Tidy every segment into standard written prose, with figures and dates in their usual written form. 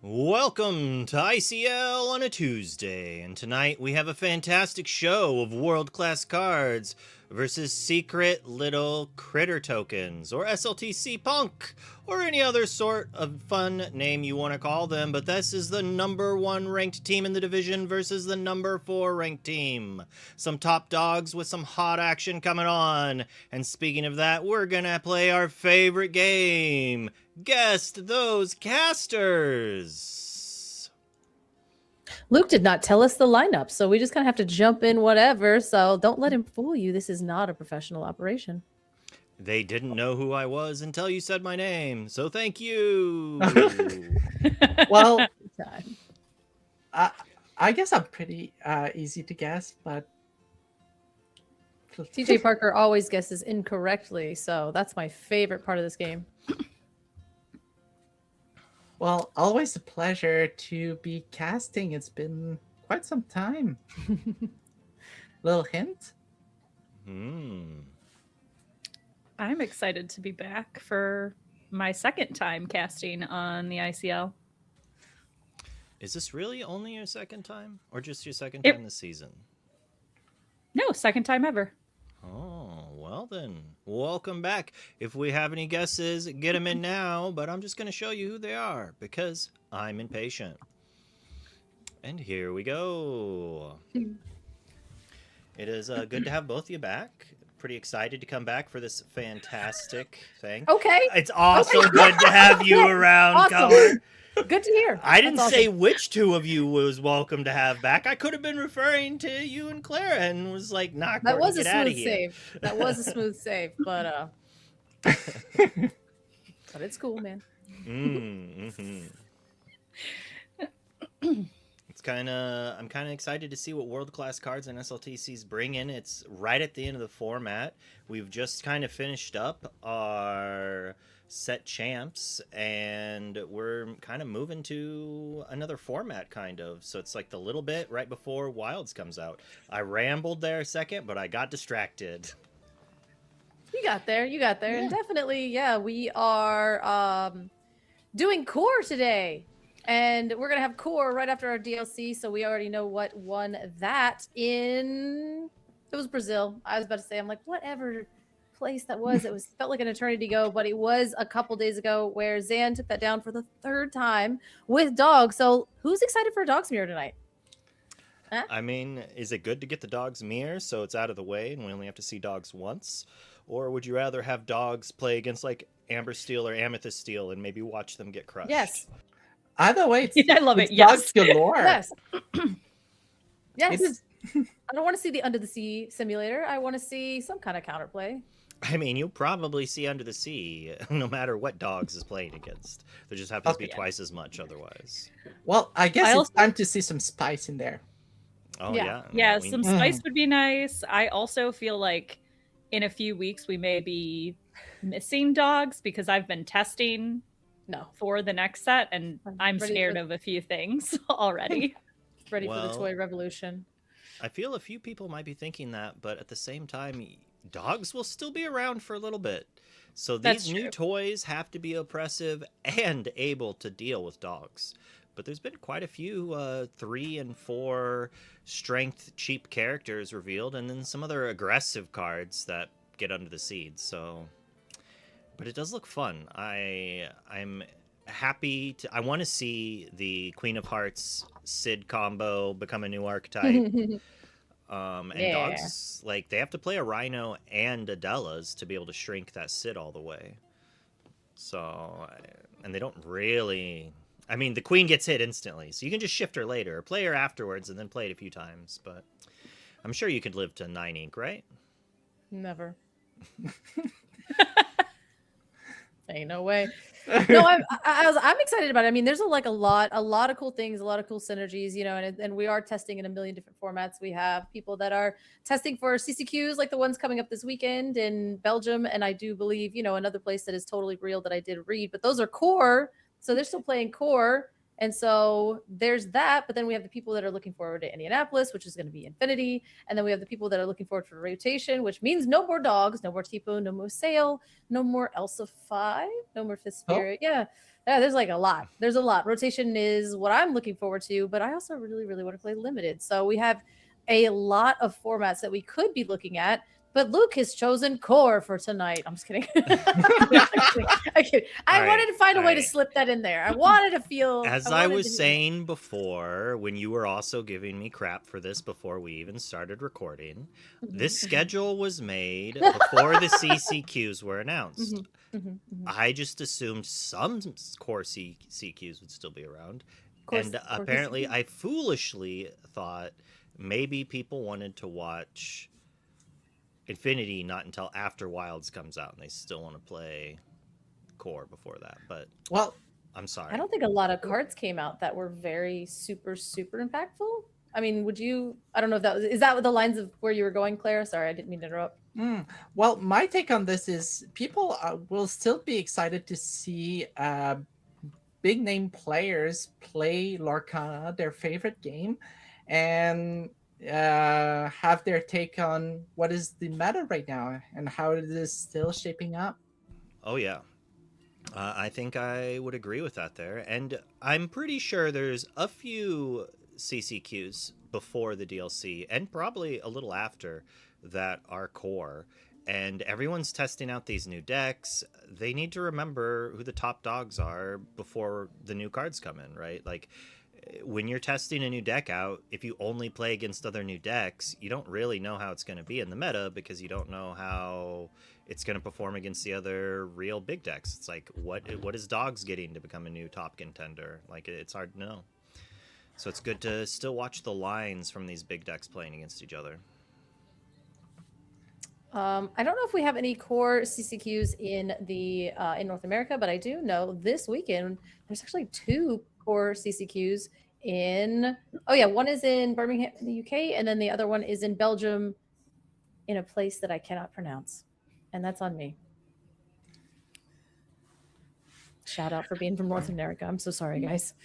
Welcome to ICL on a Tuesday, and tonight we have a fantastic show of world-class cards versus secret little critter tokens, or SLTC punk, or any other sort of fun name you want to call them, but this is the number 1 ranked team in the division versus the number 4 ranked team. Some top dogs with some hot action coming on, and speaking of that, we're gonna play our favorite game, Guest Those Casters. Luke did not tell us the lineup, so we just kind of have to jump in whatever. So don't let him fool you. This is not a professional operation. They didn't know who I was until you said my name, so thank you. Well, I guess I'm pretty easy to guess, but TJ Parker always guesses incorrectly, so that's my favorite part of this game. well, always a pleasure to be casting. It's been quite some time. Little hint? I'm excited to be back for my second time casting on the ICL. Is this really only your second time, or just your second time this season? No, second time ever. Oh, well then, welcome back. If we have any guesses, get them in now, but I'm just going to show you who they are, because I'm impatient. And here we go. It is good to have both of you back. Pretty excited to come back for this fantastic thing. Okay. It's also good to have you around, Awesome. Color. Good to hear. I didn't That's say awesome. which two of you was welcome to have back. I could have been referring to you and Clara and was like, nah, That Courtney, was a get out of smooth here. save. That was a smooth save, but it's cool, man. I'm kind of excited to see what world-class cards and SLTCs bring in. It's right at the end of the format. We've just kind of finished up our set champs, and we're kind of moving to another format, kind of. So it's like the little bit right before Wilds comes out. I rambled there a second, but I got distracted. You got there. And definitely, yeah, we are doing core today. And we're going to have core right after our DLC, so we already know what won that in... It was Brazil. I was about to say, I'm like, whatever place that was. It felt like an eternity ago, but it was a couple days ago where Zan took that down for the 3rd time with dogs. So who's excited for a dog's mirror tonight? Huh? I mean, is it good to get the dog's mirror so it's out of the way and we only have to see dogs once? Or would you rather have dogs play against like Amber Steel or Amethyst Steel and maybe watch them get crushed? Yes. Either way, I love it. it's Yes. dogs galore. Yes. Yes. It is- I don't want to see the Under the Sea simulator. I want to see some kind of counterplay. I mean, you'll probably see Under the Sea no matter what dogs is playing against. There just happens to be twice as much otherwise. Well, I guess I it's time to see some spice in there. Oh, Yeah. yeah. Yeah, We- some spice would be nice. I also feel like in a few weeks we may be missing dogs because I've been testing No. for the next set and I'm Ready scared for- of a few things already. Ready for the Well- toy revolution. I feel a few people might be thinking that, but at the same time, dogs will still be around for a little bit. So That's these new true. toys have to be oppressive and able to deal with dogs. But there's been quite a few 3 and 4 strength cheap characters revealed, and then some other aggressive cards that get under the seeds. So, but it does look fun. I'm happy to. I want to see the Queen of Hearts Sid combo become a new archetype. And Yeah. dogs, like, they have to play a Rhino and a Della's to be able to shrink that Sid all the way. So, and they don't really... I mean, the Queen gets hit instantly, so you can just shift her later, or play her afterwards, and then play it a few times, but I'm sure you could live to 9 ink, right? Never. Ain't no way. No, I'm excited about it. I mean, there's a lot of cool things, a lot of cool synergies, you know, and we are testing in a million different formats. We have people that are testing for CCQs, like the ones coming up this weekend in Belgium, and I do believe, you know, another place that is totally real that I did read, but those are core, so they're still playing core. And so there's that, but then we have the people that are looking forward to Indianapolis, which is going to be Infinity. And then we have the people that are looking forward for rotation, which means no more dogs, no more Tipo, no more Sail, no more Elsa 5, no more Fifth Spirit. Yeah, there's like a lot. There's a lot. Rotation is what I'm looking forward to, but I also really, really want to play Limited. So we have a lot of formats that we could be looking at. But Luke has chosen core for tonight. I'm just kidding. I'm kidding. I wanted to find a way to slip that in there. I wanted to feel. As I was saying before, when you were also giving me crap for this before we even started recording, this schedule was made before the CCQs were announced. I just assumed some core CQs would still be around. And apparently I foolishly thought maybe people wanted to watch Infinity not until after Wilds comes out, and they still want to play core before that. But well, I'm sorry. I don't think a lot of cards came out that were very super impactful. I mean, would you? I don't know if that is that the lines of where you were going, Claire. Sorry, I didn't mean to interrupt. Well, my take on this is people will still be excited to see big name players play Lorcana, their favorite game, and have their take on what is the meta right now and how it is still shaping up. Oh yeah, I think I would agree with that there, and I'm pretty sure there's a few CCQs before the DLC and probably a little after that are core, and everyone's testing out these new decks. They need to remember who the top dogs are before the new cards come in, right? Like, when you're testing a new deck out, if you only play against other new decks, you don't really know how it's going to be in the meta because you don't know how it's going to perform against the other real big decks. It's like, what is dogs getting to become a new top contender? Like, it's hard to know. So it's good to still watch the lines from these big decks playing against each other. I don't know if we have any core CCQs in North America, but I do know this weekend there's actually 2 core CCQs in. Oh yeah, one is in Birmingham, in the UK, and then the other one is in Belgium, in a place that I cannot pronounce, and that's on me. Shout out for being from North America. I'm so sorry, guys.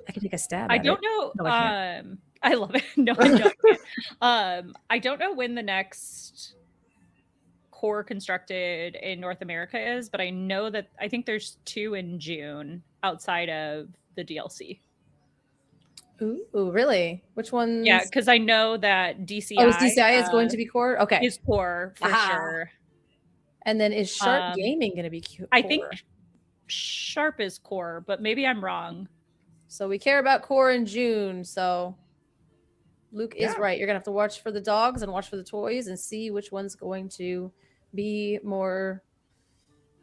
I can take a stab. I don't know. No, I I love it. No, I don't. I don't know when the next core constructed in North America is, but I know that I think there's 2 in June outside of the DLC. Ooh, really? Which ones? Yeah, because I know that DCI. Oh, DCI is going to be core. Okay, is core for sure. And then is Sharp Gaming going to be core? I think Sharp is core, but maybe I'm wrong. So we care about core in June. So Luke is right. You're going to have to watch for the dogs and watch for the toys and see which one's going to be more.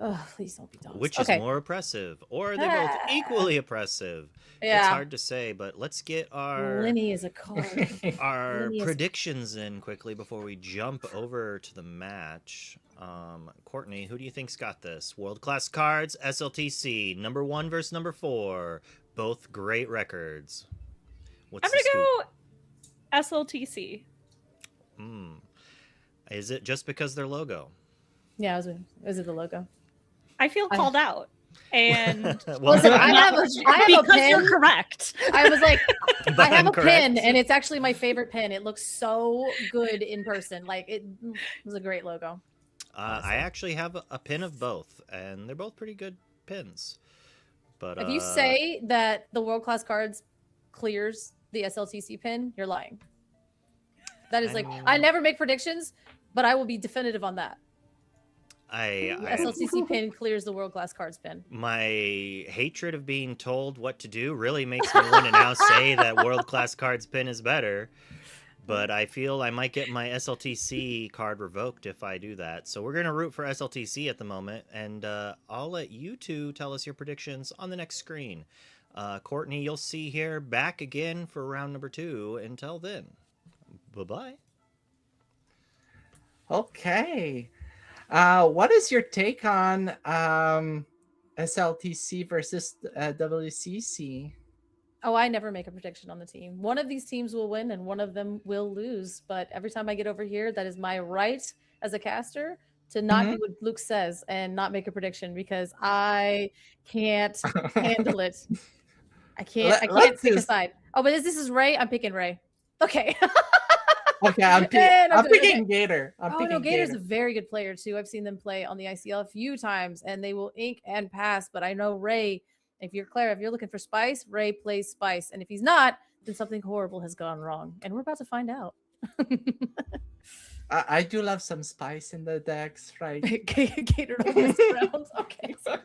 Oh, please don't be dogs. Which is more oppressive, or they're both equally oppressive. Yeah. It's hard to say, but let's get our Lenny is a card. Our predictions in quickly before we jump over to the match. Courtney, who do you think's got this? World Class Cards, SLTC, number 1 versus number 4, both great records. I'm gonna go SLTC. Is it just because their logo? Yeah, is it the logo? I feel called out. And well, listen, I have a pin. You're correct. I was like, I have a pin, and it's actually my favorite pin. It looks so good in person. Like, it was a great logo. I actually have a pin of both, and they're both pretty good pins. But if you say that the World Class Cards clears the SLTC pin, you're lying. That is I never make predictions, but I will be definitive on that. SLTC pin clears the World Class Cards pin. My hatred of being told what to do really makes me want to now say that World Class Cards pin is better. But I feel I might get my SLTC card revoked if I do that. So we're going to root for SLTC at the moment. And I'll let you two tell us your predictions on the next screen. Courtney, you'll see here back again for round number 2. Until then, bye-bye. Okay. What is your take on SLTC versus WCC? Oh, I never make a prediction on the team. One of these teams will win and one of them will lose. But every time I get over here, that is my right as a caster to not Mhm. do what Luke says and not make a prediction because I can't handle it. I can't. I can't Let's pick a just. side. Oh, but this is Ray. I'm picking Ray. Okay. Okay, And I'm I'm doing okay. picking Gator. I'm Oh no, picking Gator's a Gator. very good player too. I've seen them play on the ICL a few times, and they will ink and pass. But I know Ray. If you're Claire, if you're looking for Spice, Ray plays Spice, and if he's not, then something horrible has gone wrong, and we're about to find out. I do love some spice in the decks, right? Gator almost rounds. Okay. Sorry.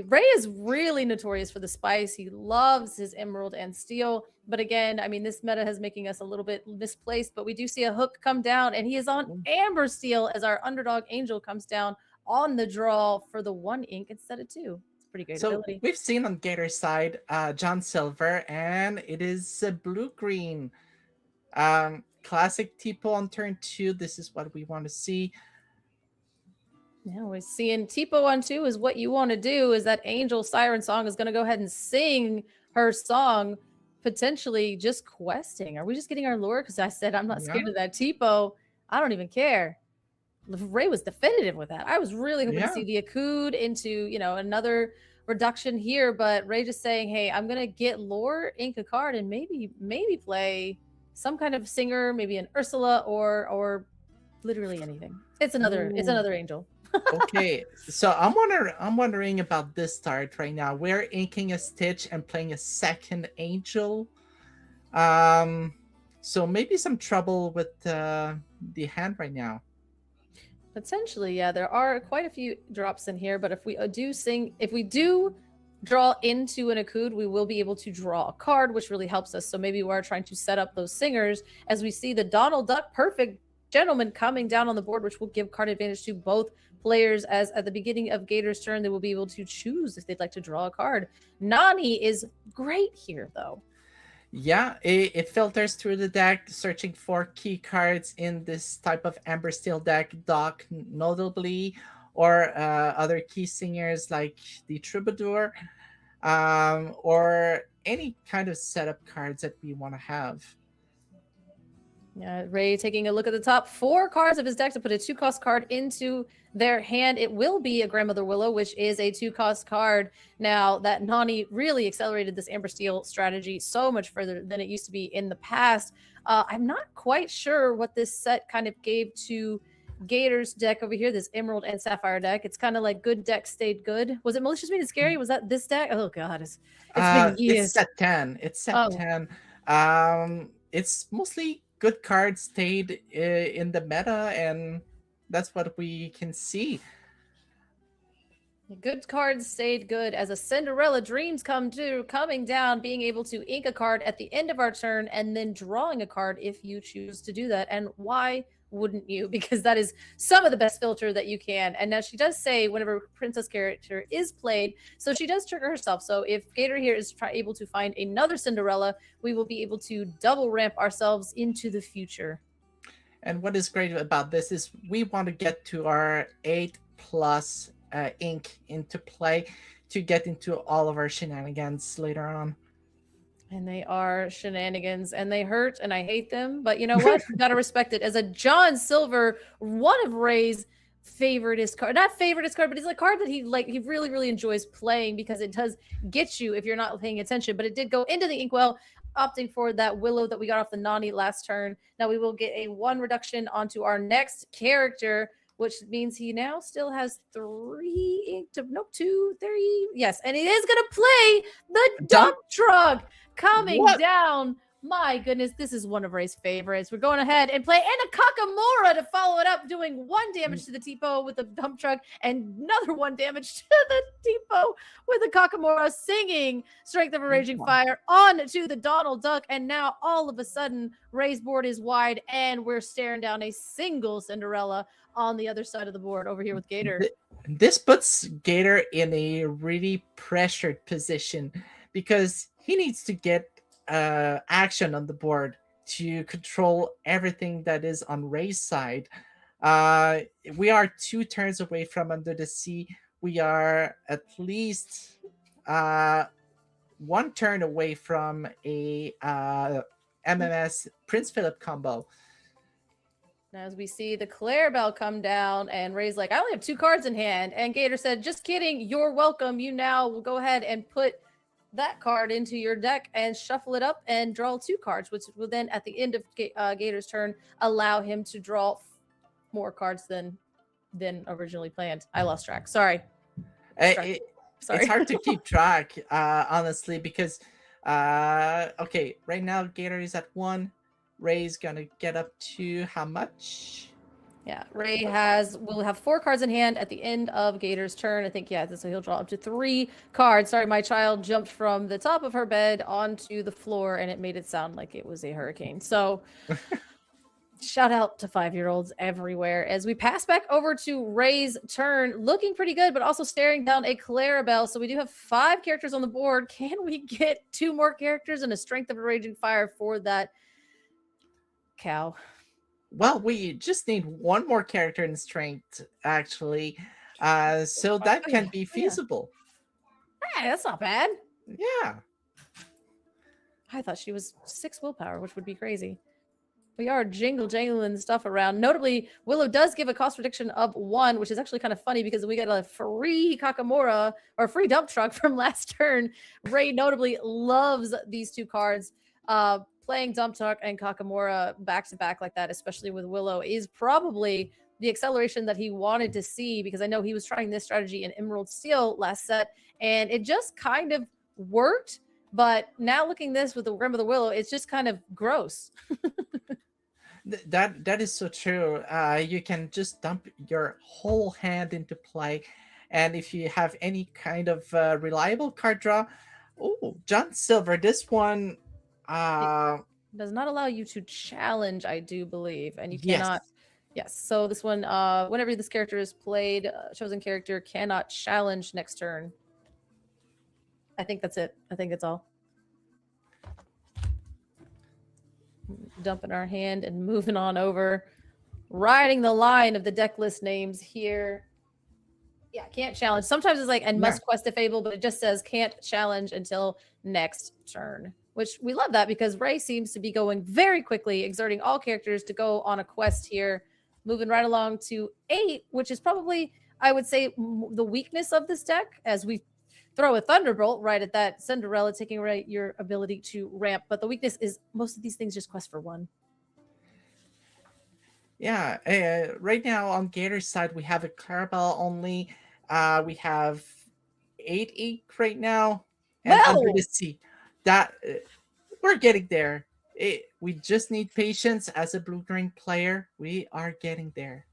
Ray is really notorious for the spice. He loves his emerald and steel. But again, I mean, this meta is making us a little bit misplaced, but we do see a hook come down, and he is on amber steel as our underdog angel comes down on the draw for the 1 ink instead of 2. It's pretty great So ability. we've seen on Gator's side, John Silver, and it is blue green. Classic Tipo on turn 2. This is what we want to see. Yeah, we're seeing Tipo on 2 is what you want to do. Is that angel siren song is going to go ahead and sing her song, potentially just questing. Are we just getting our lure? Because I said I'm not scared Yeah. of that Tipo. I don't even care. Ray was definitive with that. I was really hoping to Yeah. see the Akud into, another reduction here, but Ray just saying, "Hey, I'm gonna get lore, ink a card, and maybe play some kind of singer, maybe an Ursula or literally anything." It's another Ooh. angel. Okay, so I'm wondering about this start right now. We're inking a Stitch and playing a second Angel. So maybe some trouble with the hand right now. Potentially, yeah. There are quite a few drops in here, but if we do draw into an Akud, we will be able to draw a card, which really helps us. So maybe we're trying to set up those singers as we see the Donald Duck Perfect Gentleman coming down on the board, which will give card advantage to both players, as at the beginning of Gator's turn, they will be able to choose if they'd like to draw a card. Nani is great here, though. Yeah, it filters through the deck, searching for key cards in this type of Amber Steel deck, Doc notably, or other key singers like the Troubadour, or any kind of setup cards that we want to have. Ray taking a look at the top 4 cards of his deck to put a 2-cost card into their hand. It will be a Grandmother Willow, which is a 2-cost card. Now that Nani really accelerated this Amber Steel strategy so much further than it used to be in the past. I'm not quite sure what this set kind of gave to Gator's deck over here, this Emerald and Sapphire deck. It's kind of like good deck stayed good. Was it Malicious Mean Scary? Was that this deck? Oh god, it's been years. It's set 10. It's set 10. It's mostly good cards stayed in the meta, and that's what we can see. Good cards stayed good as a Cinderella Dreams coming down, being able to ink a card at the end of our turn and then drawing a card if you choose to do that. And why wouldn't you? Because that is some of the best filter that you can. And now she does say whenever princess character is played, so she does trigger herself. So if Gator here is able to find another Cinderella, we will be able to double ramp ourselves into the future. And what is great about this is we want to get to our 8+ ink into play to get into all of our shenanigans later on. And they are shenanigans, and they hurt, and I hate them. But you know what? You gotta respect it. As a John Silver, one of Ray's favoriteest card, not favoriteest card, but it's a card that he really, really enjoys playing because it does get you if you're not paying attention. But it did go into the inkwell, opting for that Willow that we got off the Nani last turn. Now we will get a 1 reduction onto our next character, which means he now still has 3 ink to 2, 3. Yes, and he is gonna play the dump truck coming down. My goodness, this is one of Ray's favorites. We're going ahead and play and a Kakamora to follow it up, doing 1 damage to the Tipo with the dump truck and another 1 damage to the Tipo with the Kakamora, singing Strength of a Raging Fire on to the Donald Duck. And now all of a sudden, Ray's board is wide and we're staring down a single Cinderella on the other side of the board over here with Gator. This puts Gator in a really pressured position because he needs to get action on the board to control everything that is on Ray's side. We are 2 turns away from Under the Sea. We are at least 1 turn away from a MMS Prince Philip combo. As we see the Clarabelle come down, and Ray's like, I only have 2 cards in hand. And Gator said, just kidding. You're welcome. You now will go ahead and put that card into your deck and shuffle it up and draw 2 cards, which will then, at the end of Gator's turn, allow him to draw more cards than originally planned. I lost track. Sorry. Sorry. It's hard to keep track, honestly, because, okay, right now Gator is at 1. Ray's gonna get up to how much? Yeah, Ray will have 4 cards in hand at the end of Gator's turn. I think, yeah, so he'll draw up to 3 cards. Sorry, my child jumped from the top of her bed onto the floor, and it made it sound like it was a hurricane. So shout out to 5-year-olds everywhere. As we pass back over to Ray's turn, looking pretty good, but also staring down a Clarabelle. So we do have 5 characters on the board. Can we get 2 more characters and a Strength of a Raging Fire for that cow? Well, we just need 1 more character in strength, actually, so that can be feasible. Hey, that's not bad. Yeah. I thought she was 6 willpower, which would be crazy. We are jingling stuff around. Notably, Willow does give a cost reduction of 1, which is actually kind of funny because we got a free Kakamora or free dump truck from last turn. Ray notably loves these 2 cards. Playing Dump Truck and Kakamora back to back like that, especially with Willow, is probably the acceleration that he wanted to see, because I know he was trying this strategy in Emerald Steel last set and it just kind of worked. But now looking this with the Rim of the Willow, it's just kind of gross. That is so true. You can just dump your whole hand into play, and if you have any kind of reliable card draw, John Silver, this one does not allow you to challenge, I do believe, and you cannot. Yes. So this one, whenever this character is played, chosen character cannot challenge next turn. I think that's it. I think it's all. Dumping our hand and moving on over, riding the line of the deck list names here. Yeah, can't challenge. Sometimes it's like, and must quest if able, but it just says can't challenge until next turn, which we love that because Ray seems to be going very quickly, exerting all characters to go on a quest here, moving right along to 8, which is probably, I would say, the weakness of this deck, as we throw a Thunderbolt right at that Cinderella, taking away your ability to ramp. But the weakness is most of these things just quest for 1. Yeah, right now on Gator's side, we have a Clarabelle only. We have 8 right now. And Under the Sea. That we're getting there. We just need patience as a blue-green player. We are getting there.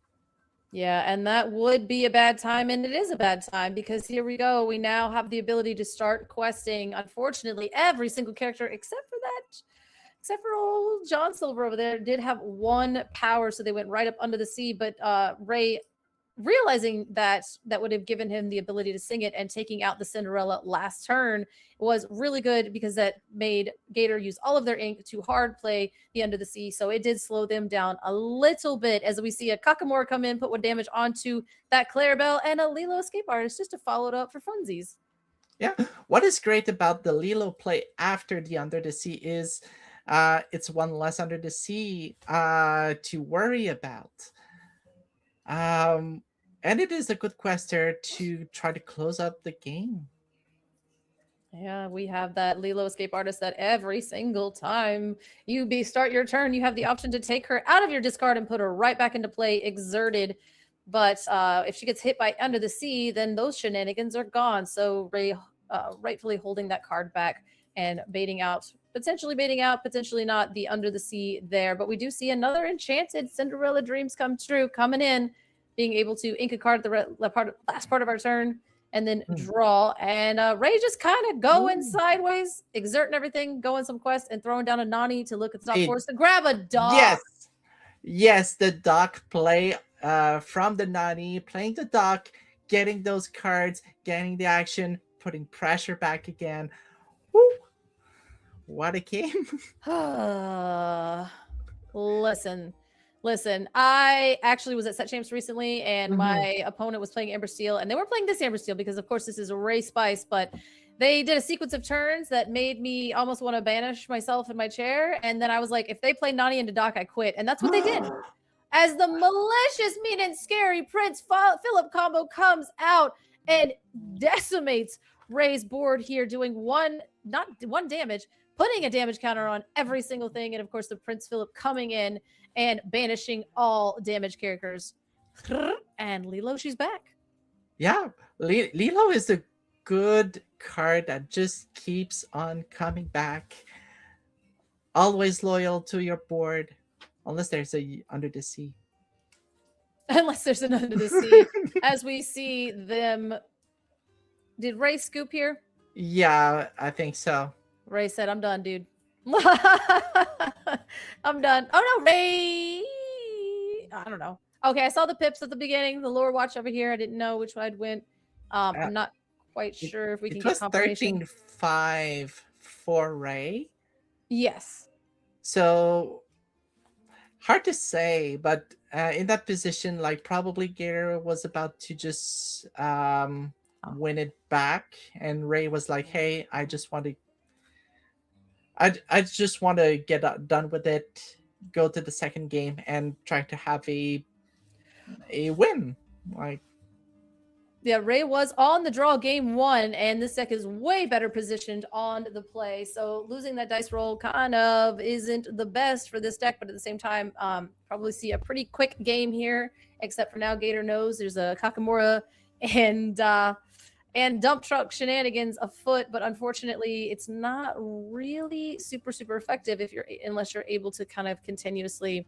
Yeah, and that would be a bad time, and it is a bad time because here we go. We now have the ability to start questing. Unfortunately, every single character except for old John Silver over there did have 1 power, so they went right up Under the Sea. But Ray, realizing that would have given him the ability to sing it and taking out the Cinderella last turn was really good because that made Gator use all of their ink to hard play the Under the Sea. So it did slow them down a little bit as we see a Kakamora come in, put 1 damage onto that Clarabelle, and a Lilo Escape Artist just to follow it up for funsies. Yeah, what is great about the Lilo play after the Under the Sea is it's 1 less Under the Sea to worry about. And it is a good quester to try to close out the game. Yeah, we have that Lilo Escape Artist that every single time you start your turn, you have the option to take her out of your discard and put her right back into play, exerted. But if she gets hit by Under the Sea, then those shenanigans are gone. So Ray rightfully holding that card back and potentially baiting out, potentially not the Under the Sea there. But we do see another enchanted Cinderella Dreams Come True coming in, being able to ink a card at the last part of our turn and then draw. And Ray just kind of going sideways, exerting everything, going some quests, and throwing down a Nani to look at the top force to grab a dock. Yes, the dock play from the Nani, playing the dock, getting those cards, getting the action, putting pressure back again. Woo! What a game. Listen, I actually was at Set Champs recently, and my opponent was playing Amber Steel, and they were playing this Amber Steel because, of course, this is a Ray Spice, but they did a sequence of turns that made me almost want to banish myself in my chair, and then I was like, if they play Nani into Dock, I quit, and that's what they did. as the malicious, mean, and scary Prince Philip combo comes out and decimates Ray's board here, doing not one damage, putting a damage counter on every single thing. And of course, the Prince Philip coming in and banishing all damage characters. And Lilo, she's back. Yeah, Lilo is a good card that just keeps on coming back. Always loyal to your board, unless there's a Under the Sea. Unless there's an Under the Sea. As we see them. Did Ray scoop here? Yeah, I think so. Ray said, I'm done, dude. I'm done. Oh, no, Ray. I don't know. Okay, I saw the pips at the beginning. The lore watch over here. I didn't know which side went. I'm not quite sure if we can get confirmation. It was 13-5 for Ray. Yes. So, hard to say, but in that position, like probably Gator was about to just win it back, and Ray was like, "Hey, I just want to get done with it, go to the second game, and try to have a win." Like, yeah, Ray was on the draw game 1, and this deck is way better positioned on the play. So losing that dice roll kind of isn't the best for this deck, but at the same time, probably see a pretty quick game here. Except for now, Gator knows there's a Kakamura and dump truck shenanigans afoot, but unfortunately, it's not really super effective unless you're able to kind of continuously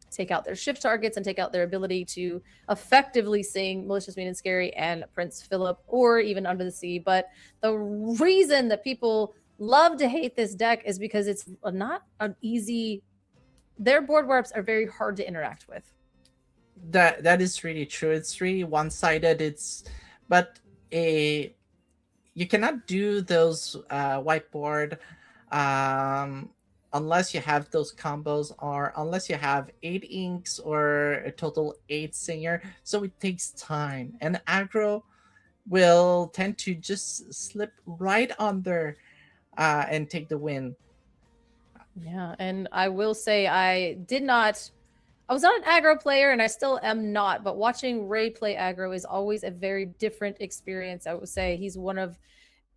take out their shift targets and take out their ability to effectively sing Malicious, Mean, and Scary and Prince Philip, or even Under the Sea. But the reason that people love to hate this deck is because it's not an easy. Their board warps are very hard to interact with. That is really true. It's really one-sided. But you cannot do those whiteboard unless you have those combos, or unless you have 8 inks or a total 8 singer. So it takes time, and aggro will tend to just slip right under and take the win. Yeah, and I will say I was not an aggro player, and I still am not, but watching Ray play aggro is always a very different experience. I would say he's one of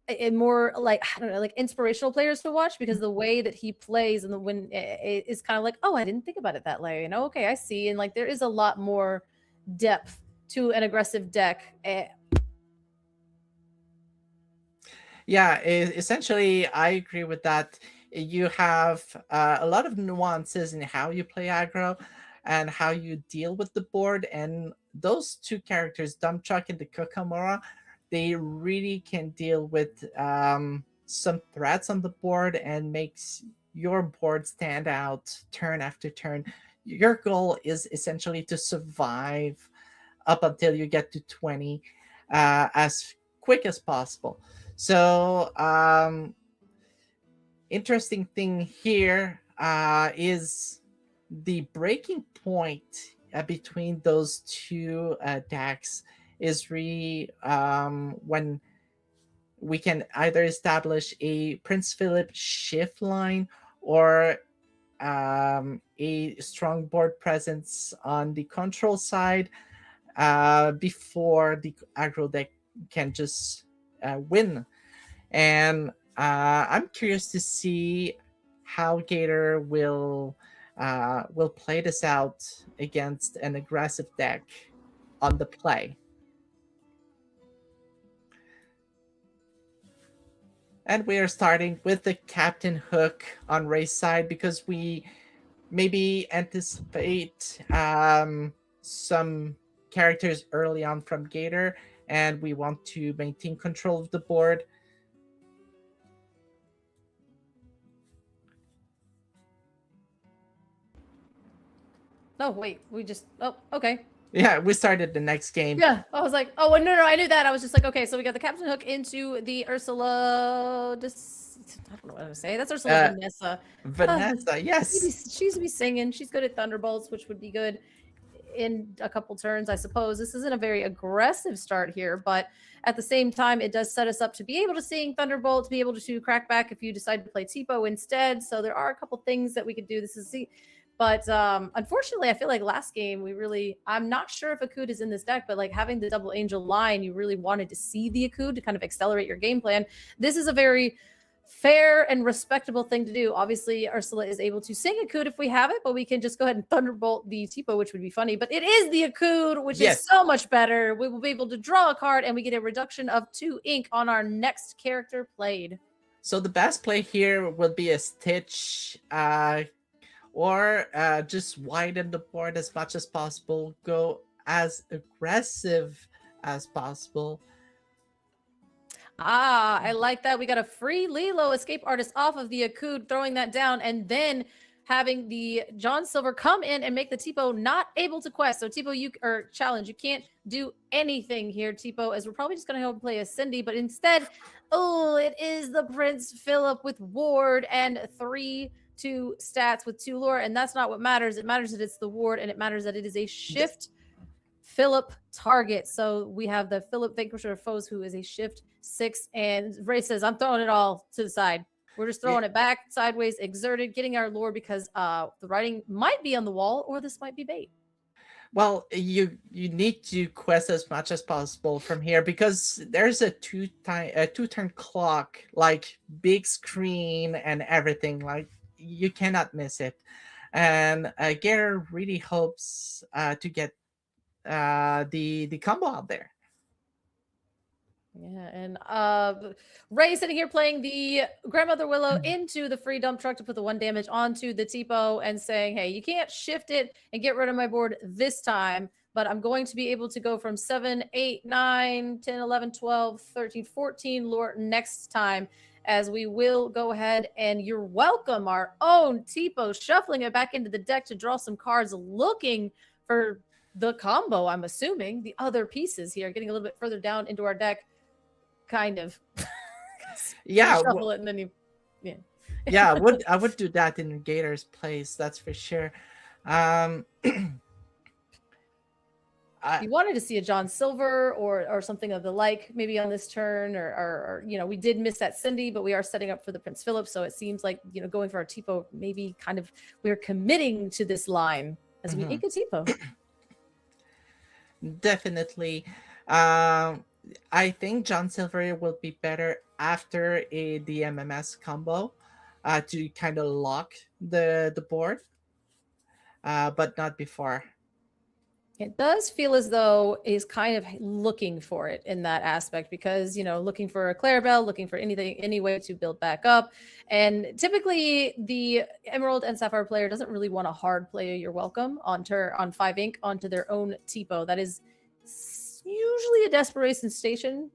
a more like, I don't know, like inspirational players to watch, because the way that he plays and the when it is kind of like, oh, I didn't think about it that way. Okay, I see. And like, there is a lot more depth to an aggressive deck. Yeah, essentially, I agree with that. You have a lot of nuances in how you play aggro and how you deal with the board. And those two characters, Dump Truck and the Kokomura, they really can deal with some threats on the board and makes your board stand out turn after turn. Your goal is essentially to survive up until you get to 20 as quick as possible. So, interesting thing here is the breaking point between those two decks is really when we can either establish a Prince Philip shift line or a strong board presence on the control side before the aggro deck can just win. And I'm curious to see how Gator will play this out against an aggressive deck on the play. And we are starting with the Captain Hook on Ray's side, because we maybe anticipate some characters early on from Gator, and we want to maintain control of the board. Oh, wait, okay. Yeah, we started the next game. Yeah, I was like, oh, no, I knew that. I was just like, okay, so we got the Captain Hook into the Ursula. I don't know what I'm going to say. That's Ursula Vanessa. Vanessa, yes. She's be singing. She's good at Thunderbolts, which would be good in a couple turns, I suppose. This isn't a very aggressive start here, but at the same time, it does set us up to be able to sing Thunderbolt, to be able to crack back if you decide to play Tipo instead. So there are a couple things that we could do. This is But unfortunately, I feel like last game I'm not sure if Akud is in this deck, but like having the double angel line, you really wanted to see the Akud to kind of accelerate your game plan. This is a very fair and respectable thing to do. Obviously, Ursula is able to sing Akud if we have it, but we can just go ahead and Thunderbolt the Tipo, which would be funny. But it is the Akud, which is so much better. We will be able to draw a card, and we get a reduction of 2 ink on our next character played. So the best play here will be a Stitch, or just widen the board as much as possible. Go as aggressive as possible. I like that. We got a free Lilo Escape Artist off of the Akud, throwing that down, and then having the John Silver come in and make the Tipo not able to quest. So Tipo, challenge, you can't do anything here, Tipo, as we're probably just going to go play a Cindy, but instead, it is the Prince Philip with Ward and 3-2 stats with 2 lore, and that's not what matters. It matters that it's the Ward, and it matters that it is a shift Philip target. So we have the Philip Vanquisher of Foes, who is a shift 6, and Ray says, I'm throwing it all to the side. We're just throwing it back, sideways, exerted, getting our lore, because the writing might be on the wall, or this might be bait. Well, you need to quest as much as possible from here, because there's a two-turn clock, like big screen and everything. Like, you cannot miss it. And Gator really hopes to get the combo out there. Yeah, and Ray sitting here playing the Grandmother Willow into the free dump truck to put the 1 damage onto the Tipo, and saying, hey, you can't shift it and get rid of my board this time, but I'm going to be able to go from 7, 8, 9, 10, 11, 12, 13, 14 lore next time, as we will go ahead and you're welcome, our own Tipo, shuffling it back into the deck to draw some cards, looking for the combo, I'm assuming. The other pieces here, getting a little bit further down into our deck. Kind of. Yeah. Shuffle it and then you, yeah, I would do that in Gator's place, that's for sure. You wanted to see a John Silver or something of the like, maybe on this turn, or we did miss that Cindy, but we are setting up for the Prince Philip, so it seems like, going for our Tipo, maybe kind of we're committing to this line as we ink a Tipo. Definitely. I think John Silver will be better after the MMS combo to kind of lock the board, but not before. It does feel as though he's kind of looking for it in that aspect, because, looking for a Clarabelle, looking for any way to build back up. And typically the Emerald and Sapphire player doesn't really want a hard play You're Welcome on 5 ink onto their own Tipo. That is usually a Desperation Station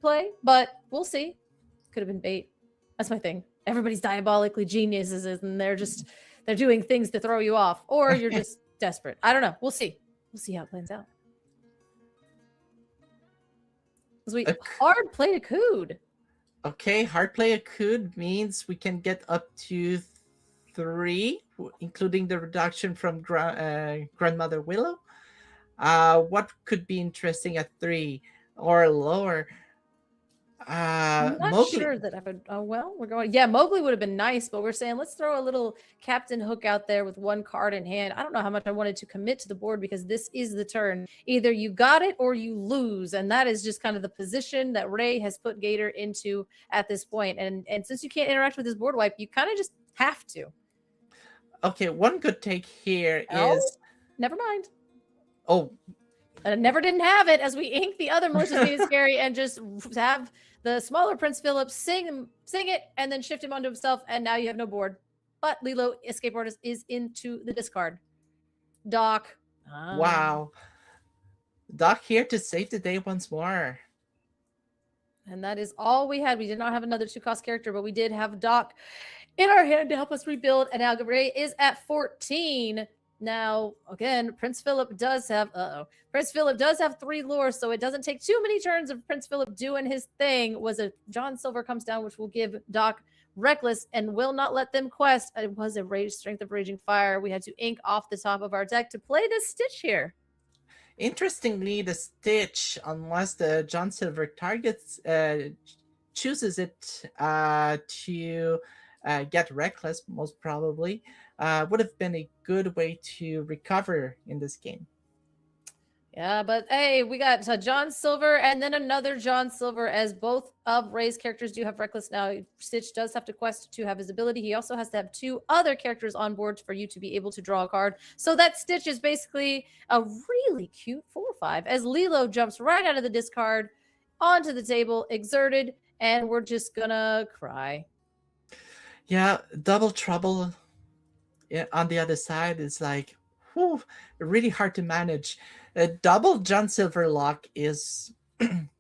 play, but we'll see. Could have been bait. That's my thing. Everybody's diabolically geniuses, and they're doing things to throw you off, or you're just desperate. I don't know. We'll see. We'll see how it plans out. Hard play Akud. Okay, hard play Akud means we can get up to 3, including the reduction from Grandmother Willow. What could be interesting at 3 or lower? I'm not Mowgli. sure that I would. Oh, well, we're going. Yeah, Mowgli would have been nice, but we're saying let's throw a little Captain Hook out there with 1 card in hand. I don't know how much I wanted to commit to the board, because this is the turn. Either you got it or you lose, and that is just kind of the position that Ray has put Gator into at this point. And since you can't interact with his board wipe, you kind of just have to. Okay, one good take here is. Never mind. Oh. And never didn't have it, as we ink the other Malicious Mean Scary and just have the smaller Prince Philip sing it and then shift him onto himself, and now you have no board. But Lilo Escape Artist is into the discard. Doc. Wow. Doc here to save the day once more. And that is all we had. We did not have another 2-cost character, but we did have Doc in our hand to help us rebuild. And now Ray is at 14. Now, again, Prince Philip does have 3 lore, so it doesn't take too many turns of Prince Philip doing his thing. Was a John Silver comes down, which will give Doc Reckless and will not let them quest. It was a Strength of Raging Fire. We had to ink off the top of our deck to play this Stitch here. Interestingly, the Stitch, unless the John Silver targets chooses it to get Reckless, most probably, would have been a good way to recover in this game. Yeah, but hey, we got John Silver and then another John Silver, as both of Ray's characters do have Reckless now. Stitch does have to quest to have his ability. He also has to have 2 other characters on board for you to be able to draw a card. So that Stitch is basically a really cute 4/5 as Lilo jumps right out of the discard onto the table, exerted, and we're just gonna cry. Yeah, Double Trouble on the other side is like, whew, really hard to manage. A double John Silver lock is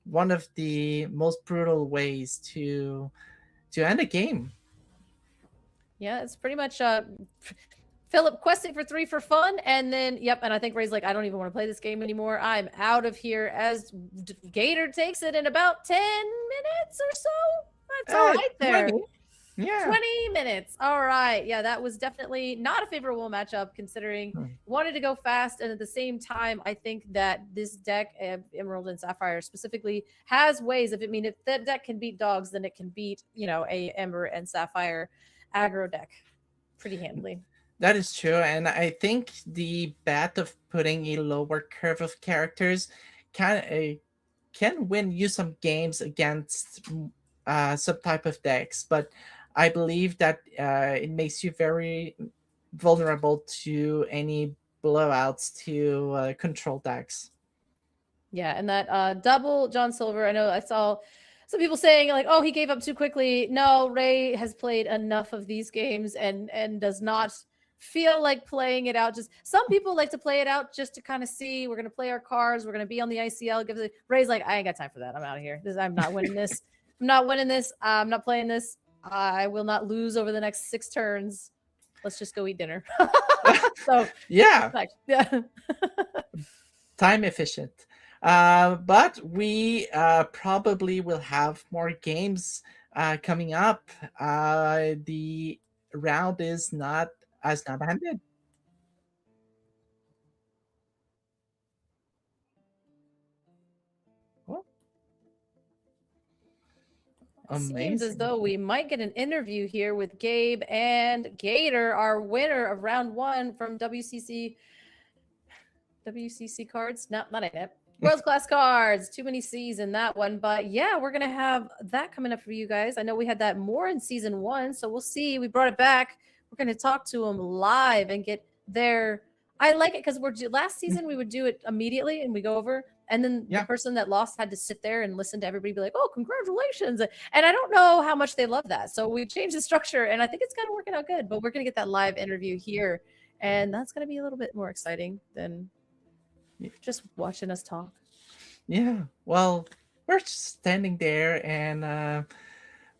one of the most brutal ways to end a game. Yeah, it's pretty much Philip questing for 3 for fun, and then and I think Ray's like, I don't even want to play this game anymore. I'm out of here, as Gator takes it in about 10 minutes or so. That's all right there. 20. Yeah. 20 minutes. All right. Yeah, that was definitely not a favorable matchup, considering wanted to go fast. And at the same time, I think that this deck, Emerald and Sapphire specifically, has ways of, if that deck can beat dogs, then it can beat, a Ember and Sapphire aggro deck pretty handily. That is true. And I think the bet of putting a lower curve of characters can win you some games against some type of decks. But I believe that it makes you very vulnerable to any blowouts to control decks. Yeah, and that double John Silver, I know I saw some people saying like, oh, he gave up too quickly. No, Ray has played enough of these games and does not feel like playing it out. Just some people like to play it out just to kind of see, we're going to play our cards, we're going to be on the ICL. Ray's like, I ain't got time for that. I'm out of here. I'm not winning this. I'm not winning this. I'm not playing this. I will not lose over the next 6 turns. Let's just go eat dinner. So yeah. Time efficient. But we probably will have more games coming up. The round is not ended. Seems as though we might get an interview here with Gabe and Gator, our winner of round 1 from WCC cards. Not it. World Class Cards. Too many C's in that one. But yeah, we're going to have that coming up for you guys. I know we had that more in season 1, so we'll see. We brought it back. We're going to talk to them live and get their... I like it because last season we would do it immediately and we go over, and then the person that lost had to sit there and listen to everybody be like, oh, congratulations. And I don't know how much they love that. So we changed the structure and I think it's kind of working out good, but we're going to get that live interview here. And that's going to be a little bit more exciting than just watching us talk. Yeah. Well, we're just standing there and,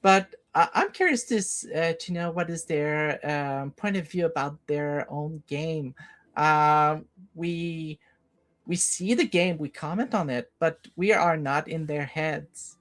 but I'm curious to know what is their point of view about their own game. We see the game, we comment on it, but we are not in their heads.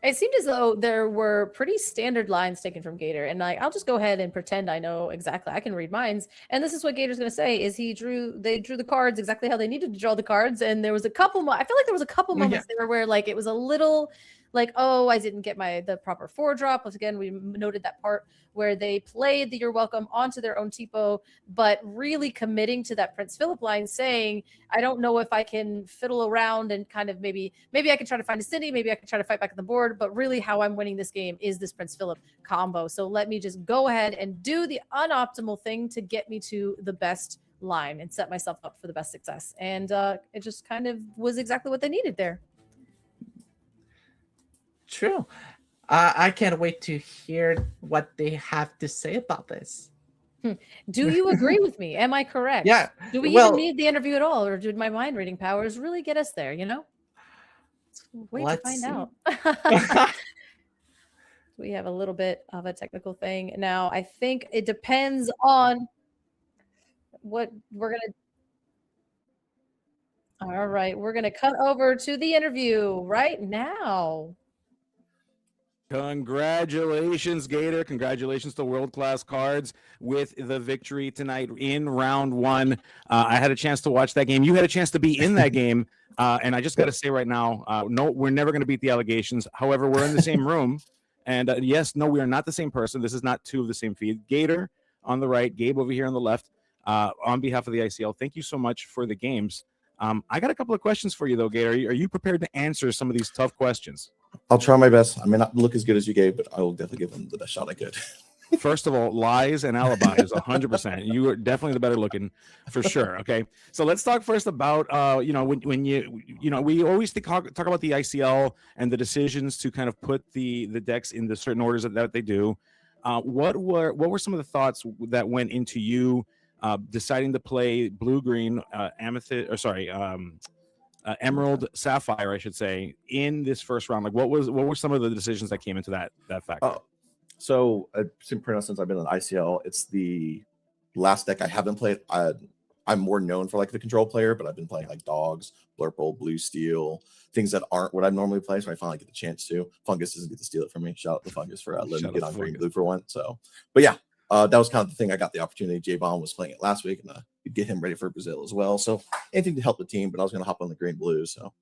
It seemed as though there were pretty standard lines taken from Gator, and I'll just go ahead and pretend I know exactly. I can read minds, and this is what Gator's going to say: is they drew the cards exactly how they needed to draw the cards, and there was a couple. I feel like there was a couple moments there where like it was a little like, oh, I didn't get the proper 4-drop. Once again, we noted that part where they played the You're Welcome onto their own TPO, but really committing to that Prince Philip line, saying, I don't know if I can fiddle around and kind of maybe I can try to find a city, maybe I can try to fight back on the board, but really how I'm winning this game is this Prince Philip combo. So let me just go ahead and do the unoptimal thing to get me to the best line and set myself up for the best success. And it just kind of was exactly what they needed there. True. I can't wait to hear what they have to say about this. Do you agree with me? Am I correct? Yeah. Do we even need the interview at all, or did my mind reading powers really get us there? Let's wait to find out. We have a little bit of a technical thing now. I think it depends on what we're gonna. All right, we're gonna cut over to the interview right now. Congratulations, Gator. Congratulations to World Class Cards with the victory tonight in round 1. I had a chance to watch that game. You had a chance to be in that game. And I just got to say right now, no, we're never going to beat the allegations. However, we're in the same room. And yes, no, we are not the same person. This is not 2 of the same feed. Gator, on the right, Gabe over here on the left. On behalf of the ICL, thank you so much for the games. I got a couple of questions for you, though, Gabe. Are you prepared to answer some of these tough questions? I'll try my best. I may not look as good as you gave, but I will definitely give them the best shot I could. First of all, lies and alibis, 100%. You are definitely the better looking, for sure. Okay, so let's talk first about when we always talk about the ICL and the decisions to kind of put the decks in the certain orders that they do. What were some of the thoughts that went into you deciding to play blue green emerald sapphire, I should say, in this first round? Like, what were some of the decisions that came into that factor? So it's been pretty much since I've been in ICL. It's the last deck I haven't played. I'm more known for like the control player, but I've been playing like dogs, blurple, blue steel, things that aren't what I normally play. So I finally get the chance to. Fungus doesn't get to steal it from me. Shout out to Fungus for letting me get on green blue for one. So, but yeah, that was kind of the thing. I got the opportunity. J-Bomb was playing it last week, and get him ready for Brazil as well. So anything to help the team. But I was going to hop on the green blue. So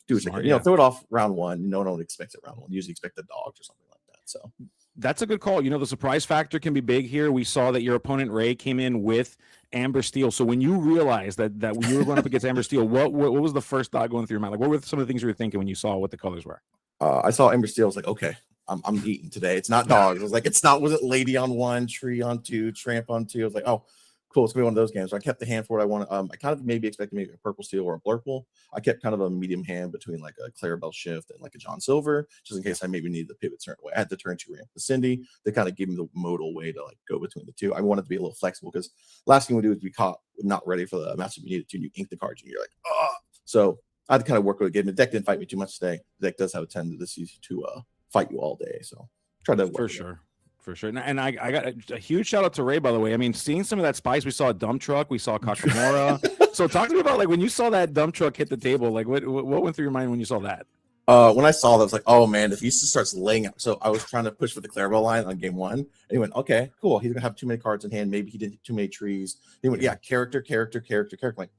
do what you can. Throw it off round one. No one expects it round one. Usually expect the dogs or something like that. So. That's a good call. The surprise factor can be big here. We saw that your opponent Ray came in with Amber Steel. So when you realized that you were going up against Amber Steel, what was the first thought going through your mind? Like, what were some of the things you were thinking when you saw what the colors were? I saw Amber Steel. I was like, okay, I'm eating today. It's not dogs. I was like, was it lady on one, tree on two, tramp on two? I was like, oh, cool. It's gonna be one of those games. So I kept the hand for what I wanted. I kind of maybe expected maybe a purple steel or a blurple. I kept kind of a medium hand between like a Clarabelle Shift and like a John Silver, just in case I maybe needed to pivot a certain way. I had to turn to ramp the Cindy. They kind of gave me the modal way to like go between the two. I wanted to be a little flexible because last thing we do is be caught not ready for the matchup you needed to, and you ink the cards and you're like, oh. So I had to kind of work with it. The deck didn't fight me too much today. The deck does have a tendency to fight you all day. So try to for sure. For sure. And I got a huge shout out to Ray, by the way. I mean, seeing some of that spice, we saw a dump truck, we saw Kakamora. So talk to me about like when you saw that dump truck hit the table, like what went through your mind when you saw that? When I saw that, I was like, oh man, if he just starts laying out. So I was trying to push for the Clarabelle line on game one. And he went, okay, cool. He's gonna have too many cards in hand. Maybe he did too many trees. He went, yeah, character. I'm like,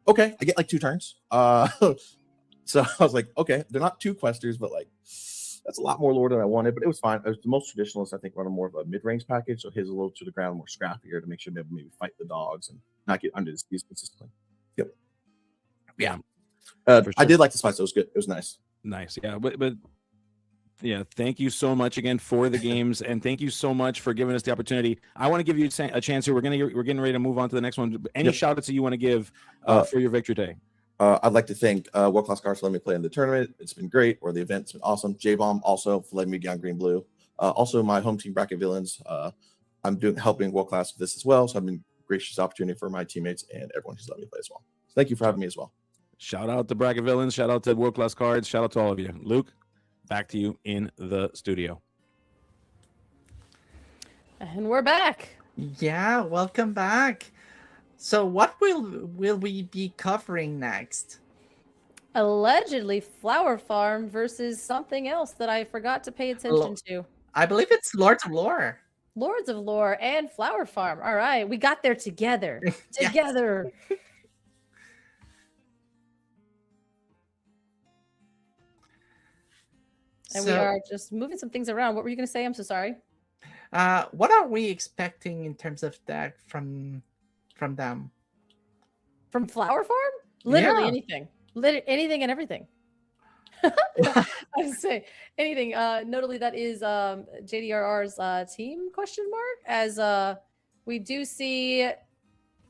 okay, I get like 2 turns. So I was like, okay, they're not 2 questers, but like that's a lot more lore than I wanted, but it was fine. It was the most traditionalist, I think, running more of a mid-range package, so his a little to the ground, more scrappier to make sure they maybe fight the dogs and not get under the skis consistently. Yep. Yeah. Sure. I did like the spice. It was good. It was nice. Nice. Yeah. But yeah, thank you so much again for the games, and thank you so much for giving us the opportunity. I want to give you a chance here. We're getting ready to move on to the next one. Any shout outs that you want to give for your victory today? I'd like to thank World Class Cards for letting me play in the tournament. It's been great. Or the event's been awesome. J-Bomb also for letting me get on green blue. Also my home team Bracket Villains. I'm helping World Class with this as well. So I've been gracious opportunity for my teammates and everyone who's let me play as well. So thank you for having me as well. Shout out to Bracket Villains. Shout out to World Class Cards. Shout out to all of you. Luke, back to you in the studio. And we're back. Yeah, welcome back. So what will we be covering next? Allegedly Flower Farm versus something else that I forgot to pay attention to. I believe it's Lords of Lore. Lords of Lore and Flower Farm. All right, we got there together. Together. And we are just moving some things around. What were you going to say? I'm so sorry. What are we expecting in terms of that from them? From Flower Farm? Literally anything. Anything and everything. I would say anything. Notably, that is JDRR's team question mark. As we do see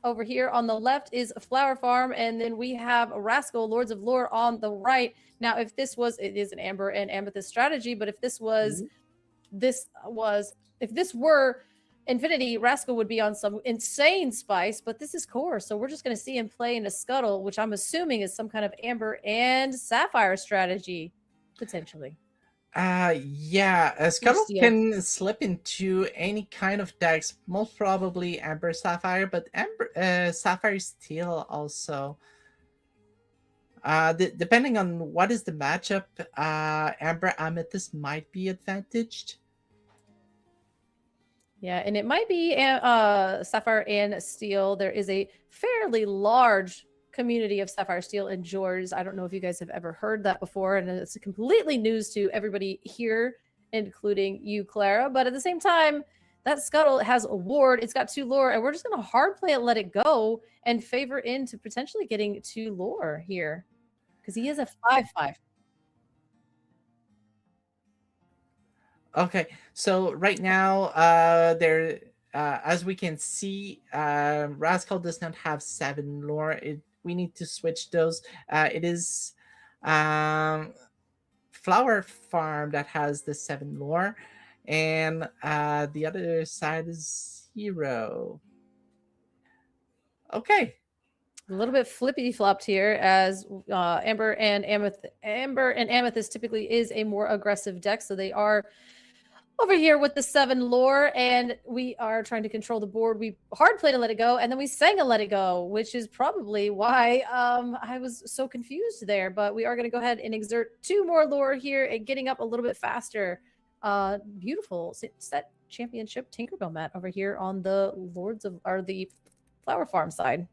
over here on the left is Flower Farm, and then we have Rascal Lords of Lore on the right. Now, if this was, it is an Amber and Amethyst strategy, but if this was, if this were Infinity, Rascal would be on some insane spice, but this is core. So we're just going to see him play in a Scuttle, which I'm assuming is some kind of Amber and Sapphire strategy, potentially. Yeah, Scuttle can slip into any kind of decks, most probably Amber Sapphire, but Amber Sapphire Steel also. Depending on what is the matchup, Amber Amethyst might be advantaged. Yeah, and it might be Sapphire and Steel. There is a fairly large community of Sapphire Steel and Jors. I don't know if you guys have ever heard that before, and it's completely news to everybody here, including you, Clara. But at the same time, That Scuttle has a ward. It's got 2 lore, and we're just going to hard play it, let it go, and favor into potentially getting 2 lore here. Because he is a 5/5. Okay, so right now, as we can see, Rascal does not have 7 lore. We need to switch those. It is Flower Farm that has the 7 lore, and the other side is Hero. Okay. A little bit flippy flopped here, as Amber and Amethyst typically is a more aggressive deck, so they are over here with the 7 lore, and we are trying to control the board. We hard played to let it go, and then we sang a let it go, which is probably why I was so confused there. But we are going to go ahead and exert 2 more lore here and getting up a little bit faster. Beautiful set championship Tinkerbell mat over here on the the Flower Farm side.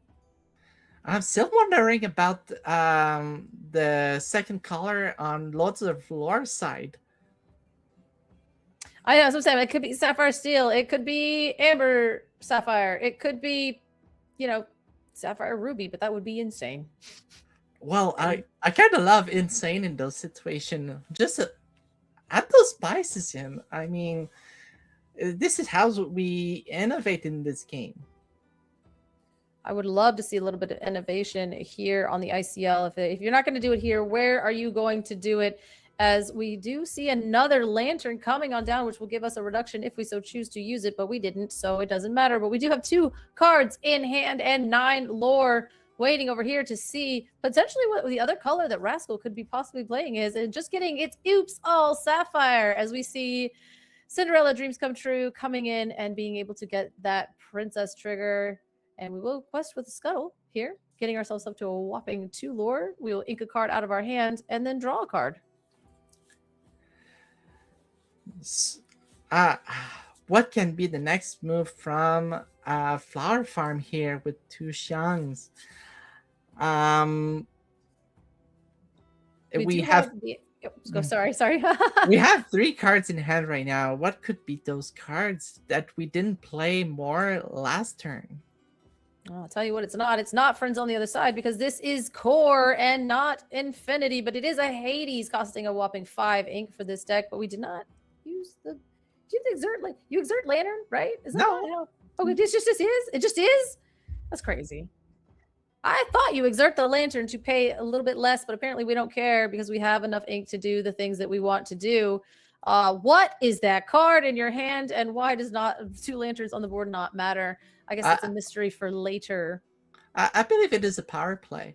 I'm still wondering about the second color on Lords of Lore side. I know, that's what I'm saying. It could be Sapphire Steel. It could be Amber Sapphire. It could be, Sapphire Ruby, but that would be insane. Well, I kind of love insane in those situations. Just add those spices in. I mean, this is how we innovate in this game. I would love to see a little bit of innovation here on the ICL. If you're not going to do it here, where are you going to do it? As we do see another lantern coming on down, which will give us a reduction if we so choose to use it, but we didn't, so it doesn't matter. But we do have 2 cards in hand and 9 lore waiting over here to see potentially what the other color that Rascal could be possibly playing is, and just getting its oops all Sapphire, as we see Cinderella Dreams Come True coming in and being able to get that princess trigger. And we will quest with the Scuttle here, getting ourselves up to a whopping 2 lore. We will ink a card out of our hand and then draw a card. What can be the next move from Flower Farm here with 2 Xiangs? We have sorry. we have 3 cards in hand right now. What could be those cards that we didn't play more last turn? I'll tell you what, it's not. It's not Friends on the Other Side, because this is Core and not Infinity, but it is a Hades costing a whopping 5 ink for this deck, but we did not use the... Do you exert Lantern, right? Is that No. Oh, it just is? It just is? That's crazy. I thought you exert the Lantern to pay a little bit less, but apparently we don't care because we have enough ink to do the things that we want to do. What is that card in your hand, and why does not 2 lanterns on the board not matter? I guess that's a mystery for later. I believe it is a power play.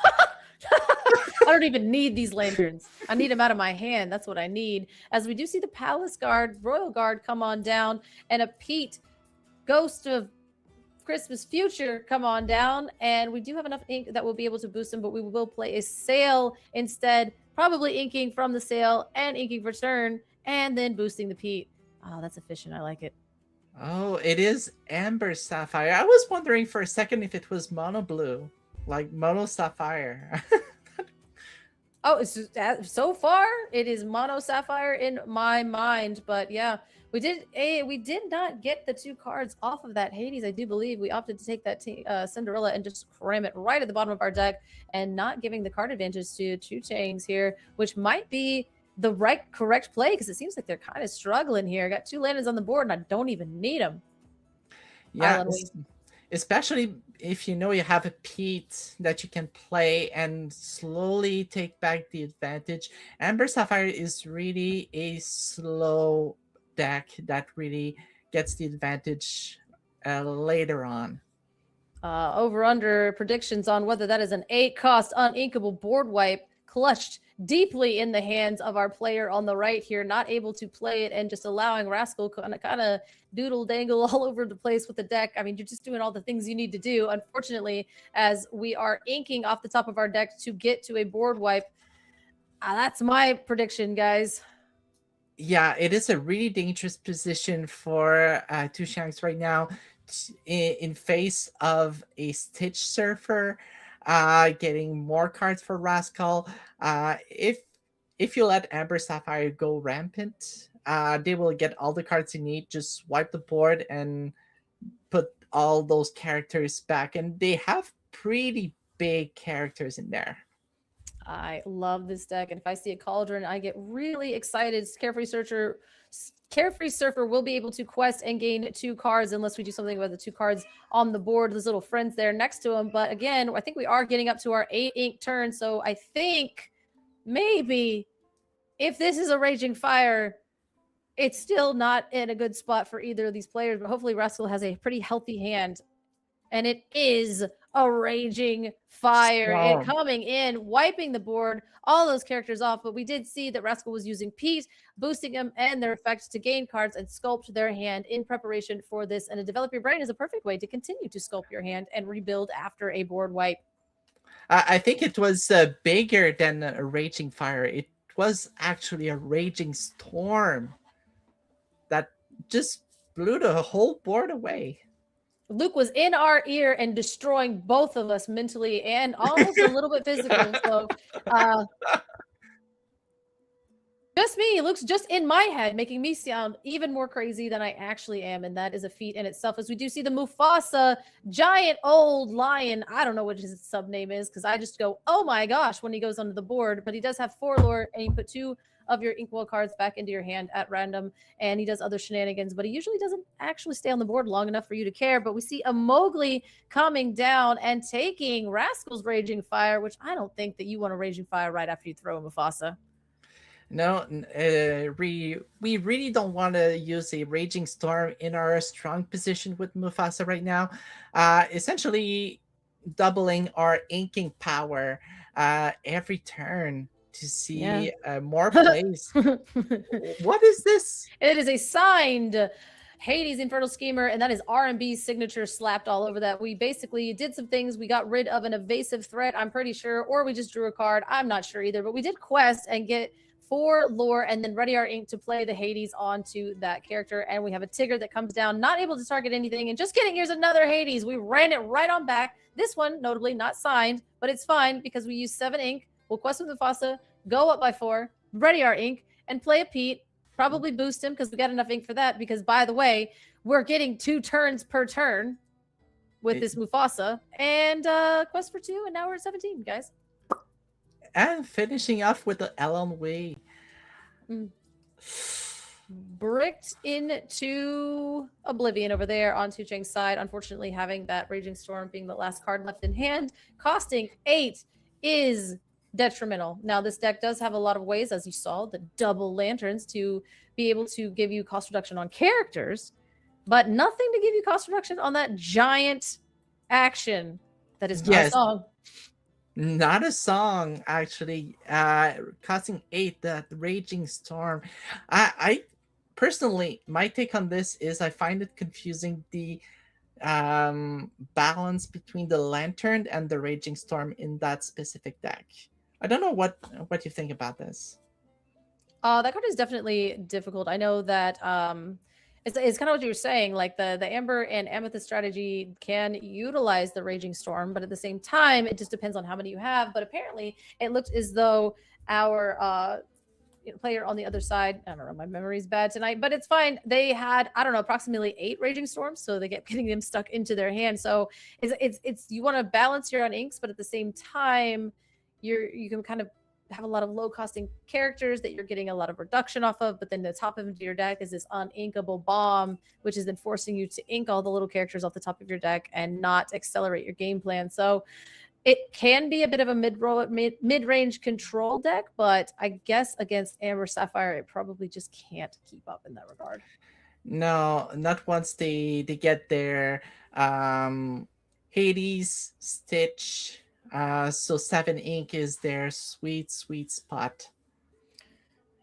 I don't even need these lanterns. I need them out of my hand. That's what I need. As we do see the Palace Guard, Royal Guard come on down, and a Pete, Ghost of Christmas Future, come on down. And we do have enough ink that we'll be able to boost them, but we will play a Sail instead, probably inking from the Sail and inking for turn, and then boosting the Pete. Oh, that's efficient. I like it. Oh, it is Amber Sapphire. I was wondering for a second if it was Mono Blue, like Mono Sapphire. Oh, it's just, so far it is Mono Sapphire in my mind, but yeah, we did not get the 2 cards off of that Hades. I do believe we opted to take that Cinderella and just cram it right at the bottom of our deck, and not giving the card advantage to Chu-Changs here, which might be the correct play, because it seems like they're kind of struggling here. Got 2 lanterns on the board and I don't even need them. Yeah, especially if you know you have a Pete that you can play and slowly take back the advantage. Amber Sapphire is really a slow deck that really gets the advantage later on. Over under predictions on whether that is an 8 cost uninkable board wipe, clutched deeply in the hands of our player on the right here, not able to play it, and just allowing Rascal kind of doodle dangle all over the place with the deck. I mean, you're just doing all the things you need to do. Unfortunately, as we are inking off the top of our deck to get to a board wipe, that's my prediction, guys. Yeah, it is a really dangerous position for Chu-Changs right now, in face of a Stitch Surfer, getting more cards for Rascal. If you let Amber Sapphire go rampant, they will get all the cards you need. Just wipe the board and put all those characters back, and they have pretty big characters in there. I love this deck, and if I see a cauldron, I get really excited. Carefree Surfer will be able to quest and gain 2 cards unless we do something about the 2 cards on the board. There's little friends there next to him. But again, I think we are getting up to our 8 ink turn. So I think maybe if this is a Raging Fire, it's still not in a good spot for either of these players. But hopefully Rascal has a pretty healthy hand. And it is a Raging Fire. And coming in, wiping the board, all those characters off. But we did see that Rascal was using Pete, boosting them and their effects to gain cards and sculpt their hand in preparation for this. And a Develop Your Brain is a perfect way to continue to sculpt your hand and rebuild after a board wipe. I think it was bigger than a Raging Fire. It was actually a Raging Storm that just blew the whole board away. Luke was in our ear and destroying both of us mentally and almost a little bit physically. So just me. Luke's just in my head, making me sound even more crazy than I actually am. And that is a feat in itself, as we do see the Mufasa giant old lion. I don't know what his sub name is because I just go, oh my gosh, when he goes onto the board. But he does have 4 lore, and you put 2 of your Inkwell cards back into your hand at random, and he does other shenanigans, but he usually doesn't actually stay on the board long enough for you to care. But we see a Mowgli coming down and taking Rascal's Raging Fire, which I don't think that you want a Raging Fire right after you throw a Mufasa. No, we really don't want to use a Raging Storm in our strong position with Mufasa right now. Essentially doubling our inking power every turn to see more plays. What is this? It is a signed Hades Infernal Schemer, and that is R&B's signature slapped all over that. We basically did some things. We got rid of an evasive threat, I'm pretty sure, or we just drew a card. I'm not sure either, but we did quest and get 4 lore and then ready our ink to play the Hades onto that character. And we have a Tigger that comes down, not able to target anything. And just kidding, here's another Hades. We ran it right on back. This one, notably, not signed, but it's fine because we use 7 ink. We'll quest with Mufasa, go up by 4, ready our ink, and play a Pete. Probably boost him because we got enough ink for that. Because, by the way, we're getting 2 turns per turn with this Mufasa. And quest for 2, and now we're at 17, guys. And finishing off with the Ellen Way. Bricked into oblivion over there on Tu Cheng's side. Unfortunately, having that Raging Storm being the last card left in hand, costing 8 is detrimental. Now, this deck does have a lot of ways, as you saw, the double lanterns to be able to give you cost reduction on characters, but nothing to give you cost reduction on that giant action that is not a song. Not a song, actually. Costing 8, that Raging Storm. I personally, my take on this is I find it confusing, the balance between the Lantern and the Raging Storm in that specific deck. I don't know what you think about this. That card is definitely difficult. I know that it's kind of what you were saying, like the Amber and Amethyst strategy can utilize the Raging Storm, but at the same time, it just depends on how many you have. But apparently, it looked as though our player on the other side, I don't know, my memory's bad tonight, but it's fine. They had, I don't know, approximately 8 Raging Storms, so they get getting them stuck into their hand. So it's you want to balance your own inks, but at the same time, you can kind of have a lot of low costing characters that you're getting a lot of reduction off of, but then the top of your deck is this uninkable bomb, which is then forcing you to ink all the little characters off the top of your deck and not accelerate your game plan. So it can be a bit of a mid-range control deck, but I guess against Amber Sapphire, it probably just can't keep up in that regard. No, not once they get their Hades, Stitch. So 7 ink is their sweet spot.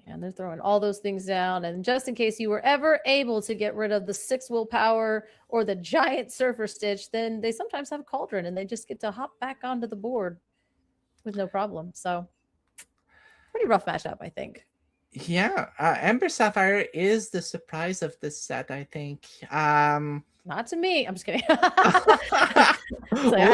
And they're throwing all those things down. And just in case you were ever able to get rid of the 6 willpower or the giant Surfer Stitch, then they sometimes have a Cauldron and they just get to hop back onto the board with no problem. So pretty rough matchup, I think. Yeah, Ember Sapphire is the surprise of this set, I think. Not to me. I'm just kidding. I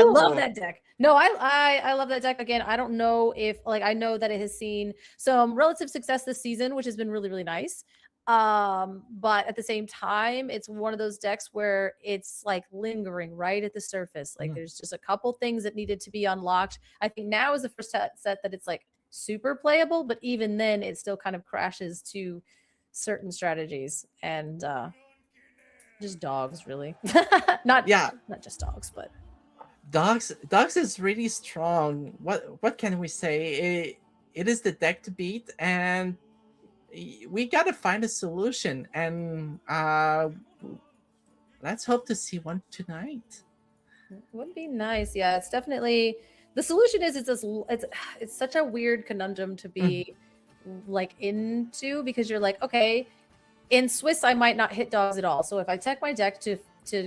love that deck. No, I love that deck. Again, I don't know if, like, I know that it has seen some relative success this season, which has been really, really nice. But at the same time, it's one of those decks where it's like lingering right at the surface. Like there's just a couple things that needed to be unlocked. I think now is the first set that it's like super playable, but even then it still kind of crashes to certain strategies and just dogs really. not just dogs, but Dogs is really strong. What can we say? It is the deck to beat, and we gotta find a solution. And let's hope to see one tonight. would be nice. Yeah, it's definitely the solution. Is it's such a weird conundrum to be like into, because you're like, okay, in Swiss I might not hit dogs at all. So if I tech my deck to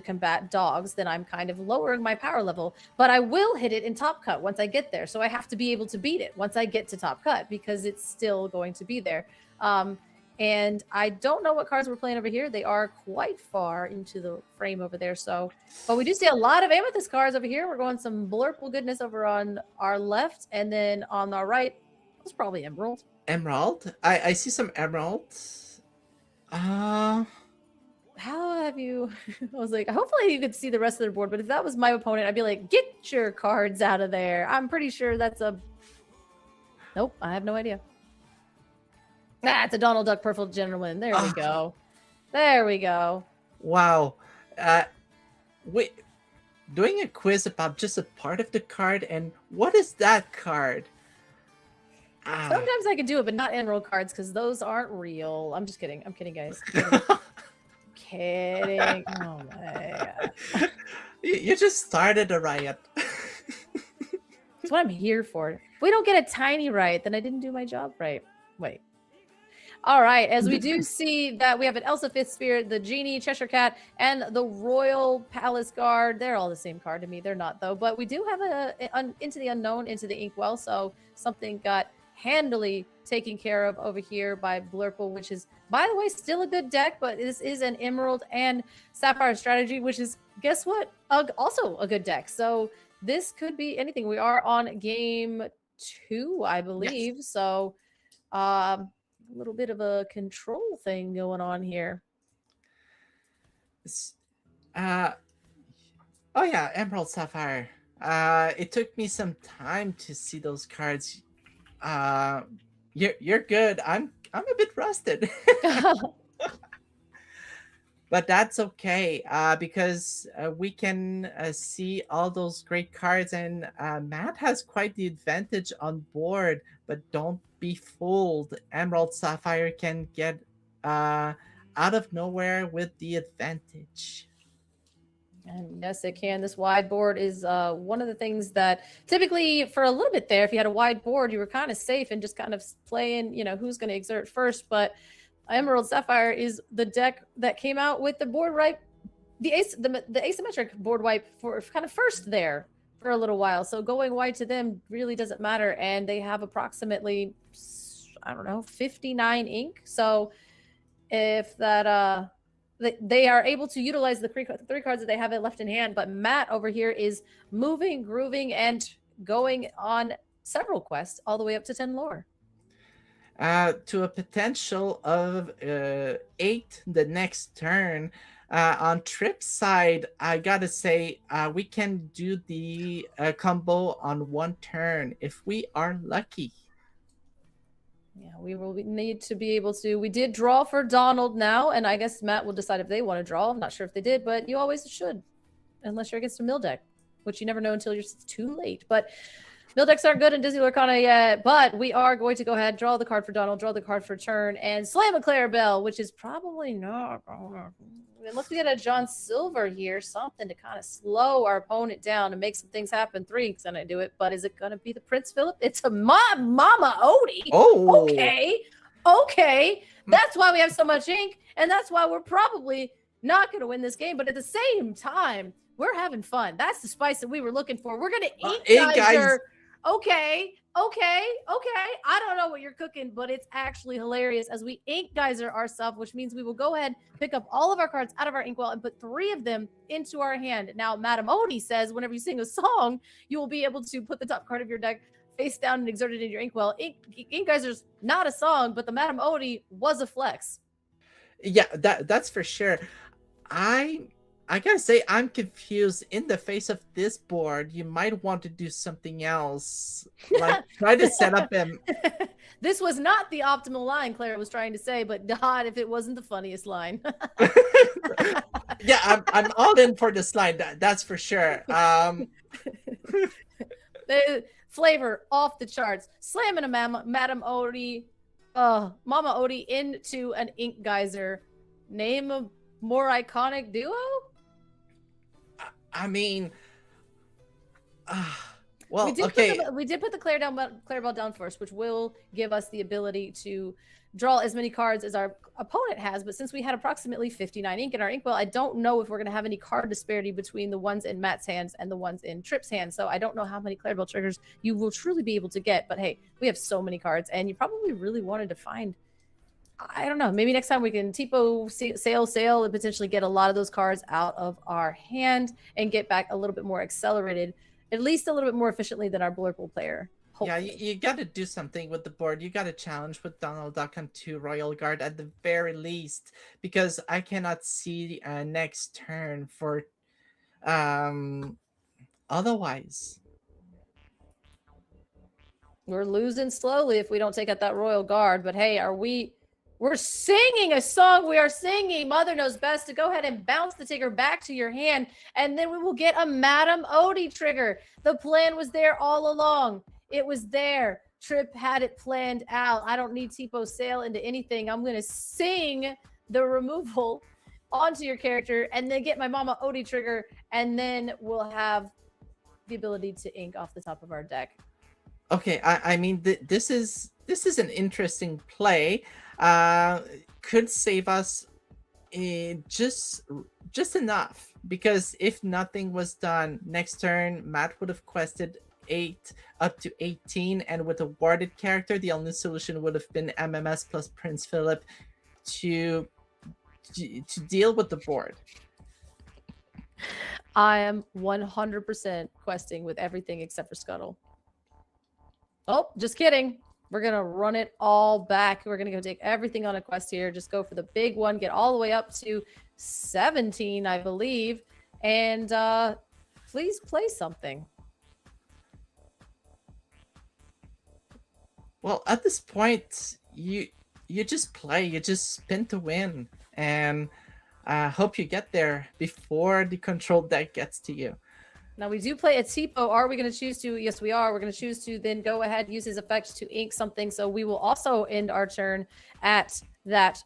combat dogs, then I'm kind of lowering my power level, but I will hit it in top cut once I get there. So I have to be able to beat it once I get to top cut, because it's still going to be there. And I don't know what cards we're playing over here. They are quite far into the frame over there. So, but we do see a lot of Amethyst cards over here. We're going some blurple goodness over on our left, and then on our right, it's probably Emerald. Emerald? I see some emeralds. How have you? I was like, hopefully you could see the rest of their board, but if that was my opponent, I'd be like, get your cards out of there. I'm pretty sure that's a. Nope, I have no idea. It's a Donald Duck Purple Gentleman. There we go. There we go. Wow. Wait, doing a quiz about just a part of the card, and what is that card? Sometimes I can do it, but not emerald cards, because those aren't real. I'm just kidding. I'm kidding, guys. Kidding. Oh my god. You just started a riot. That's what I'm here for. If we don't get a tiny right, then I didn't do my job right. Wait. All right, as we do see that we have an Elsa Fifth Spirit, the Genie, Cheshire Cat, and the Royal Palace Guard. They're all the same card to me. They're not, though. But we do have a Into the Unknown, Into the Inkwell. So something got handily taken care of over here by Blurple, which is, by the way, still a good deck. But this is an Emerald and Sapphire strategy, which is, guess what? Also a good deck. So this could be anything. We are on game 2, I believe. Yes. So a little bit of a control thing going on here. Oh yeah, Emerald Sapphire. It took me some time to see those cards. You're good. I'm a bit rusted. But that's okay, because we can see all those great cards, and Matt has quite the advantage on board, but don't be fooled. Emerald Sapphire can get out of nowhere with the advantage. And yes, it can. This wide board is one of the things that typically for a little bit there, if you had a wide board, you were kind of safe and just kind of playing, who's going to exert first. But Emerald Sapphire is the deck that came out with the board wipe, the asymmetric board wipe for kind of first there for a little while. So going wide to them really doesn't matter. And they have approximately, 59 ink. So if that, they are able to utilize the three cards that they have left in hand. But Matt over here is moving, grooving, and going on several quests all the way up to 10 lore. To a potential of 8 the next turn. On Trip's side, I gotta say, we can do the combo on 1 turn if we are lucky. Yeah, we will need to be able to. We did draw for Donald now, and I guess Matt will decide if they want to draw. I'm not sure if they did, but you always should, unless you're against a mill deck, which you never know until you're too late. But mill decks aren't good in Disney Lorcana yet, but we are going to go ahead, draw the card for Donald, draw the card for turn, and slam a Clarabelle, which is probably not. Unless we get a John Silver here, something to kind of slow our opponent down and make some things happen. 3 ink's gonna do it, but is it gonna be the Prince Philip? It's a Mama Odie. Oh, okay. That's why we have so much ink, and that's why we're probably not gonna win this game. But at the same time, we're having fun. That's the spice that we were looking for. We're gonna ink geyser. Okay. I don't know what you're cooking, but it's actually hilarious as we ink geyser ourselves, which means we will go ahead, pick up all of our cards out of our inkwell and put 3 of them into our hand. Now, Madam Odie says whenever you sing a song, you will be able to put the top card of your deck face down and exert it in your inkwell. Ink geyser's not a song, but the Madam Odie was a flex. Yeah, that's for sure. I gotta say I'm confused. In the face of this board, you might want to do something else, like try to set up him. This was not the optimal line Clara was trying to say, but God, if it wasn't the funniest line. Yeah, I'm all in for this line. That's for sure. The flavor off the charts. Slamming a Madam Odie, Mama Odie into an ink geyser. Name a more iconic duo? I mean, we did okay. put the Clarabelle down first, which will give us the ability to draw as many cards as our opponent has. But since we had approximately 59 ink in our inkwell, I don't know if we're going to have any card disparity between the ones in Matt's hands and the ones in Tripp's hands. So I don't know how many Clarabelle triggers you will truly be able to get. But hey, we have so many cards, and you probably really wanted to find, I don't know, maybe next time we can TPO sail and potentially get a lot of those cards out of our hand and get back a little bit more accelerated, at least a little bit more efficiently than our Blurple player. Yeah, Hopefully. you got to do something with the board. You got to challenge with Donald Duck on 2 Royal Guard at the very least, because I cannot see next turn for otherwise. We're losing slowly if we don't take out that Royal Guard. But hey, we're singing a song. We are singing Mother Knows Best to go ahead and bounce the ticker back to your hand. And then we will get a Madam Odie trigger. The plan was there all along. It was there. Tripp had it planned out. I don't need TPO sail into anything. I'm going to sing the removal onto your character and then get my Mama Odie trigger. And then we'll have the ability to ink off the top of our deck. Okay, I mean, this is an interesting play. Could save us just enough, because if nothing was done next turn, Matt would have quested 8 up to 18, and with a warded character, the only solution would have been MMS plus Prince Philip to deal with the board. I am 100% questing with everything except for Scuttle. Oh, just kidding. We're going to run it all back. We're going to go take everything on a quest here. Just go for the big one. Get all the way up to 17, I believe. And please play something. Well, at this point, you just play. You just spin to win. And hope you get there before the control deck gets to you. Now, we do play a TPO. Are we going to choose to? Yes, we are. We're going to choose to then go ahead and use his effects to ink something. So we will also end our turn at that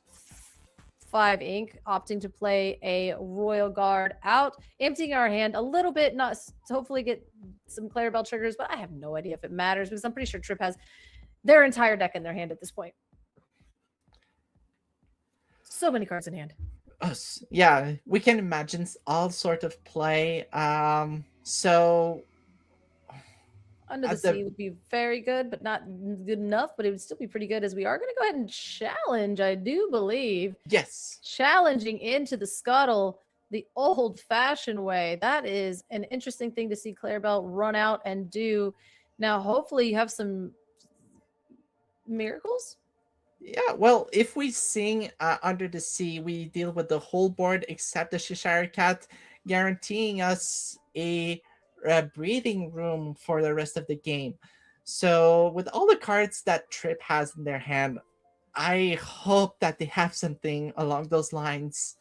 5 ink, opting to play a Royal Guard out, emptying our hand a little bit, not to hopefully get some Clarabelle triggers, but I have no idea if it matters because I'm pretty sure Tripp has their entire deck in their hand at this point. So many cards in hand. Yeah, we can imagine all sort of play. So Under the Sea would be very good, but not good enough, but it would still be pretty good, as we are going to go ahead and challenge, I do believe. Yes. Challenging into the Scuttle the old-fashioned way. That is an interesting thing to see Clarabelle run out and do. Now, hopefully you have some miracles. Yeah, well, if we sing Under the Sea, we deal with the whole board except the Cheshire Cat, guaranteeing us a breathing room for the rest of the game. So with all the cards that Tripp has in their hand, I hope that they have something along those lines.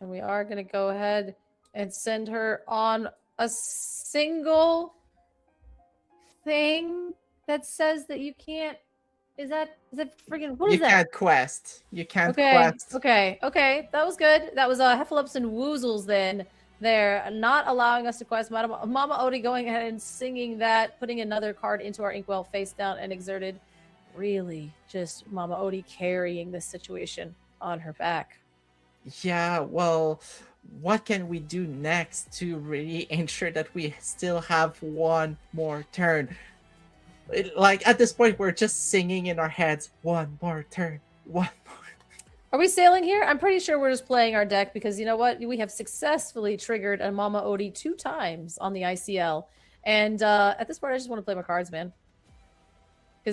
And we are going to go ahead and send her on a single thing that says that you can't. Is that friggin' what is that? You can't quest. You can't quest. Okay. That was good. That was Heffalumps and Woozles then. They're not allowing us to quest. Mama Odie going ahead and singing that, putting another card into our inkwell face down and exerted. Really just Mama Odie carrying this situation on her back. Yeah, well, what can we do next to really ensure that we still have one more turn? Like, at this point, we're just singing in our heads, one more turn, one more. Are we sailing here? I'm pretty sure we're just playing our deck because you know what? We have successfully triggered a Mama Odie 2 times on the ICL. And at this point, I just want to play my cards, man.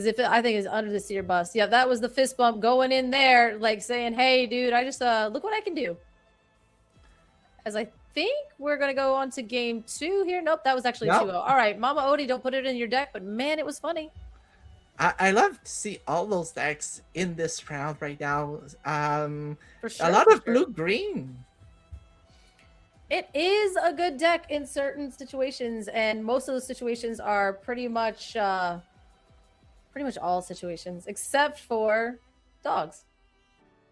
Because I think it's under the seer bus. Yeah, that was the fist bump going in there, like saying, "Hey, dude, I just look what I can do." As I think we're gonna go on to game 2 here. Nope, that was actually 2-0. All right, Mama Odie, don't put it in your deck, but man, it was funny. I love to see all those decks in this round right now. For sure, a lot of blue-green. It is a good deck in certain situations, and most of those situations are pretty much all situations, except for dogs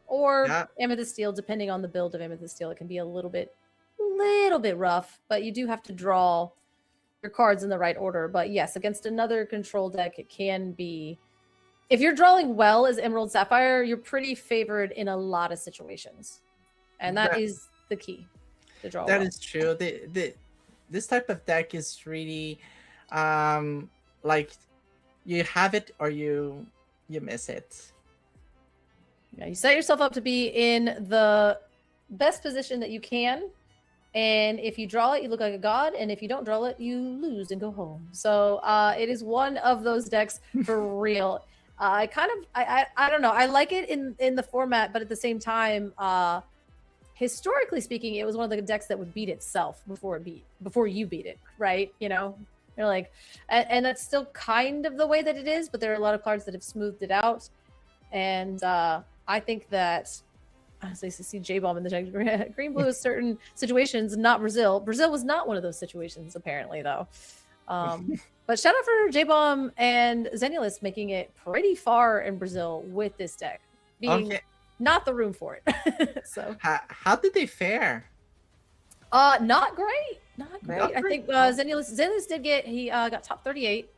or Amethyst Steel. Depending on the build of Amethyst Steel, it can be a little bit rough, but you do have to draw your cards in the right order. But yes, against another control deck, it can be. If you're drawing well as Emerald Sapphire, you're pretty favored in a lot of situations, and that is the key to draw. That well. is true. This type of deck is really like you have it or you miss it. Yeah, you set yourself up to be in the best position that you can. And if you draw it, you look like a god. And if you don't draw it, you lose and go home. So it is one of those decks for real. I don't know. I like it in the format, but at the same time, historically speaking, it was one of the decks that would beat itself before you beat it, right? You know, you're like, and that's still kind of the way that it is. But there are a lot of cards that have smoothed it out, and I think that. Honestly, to see J-Bomb in the deck, green blue is certain situations, not Brazil. Brazil was not one of those situations, apparently, though. But shout out for J-Bomb and Xenulus making it pretty far in Brazil with this deck, being not the room for it. So how did they fare? Not great. I think Xenulus did got top 38,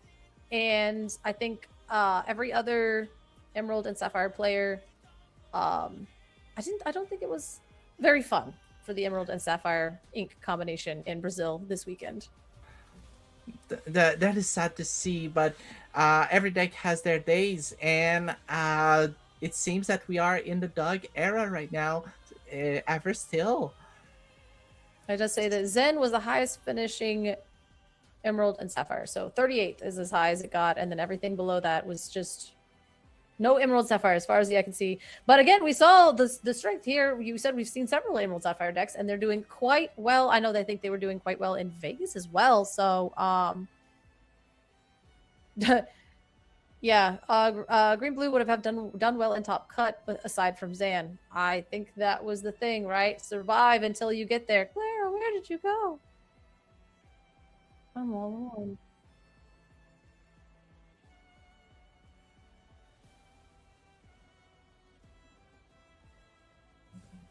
and I think every other Emerald and Sapphire player. I don't think it was very fun for the Emerald and Sapphire ink combination in Brazil this weekend. That is sad to see, but every deck has their days, and it seems that we are in the dog era right now, ever still. I just say that Zen was the highest finishing Emerald and Sapphire, so 38th is as high as it got, and then everything below that was just no Emerald Sapphire as far as the eye can see. But again, we saw the strength here. You said we've seen several Emerald Sapphire decks, and they're doing quite well. I know they think they were doing quite well in Vegas as well. So, yeah, Green Blue would have done well in Top Cut, but aside from Zan, I think that was the thing, right? Survive until you get there. Clara, where did you go? I'm all alone.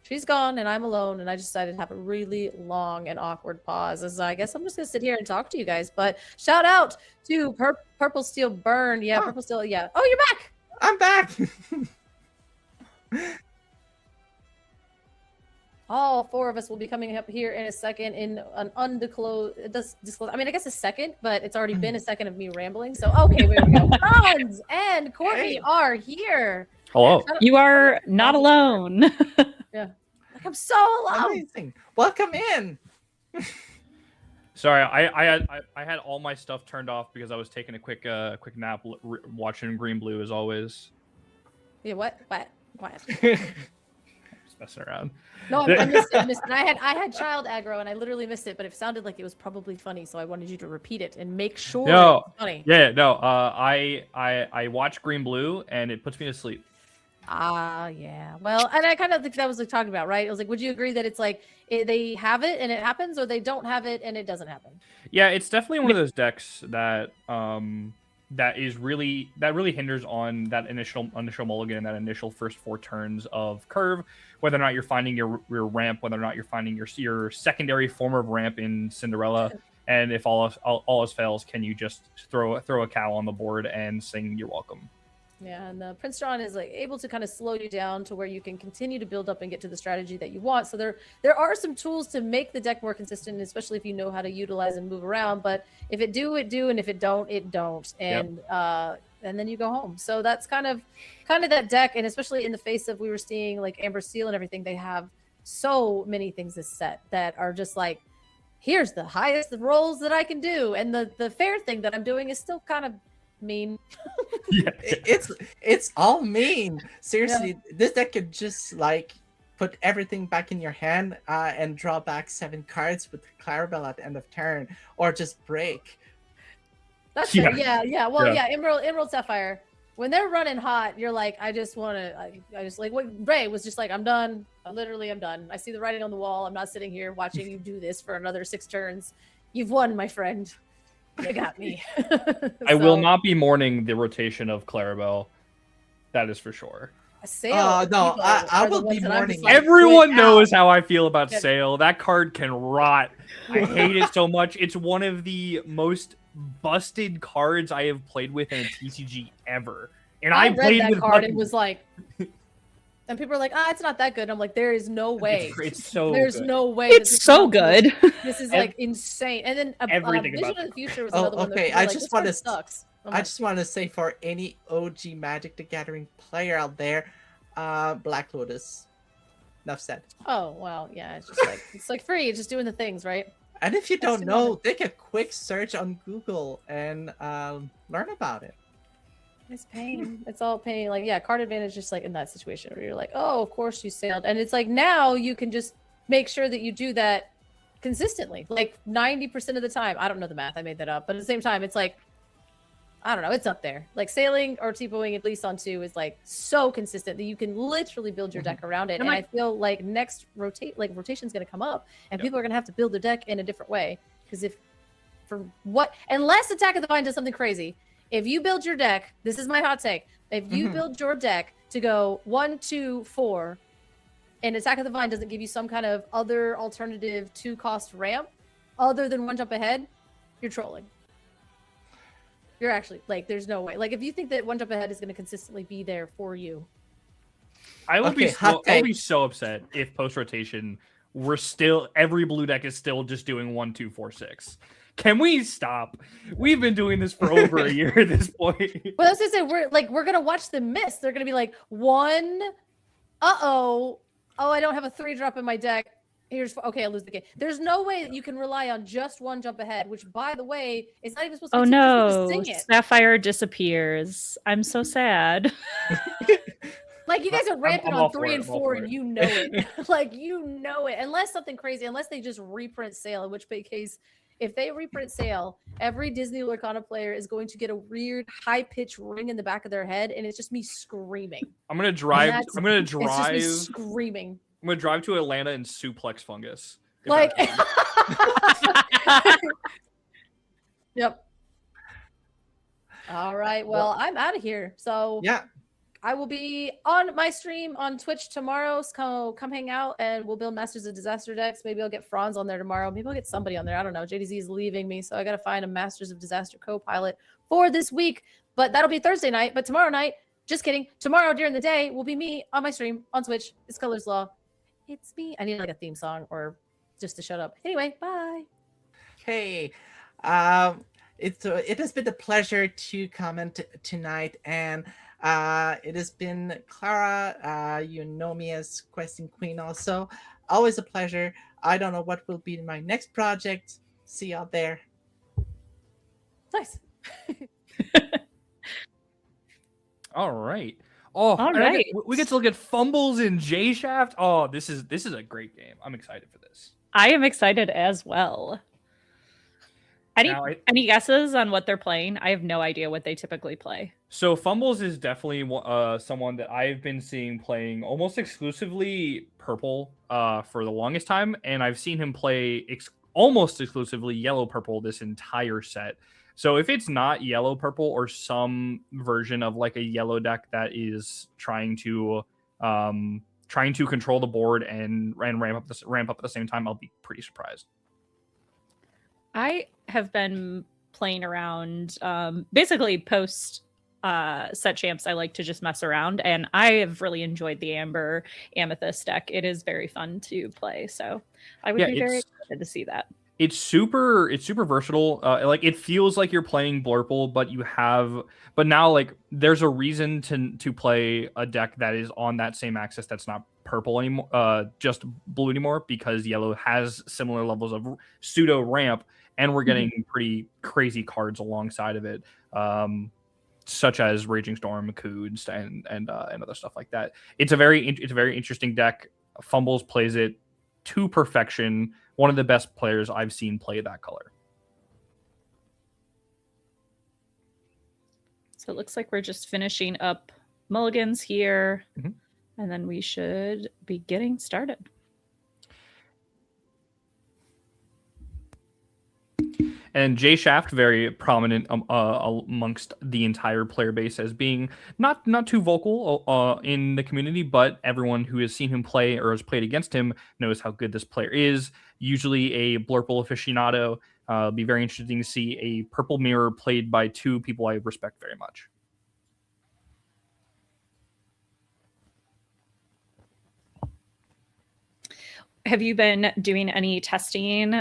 She's gone and I'm alone, and I decided to have a really long and awkward pause as I guess I'm just gonna sit here and talk to you guys. But shout out to Purple Steel Burn. Yeah, Purple Steel. Yeah. Oh, you're back. I'm back. All 4 of us will be coming up here in a second in an undisclosed. I mean, I guess a second, but it's already been a second of me rambling. So okay, here we go. Hans and Courtney are here. Hello. You are not alone. Yeah. Like I'm so alone. Amazing. Welcome in. Sorry, I had all my stuff turned off because I was taking a quick nap, watching Green Blue as always. Yeah. What? Just messing around. No, I missed it. I had child aggro, and I literally missed it, but it sounded like it was probably funny, so I wanted you to repeat it and make sure it was funny. Yeah, no. I watch Green Blue, and it puts me to sleep. Yeah. Well, and I kind of think that was like talking about, right? It was like, would you agree that it's like they have it and it happens, or they don't have it and it doesn't happen? Yeah, it's definitely one of those decks that that really hinders on that initial mulligan and that initial first 4 turns of curve, whether or not you're finding your ramp, whether or not you're finding your secondary form of ramp in Cinderella, and if all else fails, can you just throw a cow on the board and sing "You're welcome." Yeah, and Prince John is like able to kind of slow you down to where you can continue to build up and get to the strategy that you want. So there are some tools to make the deck more consistent, especially if you know how to utilize and move around. But if it do, it do, and if it don't, it don't. And and then you go home. So that's kind of that deck, and especially in the face of we were seeing like Amber Seal and everything, they have so many things this set that are just like, here's the highest rolls that I can do, and the fair thing that I'm doing is still kind of mean. Yeah. It's all mean. Seriously, this deck could just like put everything back in your hand and draw back 7 cards with Clarabelle at the end of turn, or just break. That's Yeah. fair. Yeah. Well, Yeah. yeah. Emerald Sapphire. When they're running hot, you're like, I just want to. I just like what Ray was just like. I'm done. Literally, I'm done. I see the writing on the wall. I'm not sitting here watching you do this for another 6 turns. You've won, my friend. You got me. I will not be mourning the rotation of Clarabelle. That is for sure. Sale. No, I will be mourning it. Everyone knows out. how I feel about Yeah. Sale. That card can rot. I hate it so much. It's one of the most busted cards I have played with in a TCG ever. And I read played that with card and buttons. was like, and people are like, it's not that good. I'm like, there is no way. It's so There's good. no way. that this It's is so not good. good. This is like insane. And then Everything Vision about of the Future was Oh, another one. that okay, people I were like, just this card wanna- sucks. I'm I like, just want to say for any OG Magic the Gathering player out there, Black Lotus. Enough said. oh well, yeah. It's like free. It's just doing the things, right? And if you That's don't know, take a quick search on Google and learn about it. It's pain. It's all pain. Like, yeah, card advantage just like in that situation where you're like, oh, of course you sailed. And it's like now you can just make sure that you do that consistently. Like 90% of the time. I don't know the math. I made that up. But at the same time, it's like, I don't know, it's up there. Like sailing or TPOing at least on 2 is like so consistent that you can literally build your deck around it. And I feel like next rotation's gonna come up and people are gonna have to build their deck in a different way. Because unless Attack of the Vine does something crazy. If you build your deck, this is my hot take. If you build your deck to go 1, 2, 4, and Attack of the Vine doesn't give you some kind of other alternative 2-cost ramp other than 1 jump ahead, you're trolling. You're actually like, there's no way. Like, if you think that 1 jump ahead is going to consistently be there for you, I will Okay, be hot I'll take. be so upset if post rotation we're still every blue deck is still just doing 1, 2, 4, 6. Can we stop? We've been doing this for over a year at this point. well, I was gonna say we're gonna watch them miss. They're gonna be like 1, oh, I don't have a 3-drop in my deck. I lose the game. There's no way that you can rely on just 1 jump ahead, which, by the way, is not even supposed to Oh be no, sing it. Sapphire disappears. I'm so sad. Like, you guys are ramping I'm all on for 3 it, and I'm all 4, for and it. you know it. Like, you know it. Unless something crazy, unless they just reprint Sale, in which case, if they reprint Sale, every Disney Lorcana player is going to get a weird high-pitched ring in the back of their head, and it's just me screaming. I'm gonna drive. That's- I'm gonna It's just drive. me screaming. I'm gonna drive to Atlanta and suplex Fungus. if Like, that happens. yep. All right. Well, I'm out of here. So Yeah. I will be on my stream on Twitch tomorrow. So come hang out and we'll build Masters of Disaster decks. Maybe I'll get Franz on there tomorrow. Maybe I'll get somebody on there. I don't know. JDZ is leaving me, so I got to find a Masters of Disaster co-pilot for this week. But that'll be Thursday night. But tomorrow night, just kidding. Tomorrow during the day will be me on my stream on Twitch. It's Colors Law. It's me. I need like a theme song or just to shut up. Anyway, bye. Okay. It has been a pleasure to comment tonight, and it has been Clara. You know me as Questing Queen also. Always a pleasure. I don't know what will be my next project. See you out there. Nice. All right. Oh, All and right. we get to look at fumbles in J Shaft. Oh, this is a great game. I'm excited for this. I am excited as well. Now, Any guesses on what they're playing? I have no idea what they typically play. So Fumbles is definitely someone that I've been seeing playing almost exclusively purple for the longest time, and I've seen him play almost exclusively yellow purple this entire set. So if it's not yellow purple or some version of like a yellow deck that is trying to control the board and ramp up at the same time, I'll be pretty surprised. I have been playing around basically post set champs. I like to just mess around, and I have really enjoyed the Amber Amethyst deck. It is very fun to play, so I would be very excited to see that. It's super versatile. Like it feels like you're playing Blurple, but now like there's a reason to play a deck that is on that same axis that's not purple anymore, just blue anymore, because yellow has similar levels of pseudo ramp, and we're getting pretty crazy cards alongside of it. such as Raging Storm, Coods, and other stuff like that. It's a very interesting deck. Fumbles plays it to perfection. One of the best players I've seen play that color. So it looks like we're just finishing up mulligans here, Mhm. and then we should be getting started. And Jay Shaft, very prominent amongst the entire player base as being not too vocal in the community, but everyone who has seen him play or has played against him knows how good this player is. Usually a Blurple aficionado. It'll be very interesting to see a purple mirror played by two people I respect very much. Have you been doing any testing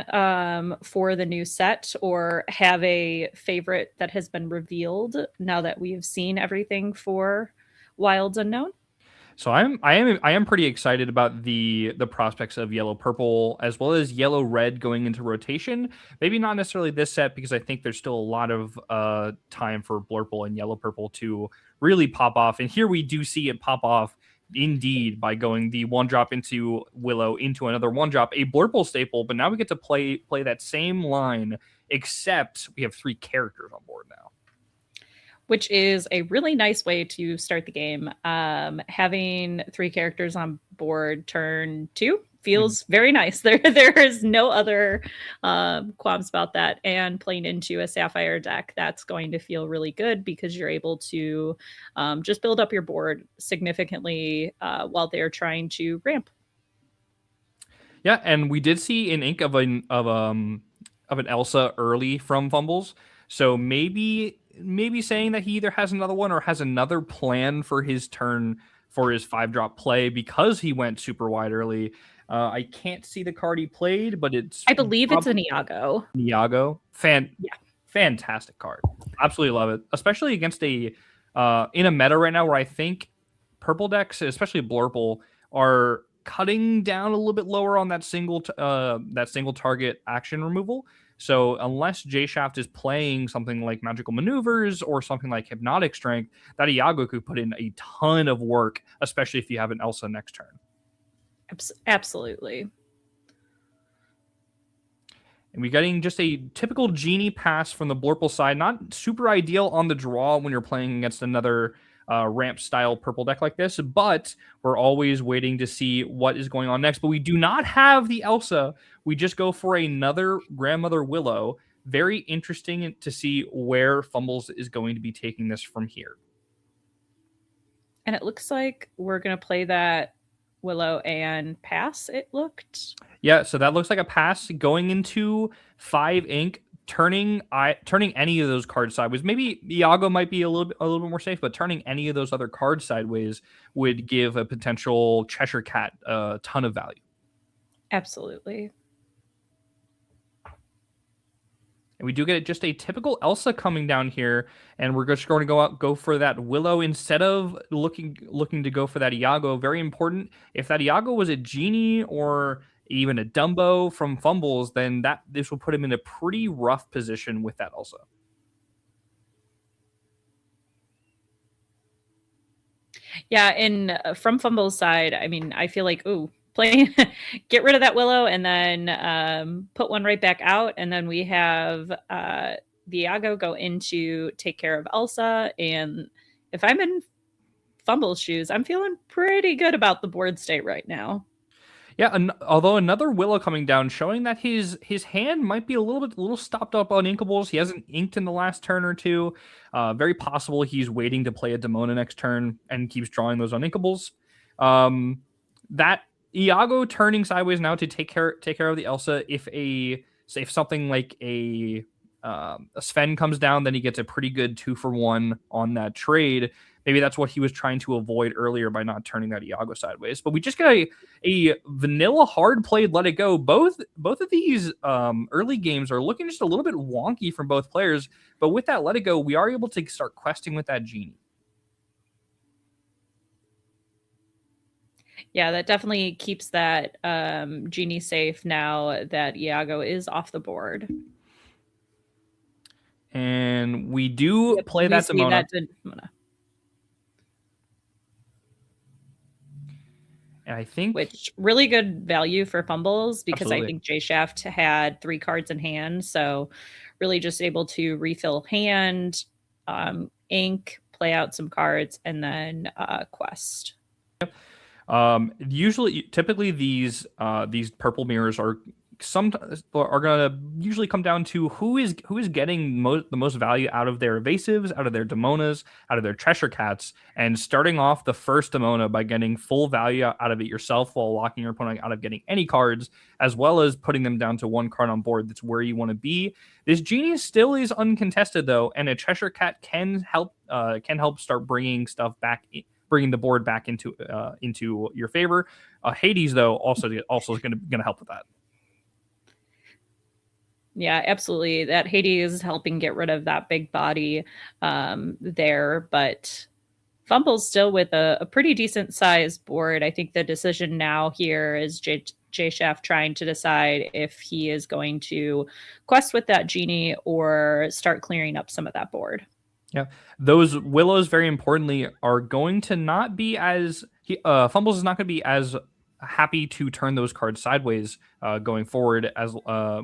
for the new set, or have a favorite that has been revealed now that we've seen everything for Wilds Unknown? So I am pretty excited about the prospects of yellow purple as well as yellow red going into rotation. Maybe not necessarily this set, because I think there's still a lot of time for Blurple and yellow purple to really pop off. And here we do see it pop off indeed by going the 1-drop into Willow into another 1-drop, a Blurple staple. But now we get to play that same line, except we have 3 characters on board now, which is a really nice way to start the game. Having 3 characters on board turn 2 feels very nice. There is no other qualms about that. And playing into a Sapphire deck, that's going to feel really good because you're able to just build up your board significantly while they're trying to ramp. Yeah, and we did see an ink of an Elsa early from Fumbles. So maybe saying that he either has another one or has another plan for his turn for his 5-drop play because he went super wide early. I can't see the card he played, but I believe it's an Iago. Iago. Fantastic card. Absolutely love it. Especially against in a meta right now where I think purple decks, especially Blurple, are cutting down a little bit lower on that single target action removal. So unless J Shaft is playing something like Magical Maneuvers or something like Hypnotic Strength, that Iago could put in a ton of work, especially if you have an Elsa next turn. Absolutely. And we're getting just a typical Genie pass from the Blurple side. Not super ideal on the draw when you're playing against another ramp-style purple deck like this, but we're always waiting to see what is going on next. But we do not have the Elsa. We just go for another Grandmother Willow. Very interesting to see where Fumbles is going to be taking this from here. And it looks like we're going to play that Willow and pass, it looked. Yeah, so that looks like a pass going into 5 ink, turning any of those cards sideways. Maybe Iago might be a little bit more safe, but turning any of those other cards sideways would give a potential Cheshire Cat a ton of value. Absolutely. And we do get just a typical Elsa coming down here, and we're just going to go for that Willow instead of looking to go for that Iago. Very important. If that Iago was a Genie or even a Dumbo from Fumbles, then this will put him in a pretty rough position with that Elsa. Yeah, and from Fumbles side, I mean, I feel like, playing, get rid of that Willow and then put one right back out. And then we have the Iago go in to take care of Elsa. And if I'm in Fumble's shoes, I'm feeling pretty good about the board state right now. Yeah, although another Willow coming down, showing that his hand might be a little stopped up on inkables. He hasn't inked in the last turn or two. Very possible he's waiting to play a Demona next turn and keeps drawing those uninkables. That Iago turning sideways now to take care of the Elsa. If something like a Sven comes down, then he gets a pretty good 2-for-1 on that trade. Maybe that's what he was trying to avoid earlier by not turning that Iago sideways. But we just got a vanilla hard played Let It Go. Both of these early games are looking just a little bit wonky from both players. But with that Let It Go, we are able to start questing with that Genie. Yeah, that definitely keeps that Genie safe now that Iago is off the board. And we do Yep, play we that see Demona. that Demona, And I think which really good value for fumbles because I Absolutely. think J Shaft had 3 cards in hand, so really just able to refill hand, ink, play out some cards, and then quest. Typically these purple mirrors are gonna usually come down to who is getting the most value out of their evasives, out of their Demonas, out of their Cheshire Cats, and starting off the first Demona by getting full value out of it yourself while locking your opponent out of getting any cards, as well as putting them down to 1 card on board. That's where you want to be. This Genie still is uncontested though, and a Cheshire Cat can help start bringing stuff back in, bringing the board back into your favor. Hades though also is going to help with that. Yeah, absolutely. That Hades is helping get rid of that big body there, but Fumble's still with a pretty decent sized board. I think the decision now here is J Chef trying to decide if he is going to quest with that Genie or start clearing up some of that board. Yeah, those Willows, very importantly, are going to not be as Fumbles is not going to be as happy to turn those cards sideways going forward as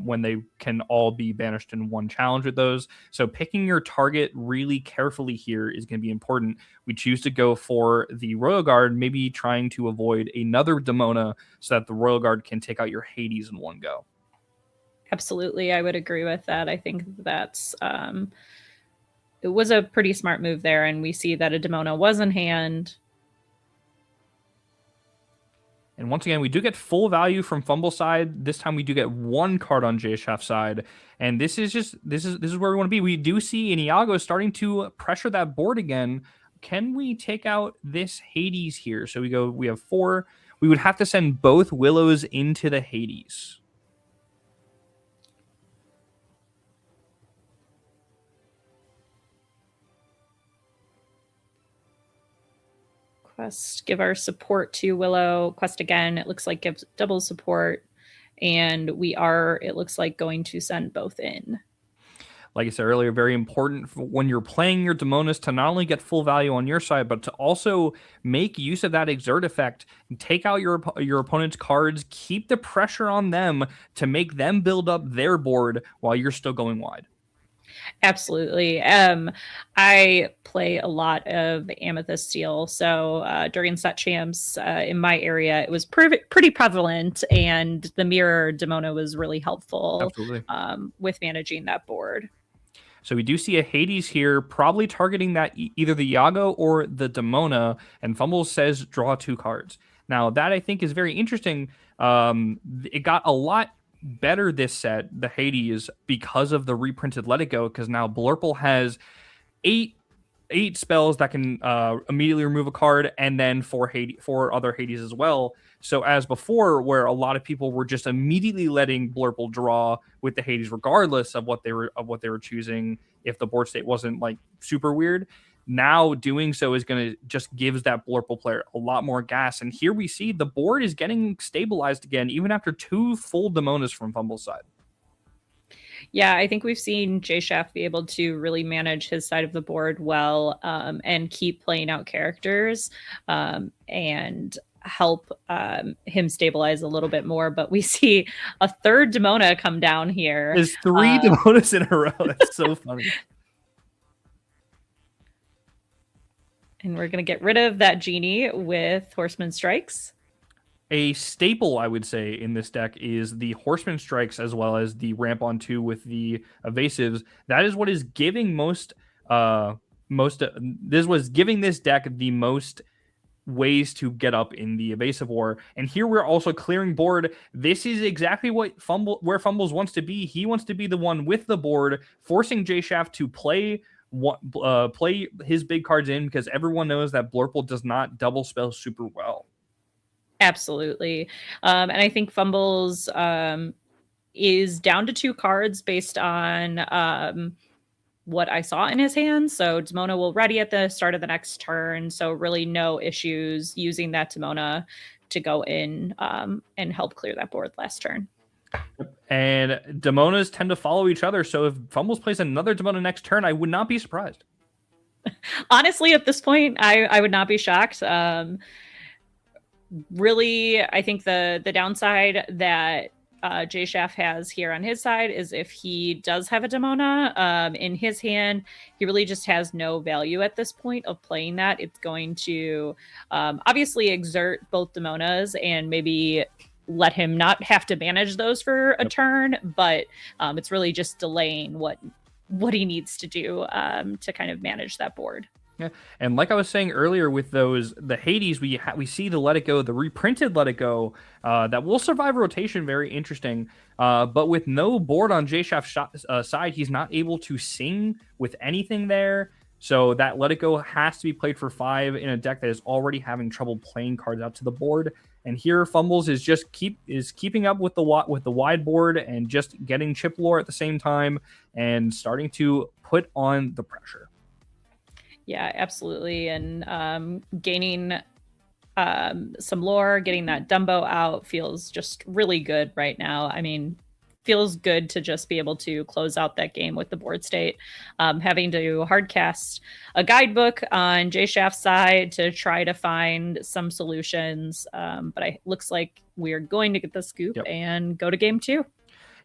when they can all be banished in 1 challenge with those. So picking your target really carefully here is going to be important. We choose to go for the Royal Guard, maybe trying to avoid another Demona so that the Royal Guard can take out your Hades in 1 go. Absolutely, I would agree with that. I think that's it was a pretty smart move there, and we see that a Demona was in hand. And once again, we do get full value from Fumble side. This time we do get 1 card on J Chef side. And this is where we want to be. We do see Iago starting to pressure that board again. Can we take out this Hades here? So we have 4. We would have to send both Willows into the Hades. Quest, give our support to Willow. Quest again, it looks like gives double support. And we are, it looks like, going to send both in. Like I said earlier, very important when you're playing your Demonas to not only get full value on your side, but to also make use of that exert effect, take out your opponent's cards, keep the pressure on them to make them build up their board while you're still going wide. Absolutely. I play a lot of Amethyst Steel. So during set champs in my area, it was pretty prevalent, and the Mirror Demona was really helpful. Absolutely. With managing that board. So we do see a Hades here, probably targeting that either the Iago or the Demona, and Fumble says draw 2 cards. Now that I think is very interesting. It got a lot better this set, the Hades, because of the reprinted Let It Go, because now Blurple has 8 spells that can immediately remove a card, and then 4 other Hades as well. So as before, where a lot of people were just immediately letting Blurple draw with the Hades regardless of what they were choosing, if the board state wasn't like super weird, now doing so is going to just gives that Blurple player a lot more gas. And here we see the board is getting stabilized again, even after 2 full Demonas from Fumble's side. Yeah, I think we've seen J Shaft be able to really manage his side of the board well, and keep playing out characters and help him stabilize a little bit more. But we see a 3rd Demona come down here. There's 3 Demonas in a row. That's so funny. And we're going to get rid of that Genie with Horseman Strikes. A staple, I would say, in this deck is the Horseman Strikes as well as the Ramp on 2 with the Evasives. That is what is giving this was giving this deck the most ways to get up in the Evasive War. And here we're also clearing board. This is exactly what where Fumbles wants to be. He wants to be the one with the board, forcing J Shaft to play his big cards in, because everyone knows that Blurple does not double spell super well. Absolutely. And I think Fumbles is down to 2 cards based on what I saw in his hand. So Demona will ready at the start of the next turn. So really no issues using that Demona to go in and help clear that board last turn. And Demonas tend to follow each other. So if Fumbles plays another Demona next turn, I would not be surprised. Honestly, at this point, I would not be shocked. Really, I think the downside that J Shaft has here on his side is if he does have a Demona in his hand, he really just has no value at this point of playing that. It's going to obviously exert both Demonas and maybe let him not have to manage those for a turn, but it's really just delaying what he needs to do to kind of manage that board. Yeah, and like I was saying earlier with the Hades, we see the Let It Go, the reprinted Let It Go, that will survive rotation, very interesting. But with no board on J Shaft's side, he's not able to sing with anything there. So that Let It Go has to be played for 5 in a deck that is already having trouble playing cards out to the board. And here Fumbles is just keeping up with the wide board and just getting chip lore at the same time and starting to put on the pressure. Yeah, absolutely. And gaining some lore, getting that Dumbo out feels just really good right now. I mean, feels good to just be able to close out that game with the board state. Having to hardcast a guidebook on J Shaft's side to try to find some solutions. But it looks like we're going to get the scoop and go to game 2.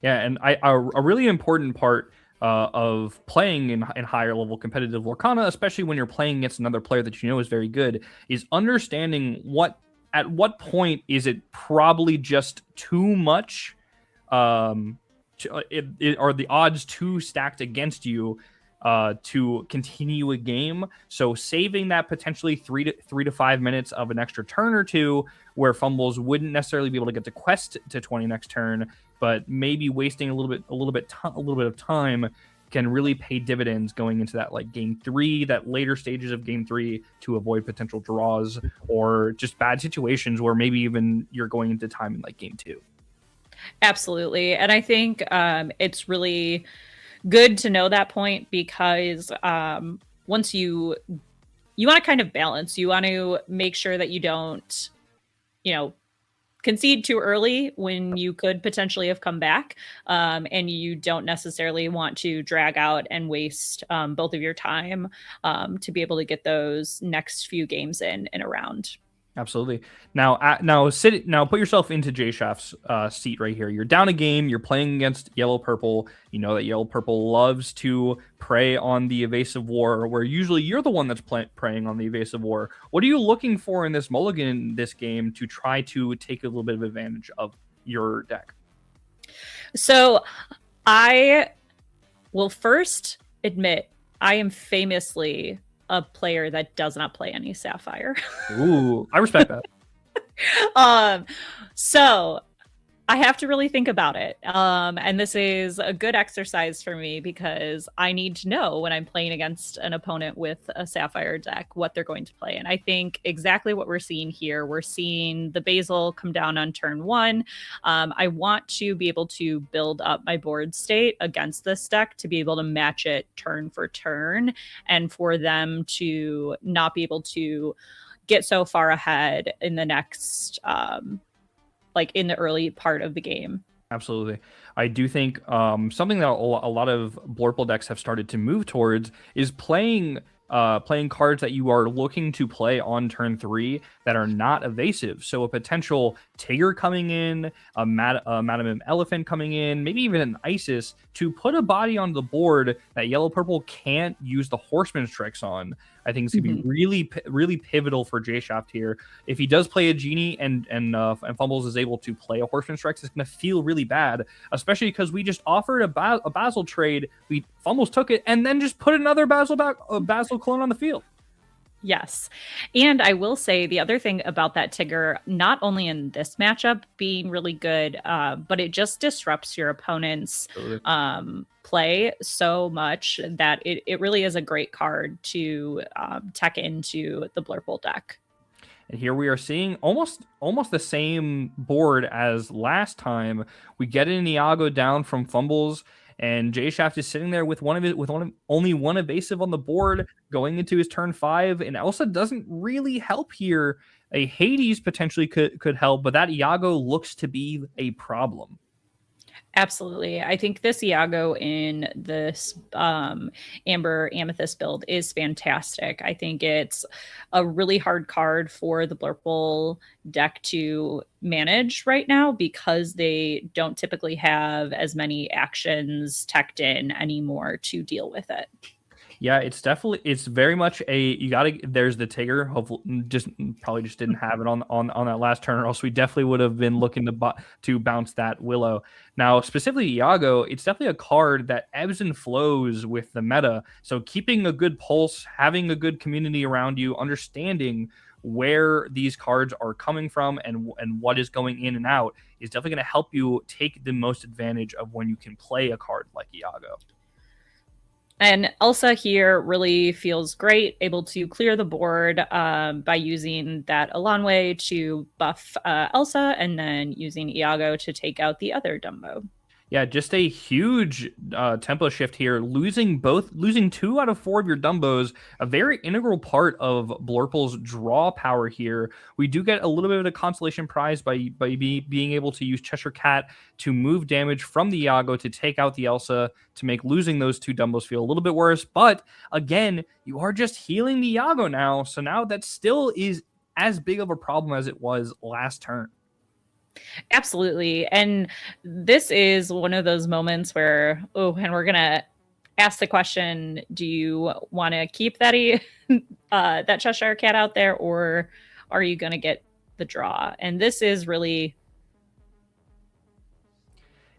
Yeah, and a really important part of playing in higher level competitive Lorcana, especially when you're playing against another player that you know is very good, is understanding at what point is it probably just too much, are the odds too stacked against you to continue a game. So saving that potentially 3 to 5 minutes of an extra turn or two, where Fumbles wouldn't necessarily be able to get to quest to 20 next turn, but maybe wasting a little bit of time can really pay dividends going into that like game 3, that later stages of game 3, to avoid potential draws or just bad situations where maybe even you're going into time in like game 2. Absolutely. And I think it's really good to know that point, because once you want to kind of balance, you want to make sure that you don't, concede too early when you could potentially have come back, and you don't necessarily want to drag out and waste both of your time to be able to get those next few games in a round. Absolutely. Now put yourself into J Shaft's seat right here. You're down a game. You're playing against Yellow Purple. You know that Yellow Purple loves to prey on the evasive war, where usually you're the one that's preying on the evasive war. What are you looking for in this mulligan in this game to try to take a little bit of advantage of your deck? So I will first admit I am famously a player that does not play any Sapphire. Ooh, I respect that. So I have to really think about it. And this is a good exercise for me, because I need to know when I'm playing against an opponent with a Sapphire deck what they're going to play. And I think exactly what we're seeing here, we're seeing the Basil come down on turn 1. I want to be able to build up my board state against this deck to be able to match it turn for turn, and for them to not be able to get so far ahead in the next like in the early part of the game. Absolutely. I do think something that a lot of Blorple decks have started to move towards is playing cards that you are looking to play on turn 3 that are not evasive. So a potential Tigger coming in, a Madame Elephant coming in, maybe even an Isis, to put a body on the board that Yellow Purple can't use the Horseman's tricks on. I think it's going to be really pivotal for J Shaft here. If he does play a Genie and Fumbles is able to play a Horseman's tricks, it's going to feel really bad, especially because we just offered a Basil trade. Fumbles took it and then just put another Basil clone on the field. Yes. And I will say the other thing about that Tigger, not only in this matchup being really good, but it just disrupts your opponent's play so much that it really is a great card to tech into the Blurple deck. And here we are seeing almost the same board as last time. We get an Iago down from Fumbles, and J Shaft is sitting there with only one evasive on the board going into his turn 5. And Elsa doesn't really help here. A Hades potentially could help, but that Iago looks to be a problem. Absolutely. I think this Iago in this Amber Amethyst build is fantastic. I think it's a really hard card for the Blurple deck to manage right now because they don't typically have as many actions teched in anymore to deal with it. Yeah, it's very much there's the Tigger. Hopefully probably just didn't have it on that last turn, or else we definitely would have been looking to bounce that Willow. Now, specifically Iago, it's definitely a card that ebbs and flows with the meta. So keeping a good pulse, having a good community around you, understanding where these cards are coming from and what is going in and out is definitely going to help you take the most advantage of when you can play a card like Iago. And Elsa here really feels great, able to clear the board by using that Elanway to buff Elsa and then using Iago to take out the other Dumbo. Yeah, just a huge tempo shift here. Losing 2 out of 4 of your Dumbos, a very integral part of Blurple's draw power here. We do get a little bit of a consolation prize by being able to use Cheshire Cat to move damage from the Iago to take out the Elsa to make losing those 2 Dumbos feel a little bit worse. But again, you are just healing the Iago now. So now that still is as big of a problem as it was last turn. Absolutely. And this is one of those moments where, and we're going to ask the question, do you want to keep that that Cheshire Cat out there, or are you going to get the draw? And this is really...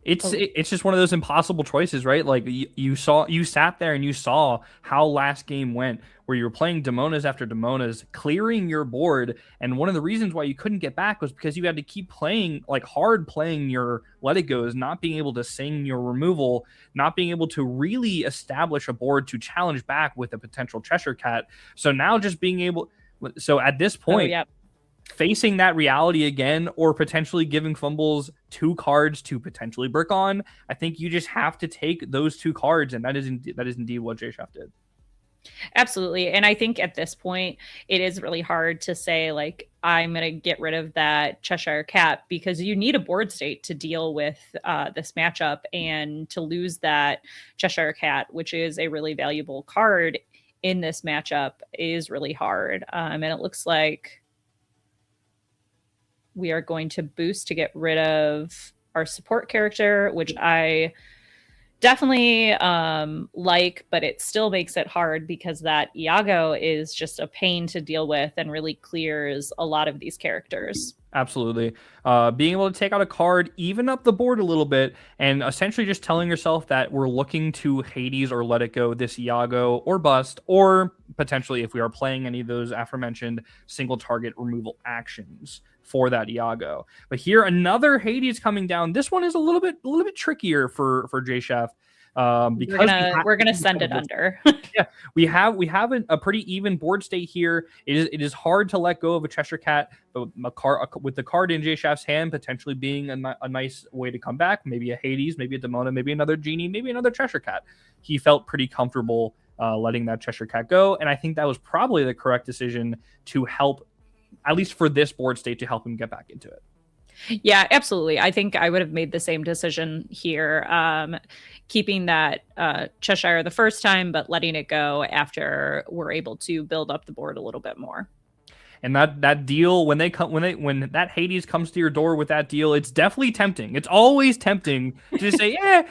It's just one of those impossible choices, right? Like you sat there and you saw how last game went, where you were playing Demonas after Demonas, clearing your board, and one of the reasons why you couldn't get back was because you had to keep playing, like hard playing your Let It Goes, not being able to sing your removal, not being able to really establish a board to challenge back with a potential Cheshire Cat. So now just being able, so at this point, facing that reality again, or potentially giving Fumbles 2 cards to potentially brick on, I think you just have to take those 2 cards, and that is indeed what JShaf did. Absolutely. And I think at this point, it is really hard to say, like, I'm going to get rid of that Cheshire Cat, because you need a board state to deal with this matchup, and to lose that Cheshire Cat, which is a really valuable card in this matchup, is really hard. And it looks like we are going to boost to get rid of our support character, which I definitely like, but it still makes it hard because that Iago is just a pain to deal with and really clears a lot of these characters. Absolutely. Being able to take out a card, even up the board a little bit, and essentially just telling yourself that we're looking to Hades or Let It Go this Iago or bust, or potentially, if we are playing any of those aforementioned single target removal actions for that Iago. But here, another Hades coming down. This one is a little bit trickier for JShaf. Because we're gonna send it under. Yeah, we have a pretty even board state here. It is hard to let go of a Cheshire Cat, but with the card in JShaf's hand potentially being a nice way to come back. Maybe a Hades, maybe a Demona, maybe another Genie, maybe another Cheshire Cat. He felt pretty comfortable letting that Cheshire Cat go, and I think that was probably the correct decision to help, at least for this board state, to help him get back into it. Yeah, absolutely. I think I would have made the same decision here, keeping that Cheshire the first time, but letting it go after we're able to build up the board a little bit more. And that deal, when that Hades comes to your door with that deal, it's definitely tempting. It's always tempting to say, yeah,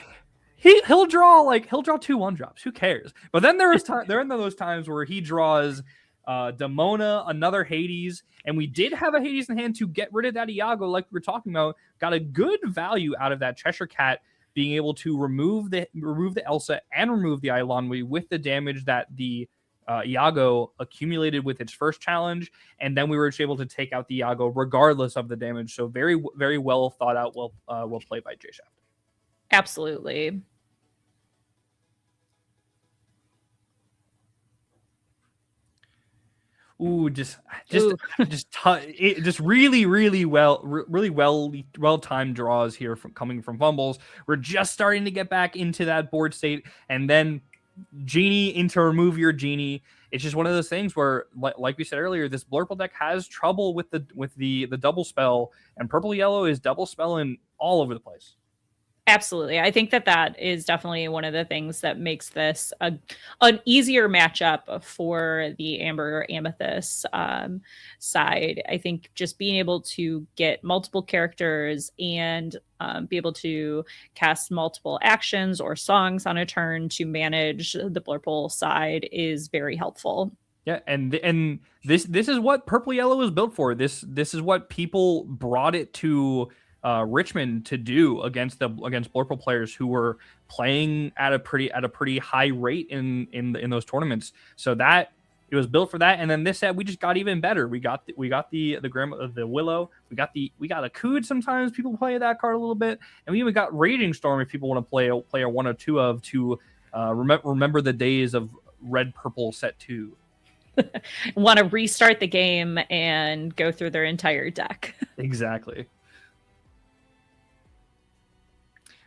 he'll draw 2 1-drops. Who cares? But then there are those times where he draws Demona, another Hades, and we did have a Hades in hand to get rid of that Iago, like we were talking about. Got a good value out of that Cheshire Cat, being able to remove the Elsa and remove the Elanway with the damage that the Iago accumulated with its first challenge, and then we were just able to take out the Iago regardless of the damage. So very, very well thought out, well played by JShaf. Absolutely. Ooh, just really well timed draws here coming from Fumbles. We're just starting to get back into that board state, and then Genie into remove your Genie. It's just one of those things where, like we said earlier, this Blurple deck has trouble with the double spell, and purple yellow is double spelling all over the place. Absolutely. I think that is definitely one of the things that makes this an easier matchup for the Amber Amethyst side. I think just being able to get multiple characters and be able to cast multiple actions or songs on a turn to manage the Blurple side is very helpful. Yeah, and this is what Purple Yellow was built for. This is what people brought it to Richmond to do against Blurple players who were playing at a pretty high rate in those tournaments. So that it was built for that. And then this set we just got even better. We got the Willow. We got a Cood. Sometimes people play that card a little bit, and we even got Raging Storm if people want to play a 1 or 2 of to remember the days of Red Purple set 2. Want to restart the game and go through their entire deck. Exactly.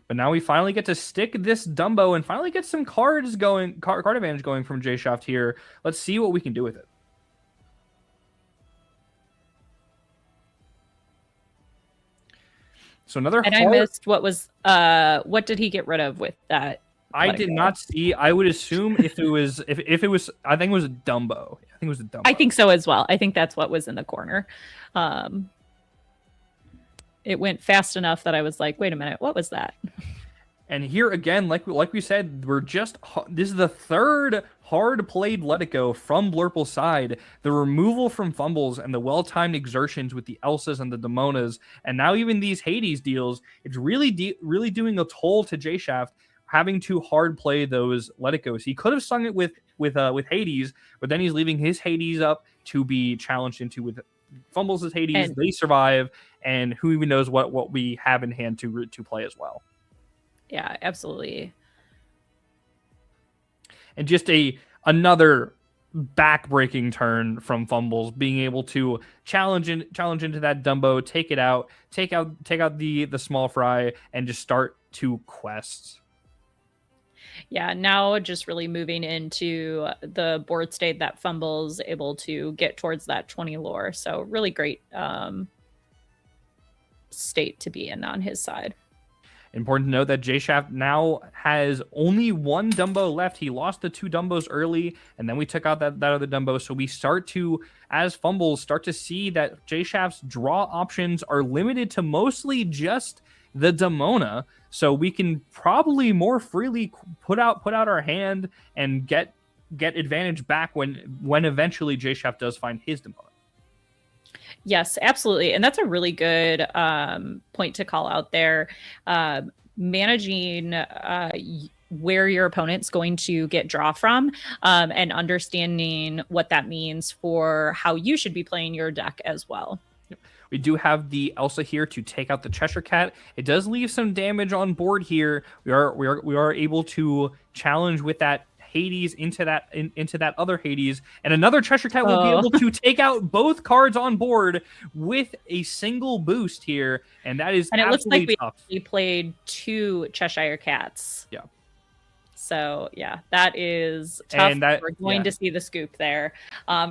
But now we finally get to stick this Dumbo and finally get some cards going, card advantage going from J-Shaft here. Let's see what we can do with it. So another and hard... I missed what did he get rid of with that? I did not see. I would assume if it was I think it was a Dumbo. I think it was a Dumbo. I think so as well. I think that's what was in the corner. It went fast enough that I was like, wait a minute, what was that? And here again, like we said, this is the third hard played Let It Go from Blurple's side. The removal from fumbles and the well-timed exertions with the Elsas and the Demonas, and now even these Hades deals, it's really doing a toll to J-Shaft, having to hard play those Let It Goes. He could have sung it with Hades, but then he's leaving his Hades up to be challenged into with fumbles as Hades. They survive, and who even knows what we have in hand to play as well. Yeah, absolutely. And just another back-breaking turn from fumbles, being able to challenge into that Dumbo, take it out, take out the small fry, and just start to quests. Yeah, now just really moving into the board state that Fumble's able to get towards that 20 lore. So really great state to be in on his side. Important to note that J-Shaft now has only one Dumbo left. He lost the 2 Dumbos early, and then we took out that other Dumbo. So we start to, as Fumbles, start to see that J-Shaft's draw options are limited to mostly just the Demona. So we can probably more freely put out our hand and get advantage back when eventually J-Shaft does find his Demona. Yes, absolutely. And that's a really good point to call out there. Managing where your opponent's going to get draw from and understanding what that means for how you should be playing your deck as well. We do have the Elsa here to take out the Cheshire Cat. It does leave some damage on board here. We are able to challenge with that Hades into that other Hades, and another Cheshire Cat will be able to take out both cards on board with a single boost here, and that is it looks like tough. We played 2 Cheshire Cats. Yeah. So yeah, that is tough. We're going to see the scoop there.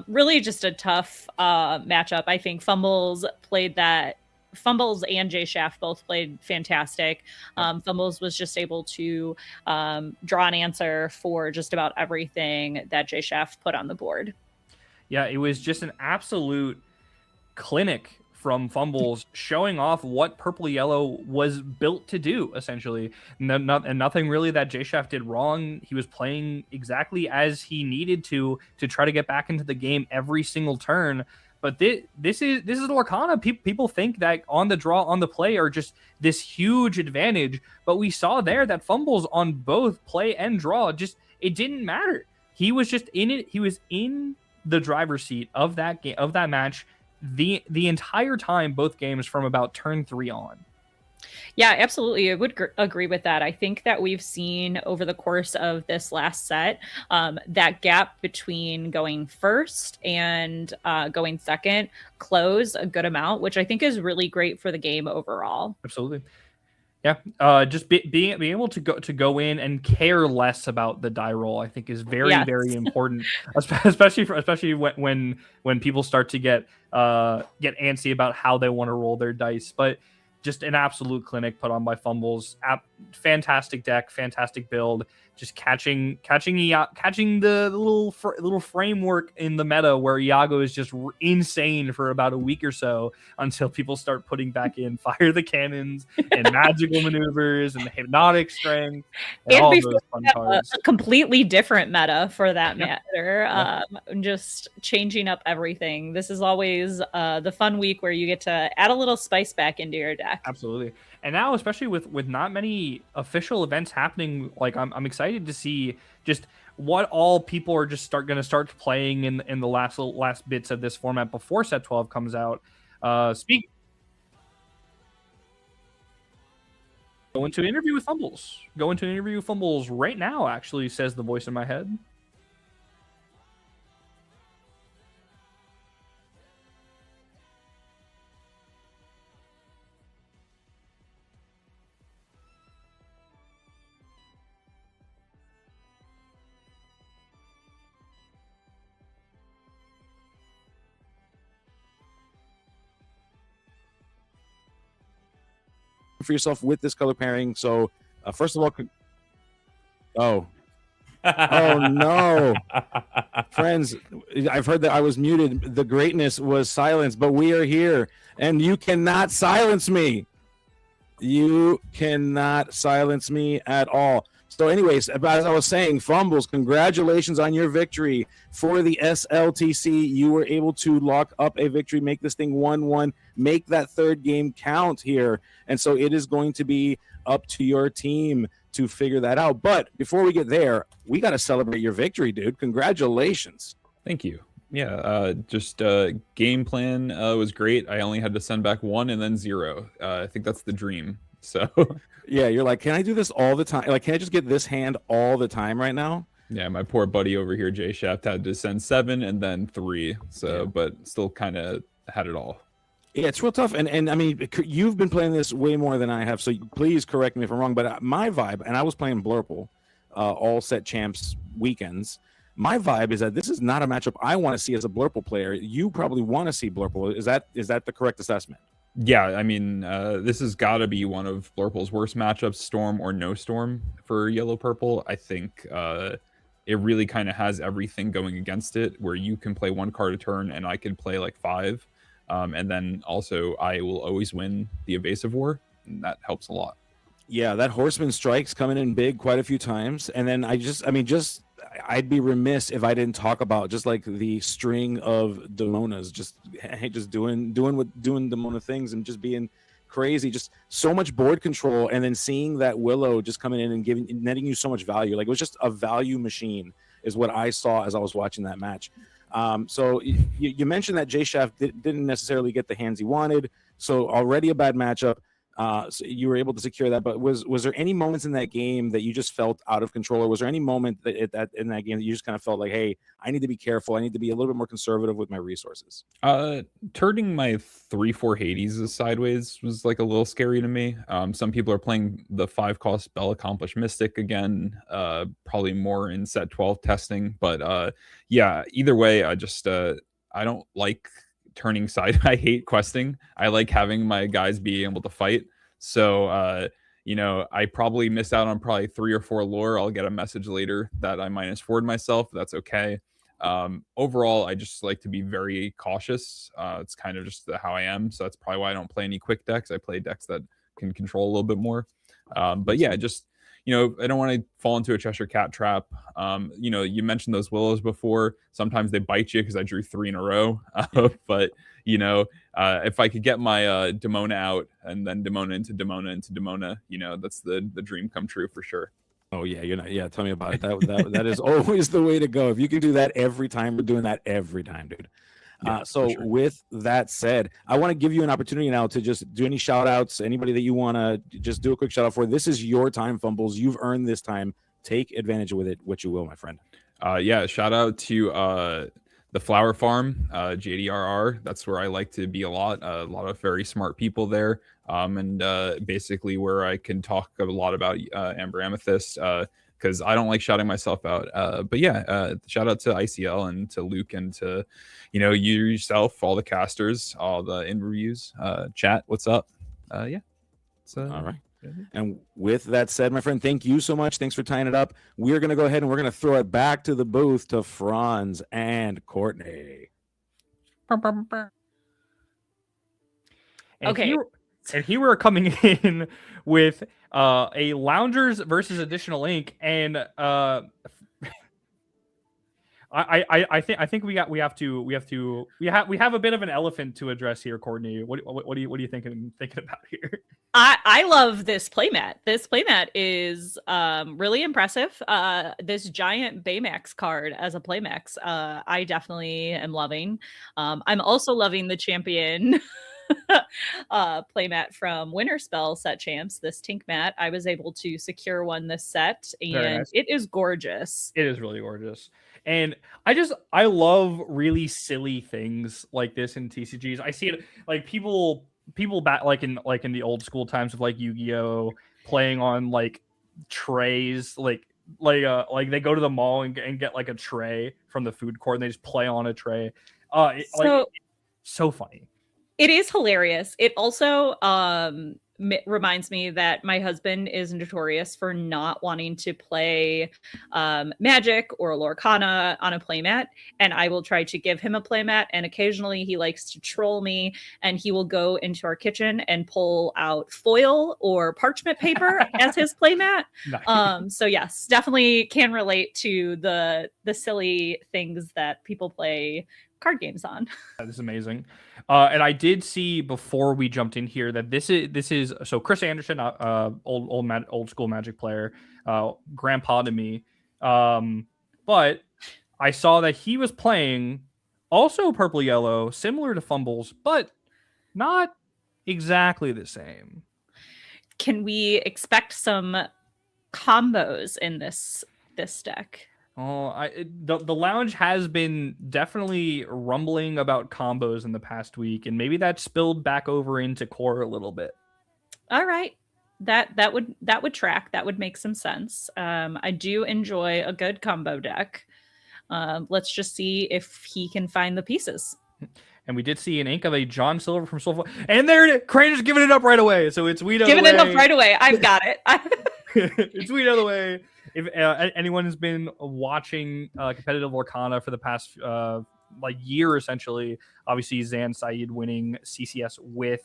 Really just a tough matchup. I think Fumbles and J-Shaft both played fantastic. Fumbles was just able to draw an answer for just about everything that J-Shaft put on the board. Yeah, it was just an absolute clinic from Fumbles, showing off what Purple Yellow was built to do, essentially. And nothing really that J-Shaft did wrong. He was playing exactly as he needed to try to get back into the game every single turn. But this is Lorcana. People think that on the draw, on the play are just this huge advantage. But we saw there that Fumbles on both play and draw, just it didn't matter. He was just in it. He was in the driver's seat of that game, of that match, the entire time, both games from about turn 3 on. Yeah, absolutely. I would agree with that. I think that we've seen over the course of this last set, that gap between going first and going second close a good amount, which I think is really great for the game overall. Absolutely. Yeah, just being able to go in and care less about the die roll, I think, is very very important, especially when people start to get antsy about how they want to roll their dice. But just an absolute clinic put on by Fumbles. Fantastic deck, fantastic build. Just catching the little framework in the meta where Iago is just insane for about a week or so until people start putting back in Fire the Cannons and magical maneuvers and the hypnotic strength and all those fun cards. A completely different meta for that matter. Just changing up everything. This is always the fun week where you get to add a little spice back into your deck. Absolutely. And now, especially with not many official events happening, like I'm excited to see just what all people are just going to start playing in the last bits of this format before Set 12 comes out. Go into an interview with Fumbles. Go into an interview with Fumbles right now, actually, says the voice in my head. For yourself with this color pairing. So first of all, oh no, friends, I've heard that I was muted. The greatness was silenced, but we are here and you cannot silence me. You cannot silence me at all. So anyways, as I was saying, Fumbles, congratulations on your victory for the SLTC. You were able to lock up a victory, make this thing 1-1, make that third game count here. And so it is going to be up to your team to figure that out. But before we get there, we got to celebrate your victory, dude. Congratulations. Thank you. Yeah, game plan was great. I only had to send back 1 and then 0. I think that's the dream. So yeah, you're like, can I do this all the time? Like, can I just get this hand all the time right now? Yeah, my poor buddy over here, Jay Shaft, had to send 7 and then 3. So, yeah. But still kind of had it all. Yeah, it's real tough. And I mean, you've been playing this way more than I have, so please correct me if I'm wrong. But my vibe, and I was playing Blurple all set champs weekends. My vibe is that this is not a matchup I want to see as a Blurple player. You probably want to see Blurple. Is that the correct assessment? Yeah, I mean, this has got to be one of Blurple's worst matchups, Storm or no Storm for Yellow Purple. I think it really kind of has everything going against it, where you can play 1 card a turn and I can play like 5. And then also I will always win the Evasive War, and that helps a lot. Yeah, that Horseman Strike's coming in big quite a few times. And then I'd be remiss if I didn't talk about just like the string of Demonas, just doing Demona things and just being crazy, just so much board control. And then seeing that Willow just coming in and netting you so much value. Like, it was just a value machine is what I saw as I was watching that match. So you mentioned that Jay Shaft didn't necessarily get the hands he wanted. So already a bad matchup. So you were able to secure that, but was there any moments in that game that you just felt out of control, or was there any moment that in that game that you just kind of felt like, hey, I need to be careful, I need to be a little bit more conservative with my resources? Turning my 3/4 Hades sideways was like a little scary to me. Some people are playing the 5-cost Bell Accomplished Mystic again, probably more in set 12 testing, but yeah, either way, I don't like turning side. I hate questing. I like having my guys be able to fight. So I probably missed out on probably 3 or 4 lore. I'll get a message later that I -4'd myself. That's okay. Overall, I just like to be very cautious. It's kind of just how I am. So that's probably why I don't play any quick decks. I play decks that can control a little bit more. But yeah, just I don't want to fall into a Cheshire Cat trap. You mentioned those Willows before. Sometimes they bite you because I drew 3 in a row. But, if I could get my Demona out and then Demona into Demona into Demona, that's the dream come true for sure. Oh, yeah. Yeah, tell me about it. That is always the way to go. If you can do that every time, we're doing that every time, dude. Yeah, so sure. With that said, I want to give you an opportunity now to just do any shout outs, anybody that you want to just do a quick shout out for. This is your time, Fumbles. You've earned this time. Take advantage with it, what you will, my friend. Yeah, shout out to the Flower Farm, JDRR. That's where I like to be a lot of very smart people there. And basically where I can talk a lot about Amber Amethyst, because I don't like shouting myself out. But yeah, shout out to ICL and to Luke and to, you yourself, all the casters, all the in reviews, chat. What's up? Yeah, All right. And with that said, my friend, thank you so much. Thanks for tying it up. We're going to go ahead and we're going to throw it back to the booth to Franz and Courtney. And Okay. Here we're coming in with a Loungers versus Additional Ink, and I think we have a bit of an elephant to address here, Courtney. What are you thinking about here? I love this playmat. This playmat is really impressive. This giant Baymax card as a Playmax, I definitely am loving. I'm also loving the champion playmat from Winter Spell Set Champs. This Tink mat, I was able to secure one this set, and nice. it is gorgeous. It is really gorgeous. And I love really silly things like this in TCGs. I see it like people back like in the old school times of like Yu-Gi-Oh playing on like trays, like they go to the mall and get like a tray from the food court and they just play on a tray. So funny. It is hilarious. It also reminds me that my husband is notorious for not wanting to play Magic or Lorcana on a playmat, and I will try to give him a playmat, and occasionally he likes to troll me, and he will go into our kitchen and pull out foil or parchment paper as his playmat. Nice. So yes, definitely can relate to the silly things that people play card games on. That is amazing. And I did see before we jumped in here that this is so Chris Anderson, old school Magic player, grandpa to me. But I saw that he was playing also purple yellow, similar to Fumbles, but not exactly the same. Can we expect some combos in this deck? Oh, the lounge has been definitely rumbling about combos in the past week, and maybe that spilled back over into core a little bit. All right, that would track. That would make some sense. I do enjoy a good combo deck. Let's just see if he can find the pieces. And we did see an ink of a John Silver from Soulful, and there it is. Crane is giving it up right away. So it's Weed giving it up right away. I've got it. It's Weed out of the way. If anyone has been watching competitive Lorcana for the past year, essentially, obviously Zan Saeed winning CCS with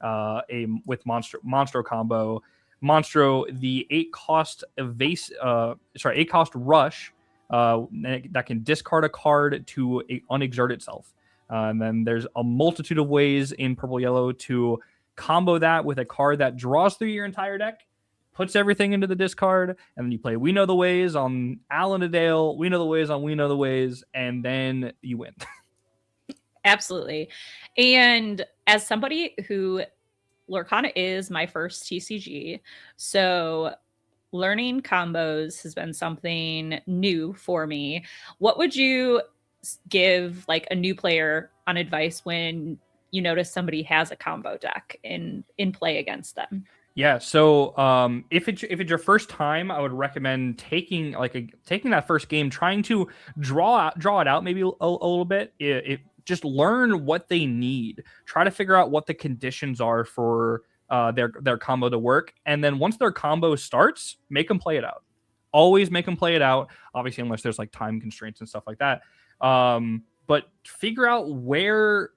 Monstro combo. Monstro, the 8-cost 8-cost rush that can discard a card to unexert itself. And then there's a multitude of ways in purple yellow to combo that with a card that draws through your entire deck, puts everything into the discard, and then you play We Know the Ways on Alan Adale, We Know the Ways on We Know the Ways, and then you win. Absolutely. And as somebody who Lorcana is my first TCG, so learning combos has been something new for me. What would you give like a new player on advice when you notice somebody has a combo deck in play against them? Yeah, so if it's your first time, I would recommend taking that first game, trying to draw it out maybe a little bit. Just learn what they need. Try to figure out what the conditions are for their combo to work, and then once their combo starts, make them play it out. Always make them play it out. Obviously, unless there's like time constraints and stuff like that. But figure out where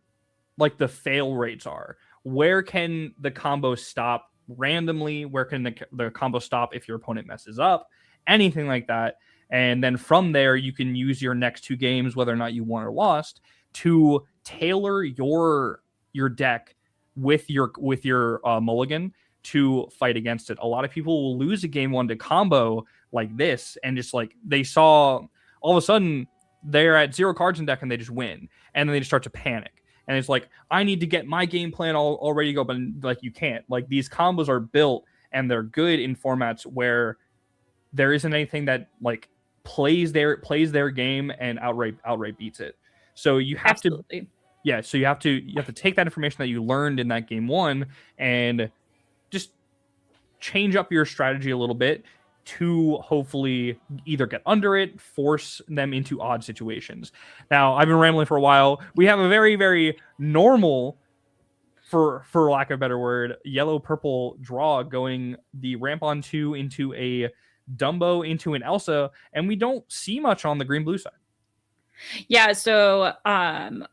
like the fail rates are. Where can the combo stop randomly? Where can the combo stop if your opponent messes up? Anything like that. And then from there, you can use your next two games, whether or not you won or lost, to tailor your deck with your mulligan to fight against it. A lot of people will lose a game one to combo like this, and just like they saw all of a sudden they're at 0 cards in deck and they just win, and then they just start to panic. And it's like, I need to get my game plan all ready to go, but like you can't. Like these combos are built and they're good in formats where there isn't anything that like plays their game and outright beats it. So you have Absolutely. So you have to take that information that you learned in that game one and just change up your strategy a little bit to hopefully either get under it, force them into odd situations. Now, I've been rambling for a while. We have a very, very normal for lack of a better word, yellow-purple draw going the ramp on 2 into a Dumbo into an Elsa, and we don't see much on the green-blue side. Yeah, so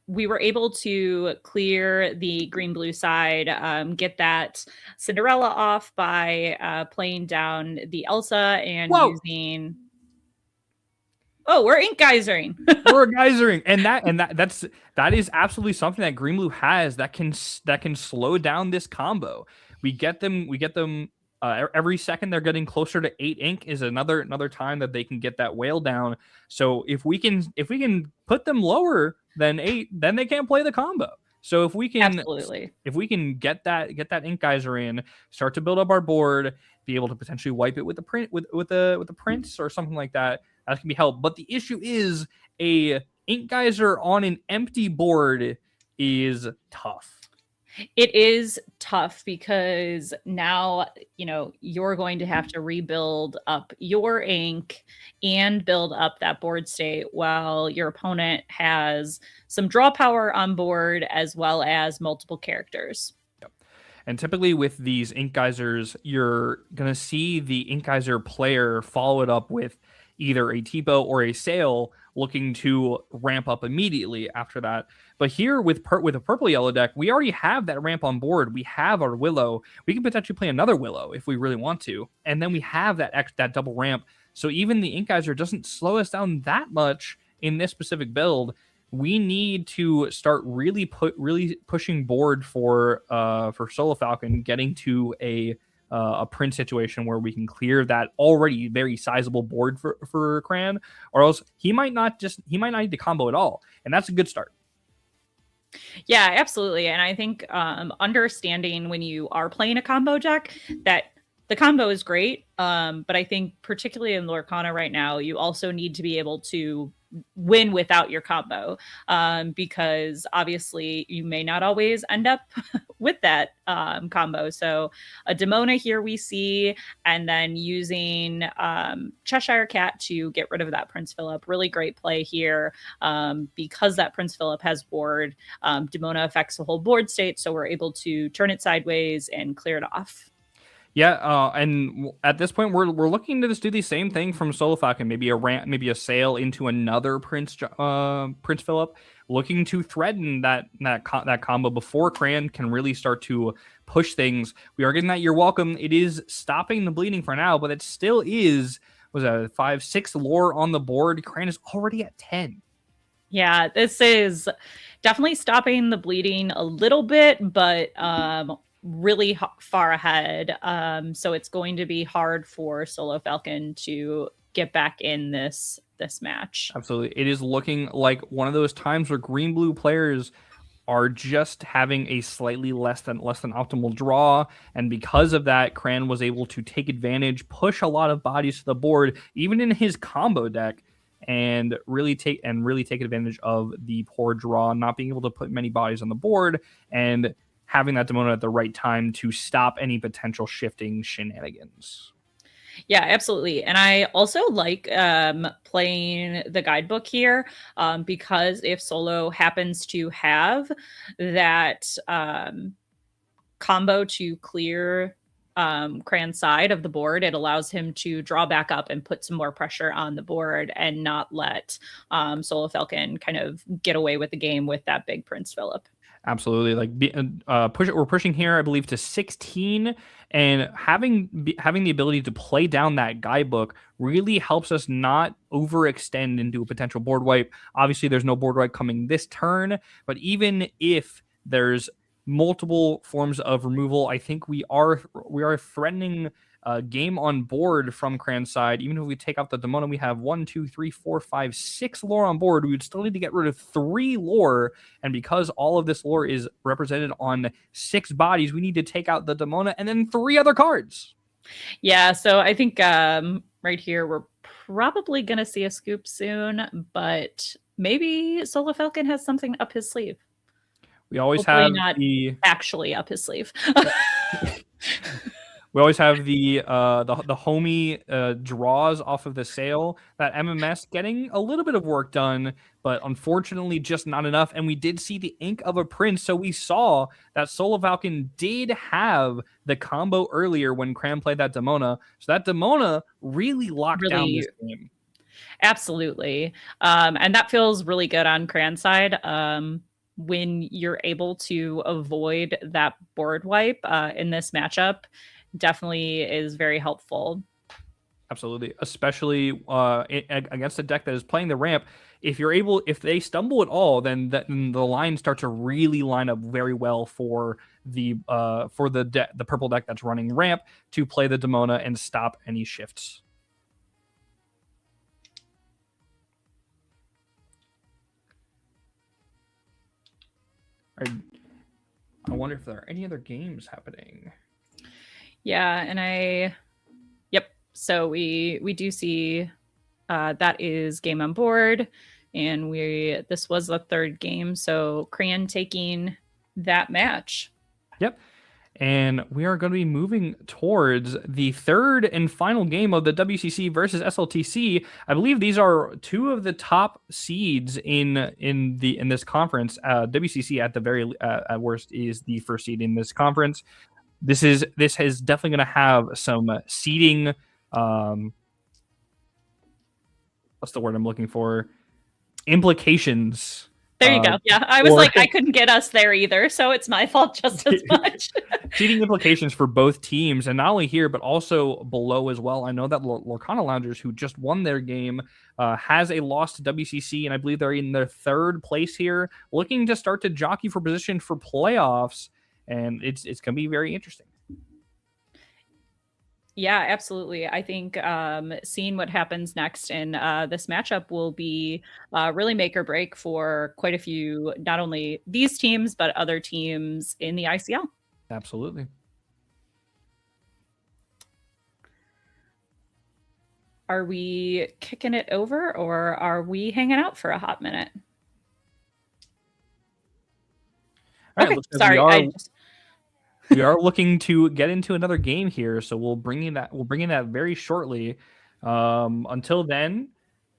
we were able to clear the green-blue side, get that Cinderella off by playing down the Elsa and using... Oh, we're ink geysering. We're geysering, and that is absolutely something that green blue has that can slow down this combo. We get them every second they're getting closer to 8 ink is another time that they can get that whale down. So if we can put them lower than 8, then they can't play the combo. So if we can get that ink geyser in, start to build up our board, be able to potentially wipe it with the prince or something like that. That can be helped. But the issue is a ink geyser on an empty board is tough. It is tough because now, you're going to have to rebuild up your ink and build up that board state while your opponent has some draw power on board as well as multiple characters. And typically with these ink geysers, you're going to see the ink geyser player follow it up with either a Tipo or a Sail looking to ramp up immediately after that. But here with a purple yellow deck, we already have that ramp on board. We have our Willow. We can potentially play another Willow if we really want to. And then we have that double ramp. So even the ink geyser doesn't slow us down that much in this specific build. We need to start really pushing board for Solo Falcon, getting to a print situation where we can clear that already very sizable board for Cran, or else he might not need to combo at all, and that's a good start. Yeah, absolutely. And I think understanding when you are playing a combo deck that the combo is great, but I think particularly in Lorcana right now, you also need to be able to win without your combo, because obviously you may not always end up with that combo. So a Demona here we see, and then using Cheshire Cat to get rid of that Prince Philip. Really great play here, because that Prince Philip has board. Demona affects the whole board state, so we're able to turn it sideways and clear it off. Yeah, and at this point, we're looking to just do the same thing from Solo Falcon. Maybe a ramp, maybe a sail into another Prince Philip, looking to threaten that combo before Cran can really start to push things. We are getting that You're Welcome. It is stopping the bleeding for now, but it still is 5-6 lore on the board. Cran is already at 10. Yeah, this is definitely stopping the bleeding a little bit, but really far ahead. So it's going to be hard for Solo Falcon to get back in this match. Absolutely. It is looking like one of those times where green blue players are just having a slightly less than optimal draw, and because of that, Cran was able to take advantage, push a lot of bodies to the board, even in his combo deck, and really take advantage of the poor draw, not being able to put many bodies on the board, and having that Demona at the right time to stop any potential shifting shenanigans. Yeah, absolutely. And I also like playing the guidebook here, because if Solo happens to have that combo to clear Cran's side of the board, it allows him to draw back up and put some more pressure on the board and not let Solo Falcon kind of get away with the game with that big Prince Philip. Absolutely. We're pushing here, I believe, to 16, and having the ability to play down that guidebook really helps us not overextend into a potential board wipe. Obviously, there's no board wipe coming this turn, but even if there's multiple forms of removal, I think we are threatening game on board from Cran's side. Even if we take out the Demona, we have 1, 2, 3, 4, 5, 6 lore on board. We would still need to get rid of 3 lore, and because all of this lore is represented on 6 bodies, we need to take out the Demona and then 3 other cards. Yeah, so I think right here we're probably going to see a scoop soon, but maybe Solo Falcon has something up his sleeve. We always Hopefully have not actually up his sleeve. We always have the homie draws off of the sale. That MMS getting a little bit of work done, but unfortunately just not enough. And we did see the Ink of a Prince, so we saw that Soul Falcon did have the combo earlier when Cram played that Demona. So that Demona really locked down this game. Absolutely. And that feels really good on Cran's side. When you're able to avoid that board wipe in this matchup, definitely is very helpful. Absolutely, especially against a deck that is playing the ramp. If they stumble at all, then the lines start to really line up very well for the purple deck that's running ramp to play the Demona and stop any shifts. I wonder if there are any other games happening. Yeah, and yep. So we do see that is game on board, and this was the third game. So Cran taking that match. Yep. And we are going to be moving towards the third and final game of the WCC versus SLTC. I believe these are two of the top seeds in this conference. WCC at the very at worst is the first seed in this conference. This is definitely going to have some seeding. What's the word I'm looking for? Implications. There you go. Yeah, I was like, I couldn't get us there either, so it's my fault just as much. Seeding implications for both teams, and not only here, but also below as well. I know that Lorcana Loungers, who just won their game, has a loss to WCC, and I believe they're in their third place here, looking to start to jockey for position for playoffs, and it's going to be very interesting. Yeah, absolutely. I think seeing what happens next in this matchup will be really make or break for quite a few, not only these teams, but other teams in the ICL. Absolutely. Are we kicking it over, or are we hanging out for a hot minute? All right, okay, sorry. We are looking to get into another game here, so we'll bring in that very shortly. Until then,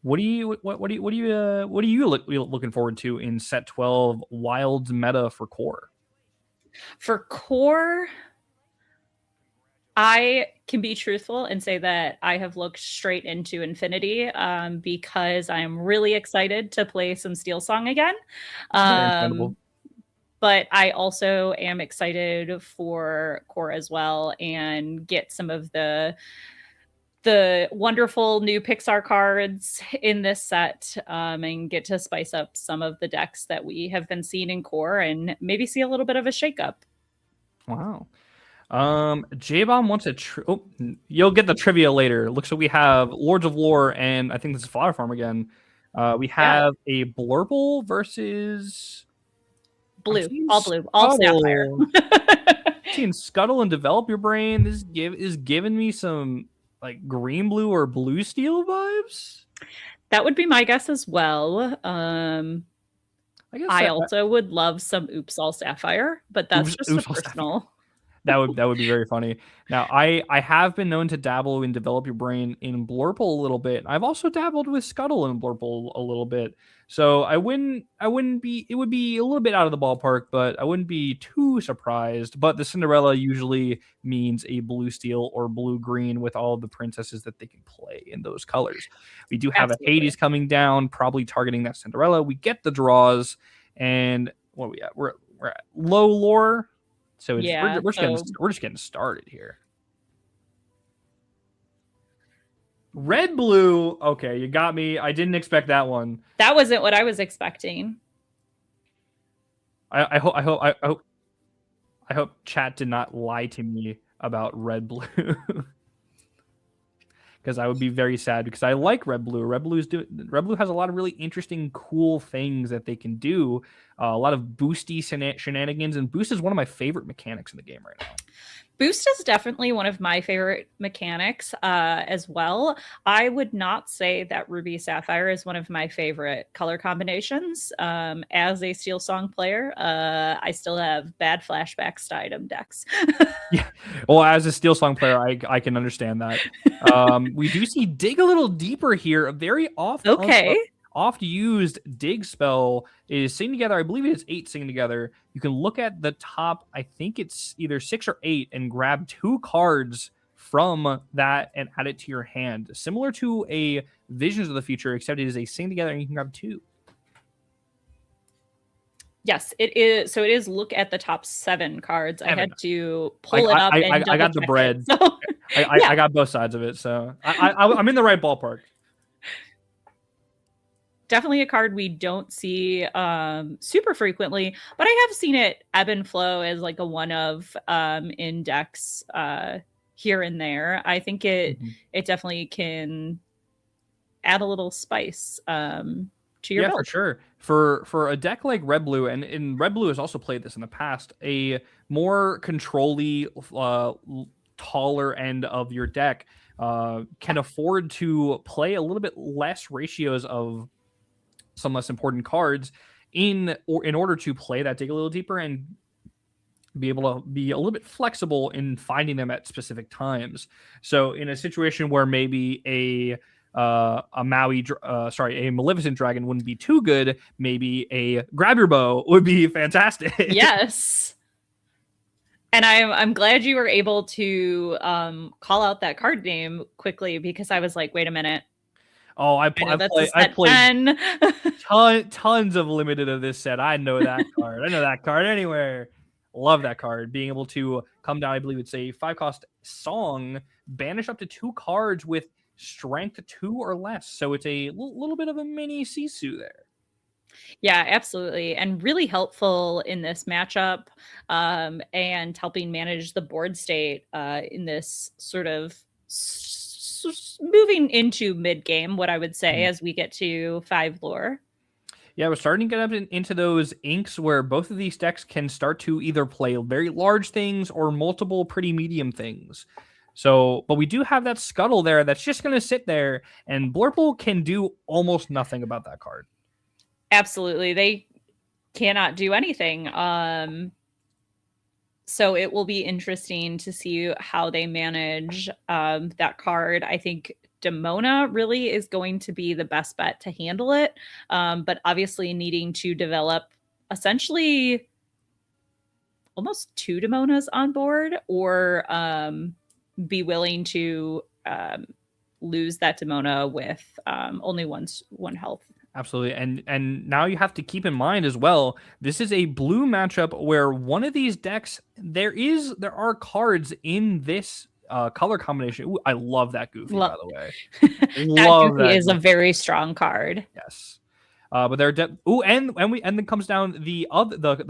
what are you looking forward to in set 12 Wilds meta for core? For core, I can be truthful and say that I have looked straight into Infinity because I'm really excited to play some Steel Song again. But I also am excited for core as well and get some of the wonderful new Pixar cards in this set and get to spice up some of the decks that we have been seeing in core and maybe see a little bit of a shakeup. Wow. J-Bomb wants you'll get the trivia later. Looks like we have Lords of Lore, and I think this is Flower Farm again. We have a Blurple versus blue, all Sapphire. Seeing Scuttle and Develop Your Brain. This is giving me some like green blue or blue steel vibes. That would be my guess as well. I also would love some Oops All Sapphire, but that's just a personal. That would be very funny. Now, I have been known to dabble and Develop Your Brain in Blurple a little bit. I've also dabbled with Scuttle and Blurple a little bit. So it would be a little bit out of the ballpark, but I wouldn't be too surprised. But the Cinderella usually means a blue steel or blue green with all of the princesses that they can play in those colors. We do have a Hades coming down, probably targeting that Cinderella. We get the draws, and what are we at? We're at low lore. So we're just getting started here. Red blue. Okay, you got me. I didn't expect that one. That wasn't what I was expecting. I hope chat did not lie to me about red blue. Because I would be very sad, because I like red blue. Red blue has a lot of really interesting, cool things that they can do. A lot of boosty shenanigans, and boost is one of my favorite mechanics in the game right now. Boost is definitely one of my favorite mechanics as well. I would not say that Ruby Sapphire is one of my favorite color combinations. As a Steel Song player, I still have bad flashbacks to item decks. Yeah. Well, as a Steel Song player, I can understand that. We do see Dig a Little Deeper here. A very oft used dig spell is Sing Together. I believe it is 8 Sing Together. You can look at the top, I think it's either 6 or 8, and grab 2 cards from that and add it to your hand. Similar to a Visions of the Future, except it is a Sing Together and you can grab 2. Yes, it is. So it is look at the top 7 cards. I had to pull it up. I got the bread. It, so, I got both sides of it. So I'm in the right ballpark. Definitely a card we don't see super frequently, but I have seen it ebb and flow as like a one of in decks here and there. I think it definitely can add a little spice to your build. For sure. For a deck like Red Blue, and Red Blue has also played this in the past, a more control-y, taller end of your deck can afford to play a little bit less ratios of some less important cards in order to play that Dig a Little Deeper and be able to be a little bit flexible in finding them at specific times. So in a situation where maybe a Maleficent Dragon wouldn't be too good, maybe a Grab Your Bow would be fantastic. Yes. And I'm glad you were able to call out that card name quickly, because I was like, wait a minute. Oh, I played tons of limited of this set. I know that card. I know that card anywhere. Love that card. Being able to come down, I believe it's a 5-cost Song, banish up to 2 cards with strength 2 or less. So it's a little bit of a mini Sisu there. Yeah, absolutely. And really helpful in this matchup and helping manage the board state in this sort of moving into mid game, what I would say, as we get to 5 lore. Yeah, we're starting to get up into those inks where both of these decks can start to either play very large things or multiple pretty medium things. So, but we do have that Scuttle there that's just going to sit there, and Blurple can do almost nothing about that card. Absolutely. They cannot do anything. So it will be interesting to see how they manage that card. I think Demona really is going to be the best bet to handle it. But obviously needing to develop essentially almost 2 Demonas on board, or be willing to lose that Demona with only one health. Absolutely. And now you have to keep in mind as well, this is a blue matchup where one of these decks, there are cards in this color combination. Ooh, I love that Goofy, by the way. That Goofy is a very strong card. Yes. But they're and then comes down the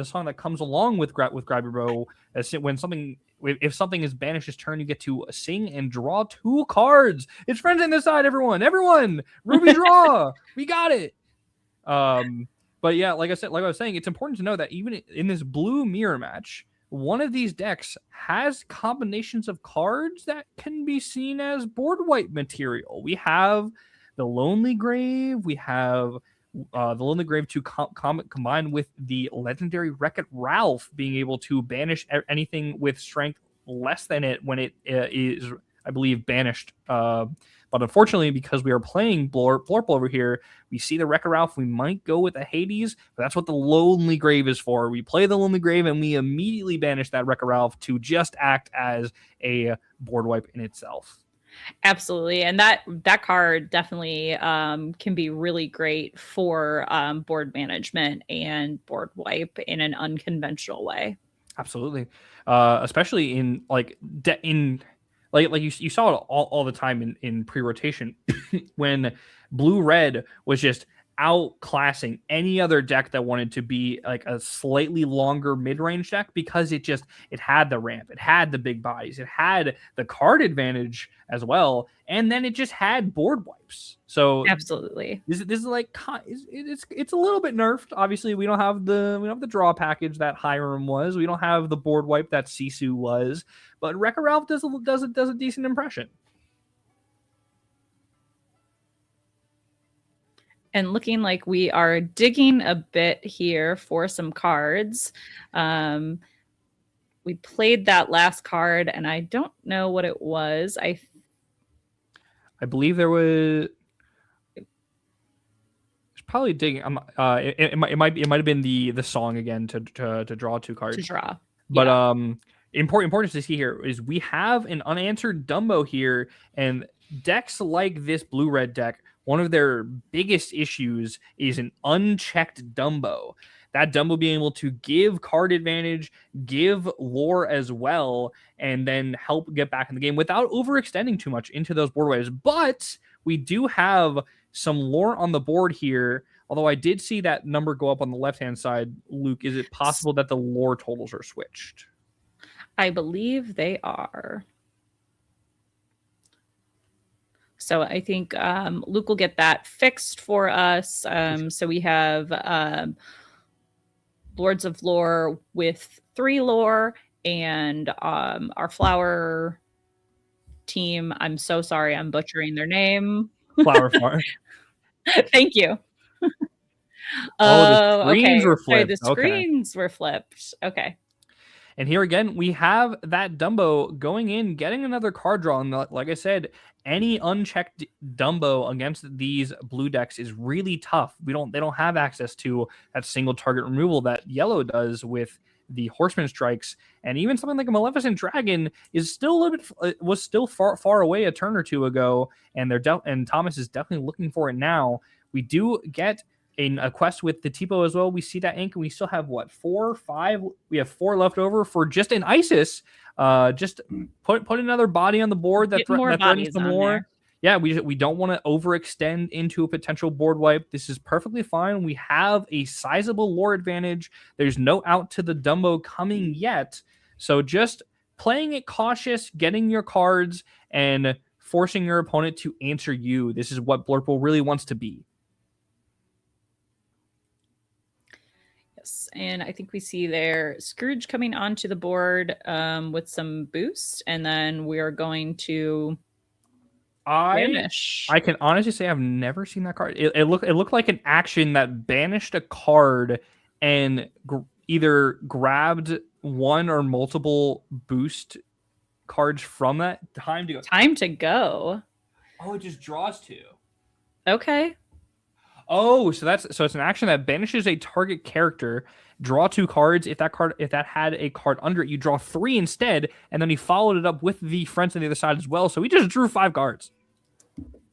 song that comes along with Grab Your Bow. If something is banished this turn, you get to sing and draw 2 cards. It's friends on this side, everyone, Ruby draw. We got it. But yeah, like I was saying, it's important to know that even in this blue mirror match, one of these decks has combinations of cards that can be seen as board wipe material. We have the Lonely Grave. We have the Lonely Grave to combine with the legendary Wreck-It Ralph, being able to banish anything with strength less than it when it is, I believe, banished. But unfortunately, because we are playing Blorple over here, we see the Wreck-It Ralph. We might go with the Hades, but that's what the Lonely Grave is for. We play the Lonely Grave and we immediately banish that Wreck-It Ralph to just act as a board wipe in itself. Absolutely. And that card definitely can be really great for board management and board wipe in an unconventional way. Absolutely. Especially in you saw it all the time in pre-rotation when blue red was just outclassing any other deck that wanted to be like a slightly longer mid-range deck, because it had the ramp, it had the big bodies, it had the card advantage as well, and then it just had board wipes. So Absolutely. this is like it's a little bit nerfed. Obviously, we don't have the draw package that Hiram was. We don't have the board wipe that Sisu was, but Wreck-It Ralph does a decent impression. And looking like we are digging a bit here for some cards. We played that last card, and I don't know what it was. I believe there was. It's probably digging. It might have been the song again to draw 2 cards. To draw. But important to see here is we have an unanswered Dumbo here, and decks like this blue-red deck, one of their biggest issues is an unchecked Dumbo. That Dumbo being able to give card advantage, give lore as well, and then help get back in the game without overextending too much into those board waves. But we do have some lore on the board here, although I did see that number go up on the left-hand side. Luke, is it possible that the lore totals are switched? I believe they are. So I think Luke will get that fixed for us. So we have Lords of Lore with 3 lore, and our flower team, I'm so sorry, I'm butchering their name. Flower Farm. Thank you. The screens were Sorry, flipped. the screens were flipped. Okay. And here again, we have that Dumbo going in, getting another card draw. And like I said, any unchecked Dumbo against these blue decks is really tough. They don't have access to that single target removal that yellow does with the Horseman Strikes. And even something like a Maleficent Dragon is still a little bit was still far away a turn or two ago, and and Thomas is definitely looking for it now. We do get a quest with the Tipo as well. We see that ink, and we still have 4 or 5. We have 4 left over for just an Isis. Just put another body on the board that threatens some more. Yeah, we don't want to overextend into a potential board wipe. This is perfectly fine. We have a sizable lore advantage. There's no out to the Dumbo coming yet. So just playing it cautious, getting your cards, and forcing your opponent to answer you. This is what Blurple really wants to be. And I think we see there Scrooge coming onto the board with some boost, and then we are going to banish. I can honestly say I've never seen that card. It looked like an action that banished a card and either grabbed one or multiple boost cards from that. Time to go. Oh, it just draws 2. Okay. Oh, so it's an action that banishes a target character. Draw 2 cards. If that had a card under it, you draw 3 instead, and then he followed it up with the friends on the other side as well. So we just drew 5 cards.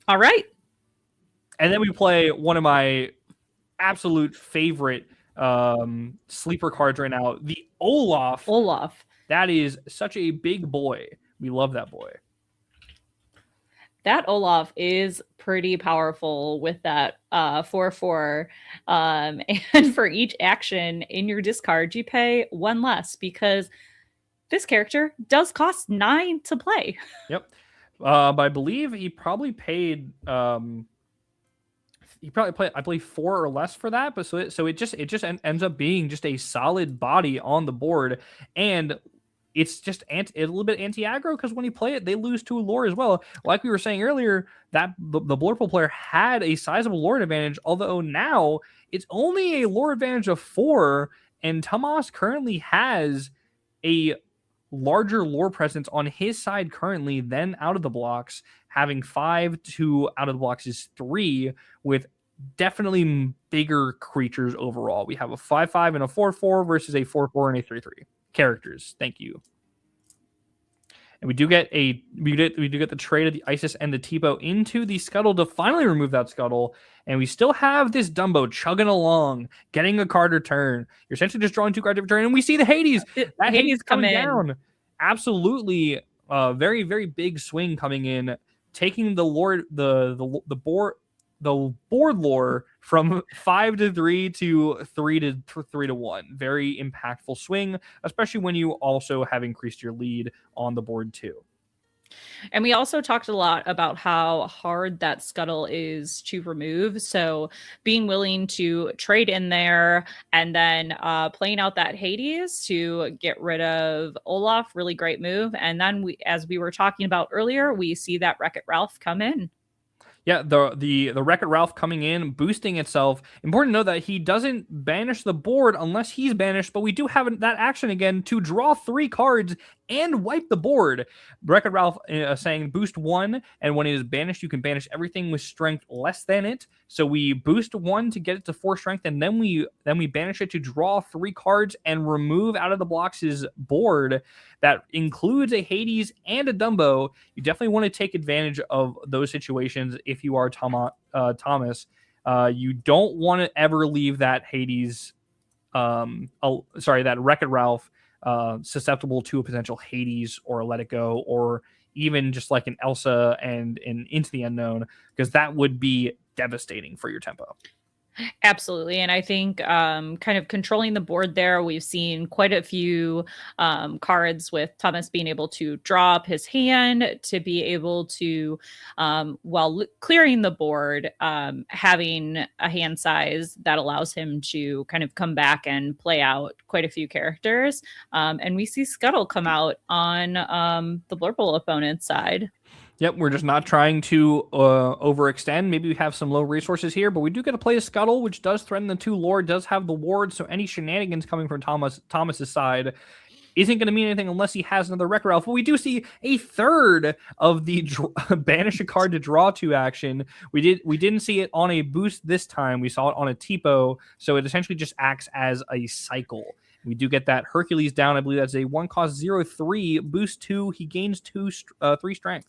All right. And then we play one of my absolute favorite sleeper cards right now, the Olaf. That is such a big boy. We love that boy. That Olaf is pretty powerful with that 4/4. And for each action in your discard, you pay 1 less because this character does cost 9 to play. Yep. But I believe he probably paid I believe 4 or less for that. But so it just ends up being just a solid body on the board, and it's just a little bit anti-aggro because when you play it, they lose 2 lore as well. Like we were saying earlier, that the Blurple player had a sizable lore advantage, although now it's only a lore advantage of 4, and Tomas currently has a larger lore presence on his side currently than out of the blocks, having 5 to out of the blocks is 3, with definitely bigger creatures overall. We have a 5/5 and a 4/4 versus a 4/4 and a 3/3. Characters. Thank you. And we do get the trade of the Isis and the Tipo into the Scuttle to finally remove that Scuttle, and we still have this Dumbo chugging along, getting a card return. You're essentially just drawing 2 cards every turn, and we see the Hades. That Hades coming down. Absolutely, very very big swing coming in, taking the board lore from 5-3 to 3-1. Very impactful swing, especially when you also have increased your lead on the board too. And we also talked a lot about how hard that scuttle is to remove. So being willing to trade in there and then playing out that Hades to get rid of Olaf, really great move. And then we, as we were talking about earlier, we see that Wreck-It Ralph come in. Yeah, the Wreck-It Ralph coming in, boosting itself. Important to know that he doesn't banish the board unless he's banished, but we do have that action again to draw 3 cards and wipe the board. Wreck-It Ralph saying boost 1, and when it is banished, you can banish everything with strength less than it. So we boost 1 to get it to 4 strength, and then we banish it to draw 3 cards and remove out of the blocks' board. That includes a Hades and a Dumbo. You definitely want to take advantage of those situations if you are Thomas. You don't want to ever leave that Hades, that Wreck-It Ralph susceptible to a potential Hades or a Let It Go, or even just like an Elsa and Into the Unknown, because that would be devastating for your tempo. Absolutely. And I think kind of controlling the board there, we've seen quite a few cards with Thomas being able to draw up his hand to be able to, while clearing the board, having a hand size that allows him to kind of come back and play out quite a few characters. And we see Scuttle come out on the Blurple opponent's side. Yep, we're just not trying to overextend. Maybe we have some low resources here, but we do get to play a Scuttle, which does threaten the 2 lore, does have the ward, so any shenanigans coming from Thomas's side isn't going to mean anything unless he has another Wreck-It Ralph. But we do see a third of the banish a card to draw 2 action. We didn't see it on a boost this time. We saw it on a Tipo, so it essentially just acts as a cycle. We do get that Hercules down. I believe that's a 1-cost 0/3, boost 2. He gains 3 strength.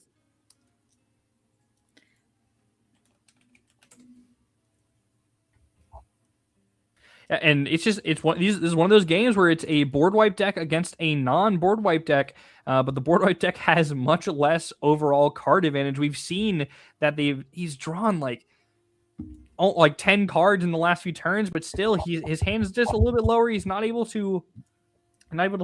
And this is one of those games where it's a board wipe deck against a non-board wipe deck, but the board wipe deck has much less overall card advantage. We've seen that he's drawn like 10 cards in the last few turns, but still his hand is just a little bit lower. He's not able to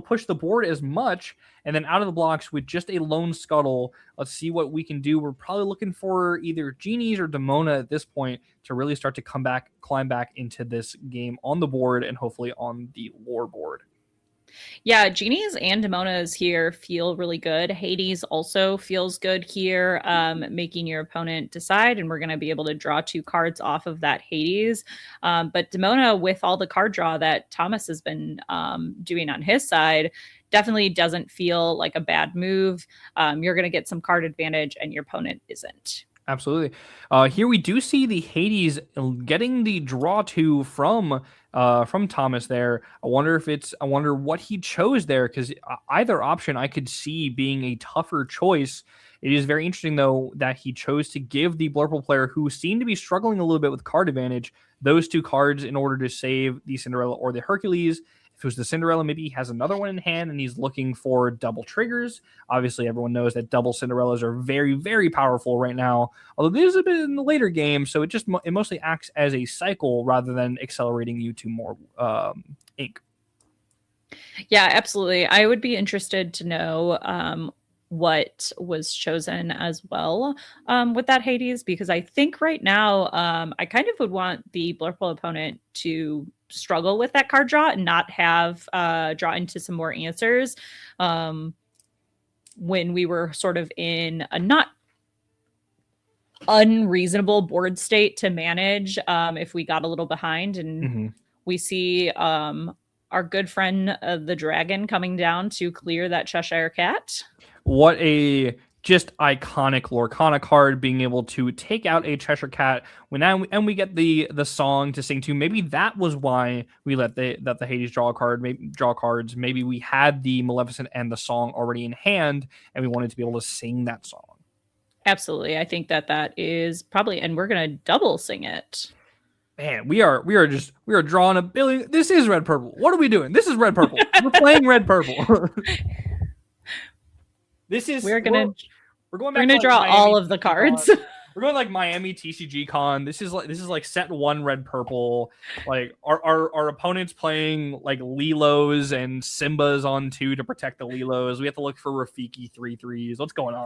push the board as much, and then out of the blocks with just a lone Scuttle. Let's see what we can do. We're probably looking for either Genies or Demona at this point to really start to climb back into this game on the board and hopefully on the lore board. Yeah, Genies and Demonas here feel really good. Hades also feels good here, making your opponent decide, and we're going to be able to draw 2 cards off of that Hades. But Demona, with all the card draw that Thomas has been doing on his side, definitely doesn't feel like a bad move. You're going to get some card advantage, and your opponent isn't. Absolutely. Here we do see the Hades getting the draw 2 from Thomas there. I wonder what he chose there, because either option I could see being a tougher choice. It is very interesting, though, that he chose to give the Blurple player, who seemed to be struggling a little bit with card advantage, those 2 cards in order to save the Cinderella or the Hercules. If it was the Cinderella, maybe he has another one in hand and he's looking for double triggers. Obviously, everyone knows that double Cinderellas are very, very powerful right now, although this is a bit in the later game, so it mostly acts as a cycle rather than accelerating you to more ink. Yeah, absolutely. I would be interested to know what was chosen as well with that Hades, because I think right now I kind of would want the Blurple opponent to struggle with that card draw and not have draw into some more answers when we were sort of in a not unreasonable board state to manage if we got a little behind. And we see our good friend the dragon coming down to clear that Cheshire Cat. What a just iconic Lorcana card, being able to take out a Cheshire Cat and we get the song to sing to. Maybe that was why we let the Hades draw cards. Maybe we had the Maleficent and the song already in hand, and we wanted to be able to sing that song. Absolutely, I think that is probably, and we're gonna double sing it. Man, we are drawing a billion. This is red purple. What are we doing? This is red purple. We're playing red purple. We're going to draw all of the cards. We're going like Miami TCG Con. This is like set 1 red purple. Like our opponents playing like Lilos and Simbas on 2 to protect the Lilos. We have to look for Rafiki 3/3s. What's going on?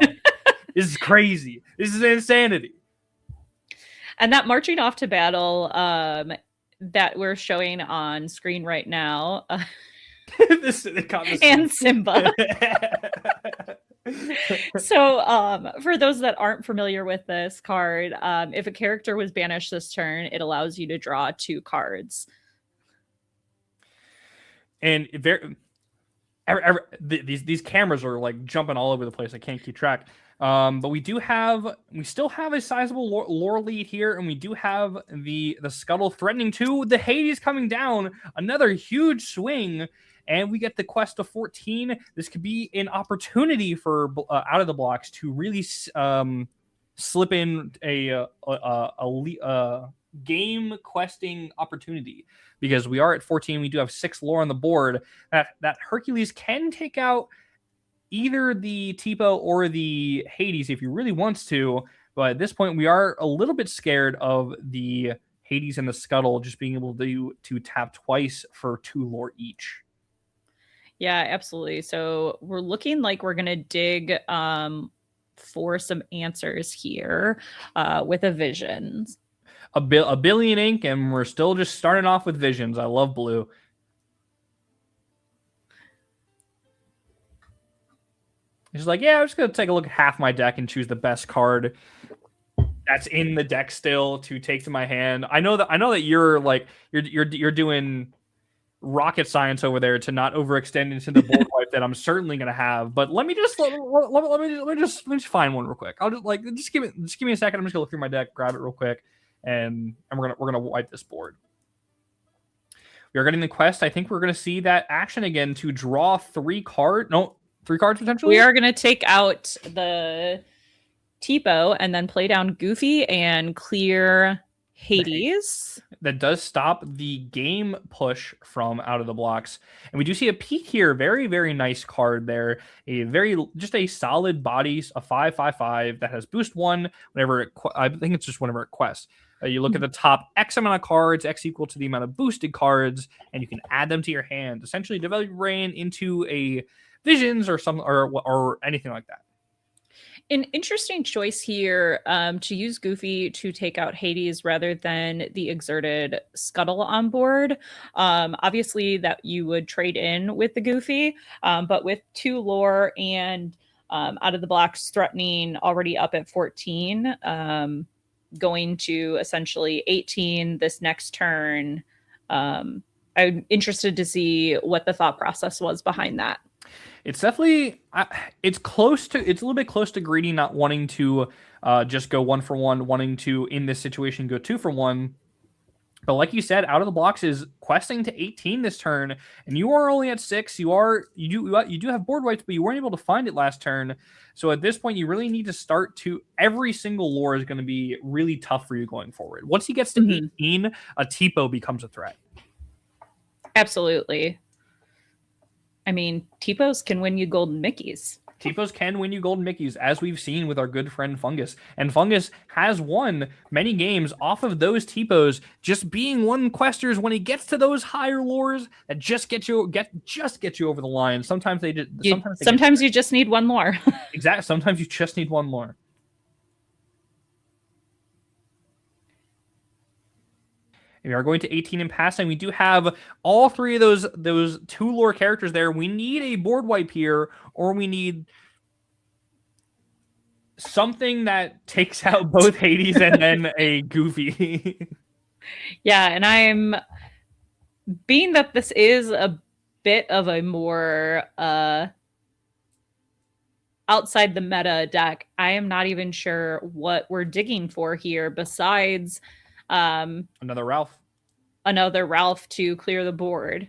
This is crazy. This is insanity. And that marching off to battle that we're showing on screen right now, and Simba. So for those that aren't familiar with this card, if a character was banished this turn, it allows you to draw 2 cards. And these cameras are like jumping all over the place. I can't keep track. But we still have a sizable lore lead here, and we do have the Scuttle threatening to the Hades coming down. Another huge swing. And we get the quest of 14. This could be an opportunity for out of the blocks to really slip in a game questing opportunity, because we are at 14. We do have 6 lore on the board. That Hercules can take out either the Tipo or the Hades if he really wants to. But at this point, we are a little bit scared of the Hades and the Scuttle just being able to tap twice for 2 lore each. Yeah, absolutely. So we're looking like we're going to dig for some answers here with a Visions. A billion ink, and we're still just starting off with Visions. I love blue. He's like, yeah, I'm just going to take a look at half my deck and choose the best card that's in the deck still to take to my hand. I know that you're like you're doing rocket science over there to not overextend into the board wipe that I'm certainly going to have. But let me just find one real quick. I'll just give me a second. I'm just going to look through my deck, grab it real quick, and we're gonna wipe this board. We are getting the quest. I think we're going to see that action again to draw 3 cards potentially. We are going to take out the Tipo and then play down Goofy and clear Hades. That does stop the game push from out of the blocks. And we do see a peak here. Very, very nice card there. Just a solid body, a 5/5/5 that has boost 1 whenever I think it's just whenever it quests. You look at the top X amount of cards, X equal to the amount of boosted cards, and you can add them to your hand. Essentially develop your brain into a Visions or anything like that. An interesting choice here to use Goofy to take out Hades rather than the exerted Scuttle on board. Obviously, that you would trade in with the Goofy, but with 2 lore and out of the blocks threatening already up at 14, going to essentially 18 this next turn. I'm interested to see what the thought process was behind that. It's definitely it's a little bit close to greedy, not wanting to just go 1 for 1, wanting to in this situation go 2 for 1. But like you said, out of the blocks is questing to 18 this turn, and you are only at 6. You do have board wipes, but you weren't able to find it last turn. So at this point, you really need to start to every single lore is going to be really tough for you going forward. Once he gets to 18, a Tipo becomes a threat. Absolutely. I mean, Tipos can win you golden Mickeys. Tipos can win you golden Mickeys, as we've seen with our good friend Fungus. And Fungus has won many games off of those Tipos just being one questers when he gets to those higher lores that just get you over the line. Sometimes you just need 1 lore. Exactly. Sometimes you just need 1 lore. We are going to 18 in passing. We do have all 3 of those 2 lore characters there. We need a board wipe here, or we need something that takes out both Hades and then a Goofy. Yeah, and I'm being that this is a bit of a more outside the meta deck, I am not even sure what we're digging for here besides another Ralph to clear the board.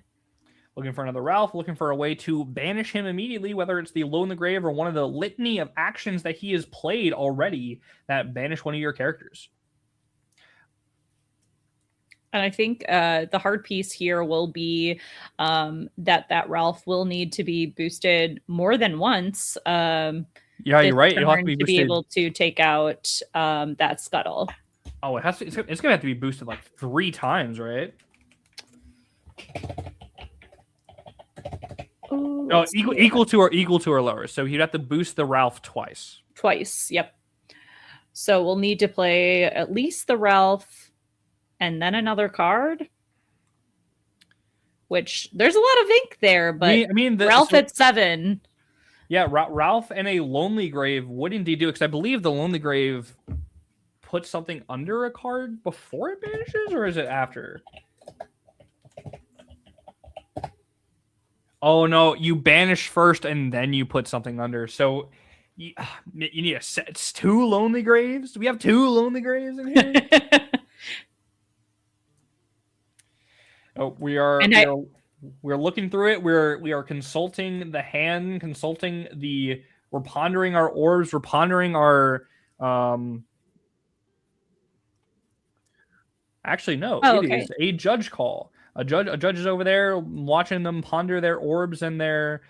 Looking for another Ralph, looking for a way to banish him immediately, whether it's the Alone in the Grave or one of the litany of actions that he has played already that banish one of your characters. And I think the hard piece here will be that Ralph will need to be boosted more than once Yeah, this you're right. It'll have to turn be to be boosted. able to take out that scuttle. Oh, it has to. It's gonna have to be boosted like 3 times, right? Ooh, Oh, let's see. equal to or lower. So he'd have to boost the Ralph twice. Twice. Yep. So we'll need to play at least the Ralph and then another card. Which there's a lot of ink there, but I mean Ralph at 7. Yeah, Ralph and a Lonely Grave would indeed do, because I believe the Lonely Grave puts something under a card before it banishes, or is it after? Oh no, you banish first and then you put something under. So you need a set. It's 2 Lonely Graves. Do we have 2 Lonely Graves in here? Oh, we're looking through it. We are consulting the hand, we're pondering our orbs, we're pondering our actually no, it is a judge call. A judge is over there watching them ponder their orbs and their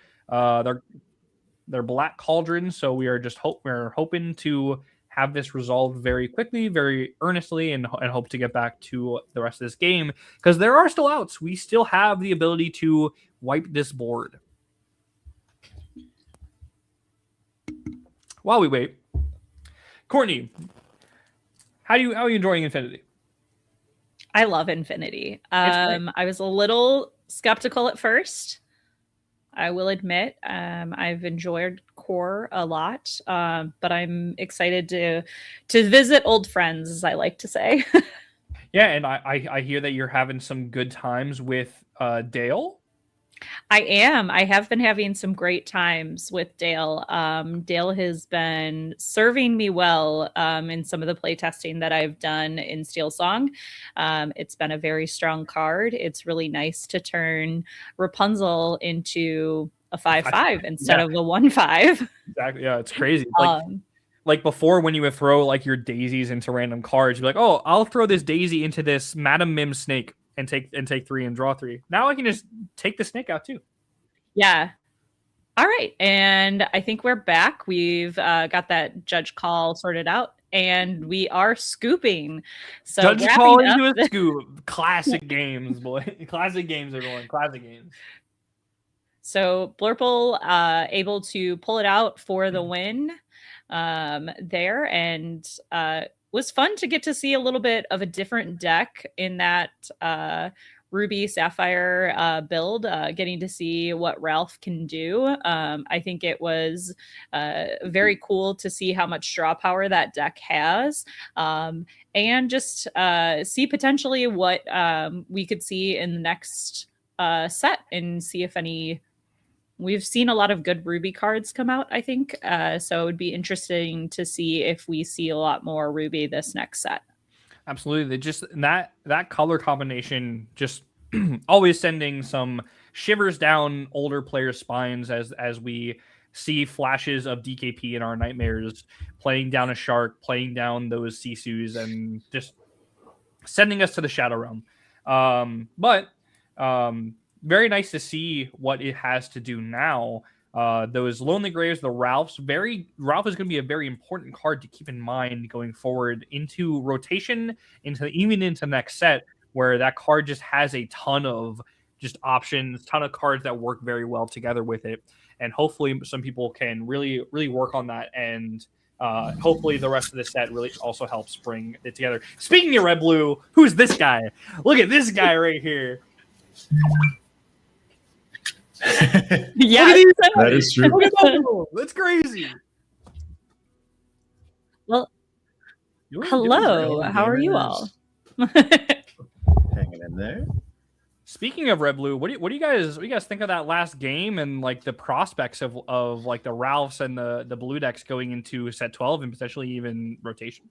black cauldrons. So we're hoping to have this resolved very quickly, very earnestly, and hope to get back to the rest of this game, because there are still outs. We still have the ability to wipe this board. While we wait, Courtney, how are you enjoying Infinity? I love Infinity. I was a little skeptical at first. I will admit, I've enjoyed Core a lot, but I'm excited to visit old friends, as I like to say. Yeah, and I hear that you're having some good times with Dale. I am. I have been having some great times with Dale. Dale has been serving me well in some of the playtesting that I've done in Steel Song. It's been a very strong card. It's really nice to turn Rapunzel into a 5/5 instead of a 1/5. Exactly. Yeah, it's crazy. Like before, when you would throw like your daisies into random cards, you'd be like, "Oh, I'll throw this daisy into this Madam Mim snake and take 3 and draw 3." Now I can just take the snake out too. Yeah. All right, and I think we're back. We've got that judge call sorted out, and we are scooping. So judge call into a scoop. Classic games, boy. Classic games, everyone. Classic games. So Blurple able to pull it out for the win there, and was fun to get to see a little bit of a different deck in that Ruby Sapphire build, getting to see what Ralph can do. I think it was very cool to see how much draw power that deck has, and just see potentially what we could see in the next set, and see if any. We've seen a lot of good Ruby cards come out, I think. So it would be interesting to see if we see a lot more Ruby this next set. Absolutely. They just that color combination just always sending some shivers down older players' spines as we see flashes of DKP in our nightmares, playing down a shark, playing down those Sisus, and just sending us to the Shadow Realm. But very nice to see what it has to do now. Those Lonely Graves, the Ralph is going to be a very important card to keep in mind going forward into rotation, even into next set, where that card just has a ton of just options, ton of cards that work very well together with it. And hopefully some people can really, really work on that. And hopefully the rest of the set really also helps bring it together. Speaking of Red Blue, who's this guy? Look at this guy right here. Yeah, that is true. That's crazy. Well, hello. How are you all? Hanging in there. Speaking of Red Blue, what do you guys think of that last game and like the prospects of like the Ralphs and the blue decks going into set 12 and potentially even rotation?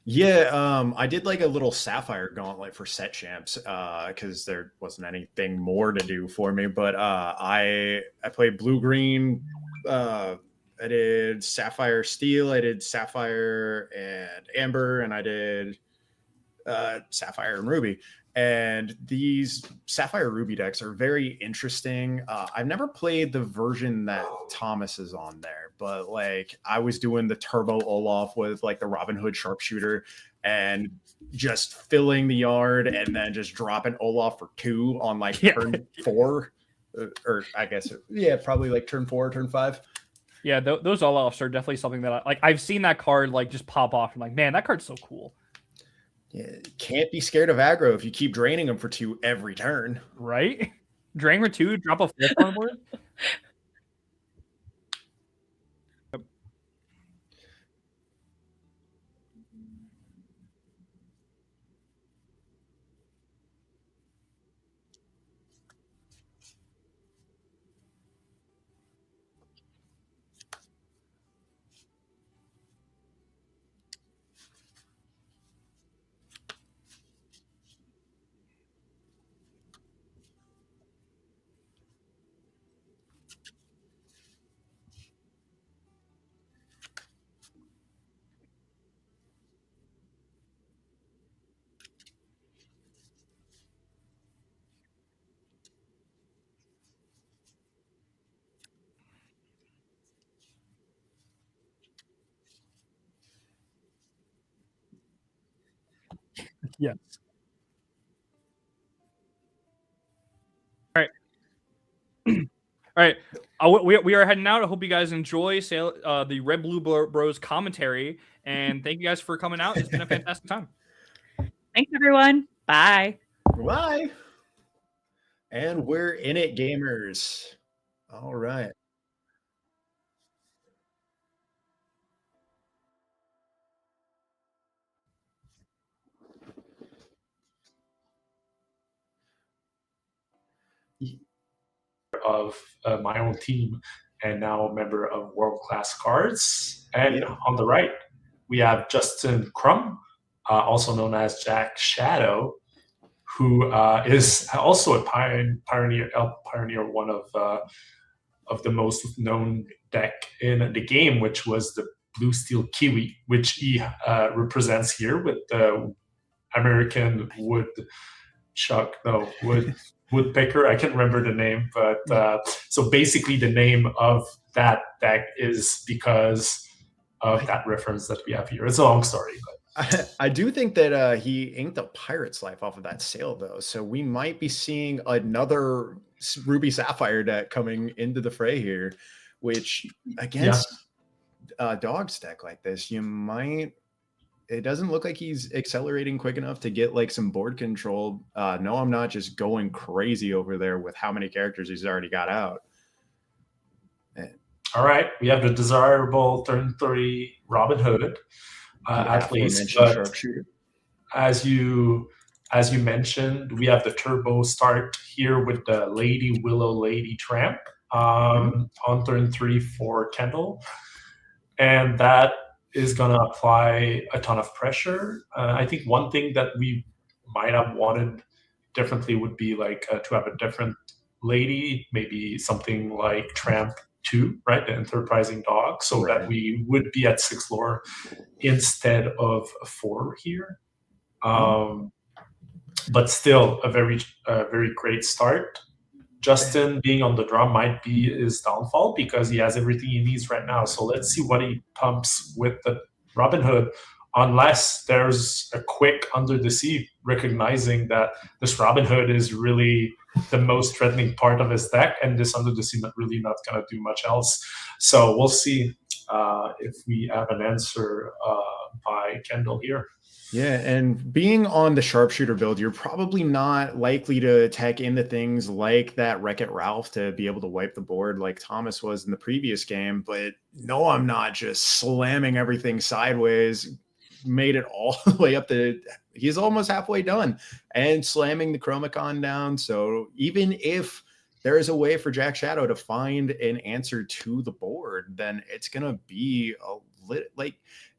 Yeah, I did like a little Sapphire Gauntlet for set champs because there wasn't anything more to do for me. But I played blue green I did Sapphire Steel, I did Sapphire and Amber, and I did Sapphire and Ruby. And these Sapphire Ruby decks are very interesting. I've never played the version that Thomas is on there, but like I was doing the Turbo Olaf with like the Robin Hood Sharpshooter and just filling the yard and then just dropping Olaf for 2 on like turn 4. Or I guess, probably like turn 4, turn 5. Yeah, those Olafs are definitely something that I've seen that card like just pop off. I'm like, man, that card's so cool. Yeah, can't be scared of aggro if you keep draining them for 2 every turn. Right? Drain for 2, drop a 4 on the board. Yes. All right. All right. We are heading out. I hope you guys enjoy the Red Blue Bros commentary. And thank you guys for coming out. It's been a fantastic time. Thanks, everyone. Bye. Bye. And we're in it, gamers. All right. Of my own team and now a member of World Class Cards. And on the right, we have Justin Crum, also known as Jack Shadow, who is also a pioneer, one of the most known deck in the game, which was the Blue Steel Kiwi, which he represents here with the American Woodpecker. I can't remember the name, but so basically the name of that deck is because of that reference that we have here. It's a long story, but I do think that he inked a Pirate's Life off of that sale, though. So we might be seeing another Ruby Sapphire deck coming into the fray here, which against Dog's deck like this, you might. It doesn't look like he's accelerating quick enough to get like some board control. No, I'm not just going crazy over there with how many characters he's already got out. All right, we have the desirable turn 3 Robin Hood at least. Sharpshooter. As you mentioned, we have the turbo start here with the Lady Willow Lady Tramp on turn 3 for Kendall, and that is going to apply a ton of pressure. I think one thing that we might have wanted differently would be like to have a different lady, maybe something like Tramp 2, right? The Enterprising Dog, so that we would be at 6 lore instead of 4 here. But still a very great start. Justin being on the draw might be his downfall because he has everything he needs right now. So let's see what he pumps with the Robin Hood, unless there's a quick Under the Sea, recognizing that this Robin Hood is really the most threatening part of his deck, and this Under the Sea really not going to do much else. So we'll see if we have an answer by Kendall here. Yeah, and being on the Sharpshooter build, you're probably not likely to tech into things like that Wreck-It Ralph to be able to wipe the board like Thomas was in the previous game. But no, I'm not just slamming everything sideways, made it all the way up to, he's almost halfway done, and slamming the Chromicon down. So even if there is a way for Jack Shadow to find an answer to the board, then it's going to be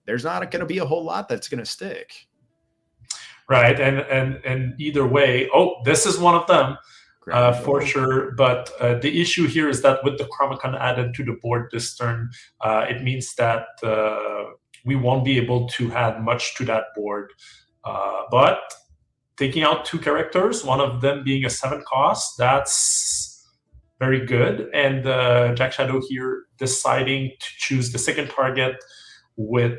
there's not going to be a whole lot that's going to stick. Right. And either way, this is one of them. For sure. But the issue here is that with the Chromicon added to the board this turn, it means that we won't be able to add much to that board. But taking out 2 characters, one of them being a 7 cost, that's very good. And Jack Shadow here deciding to choose the second target with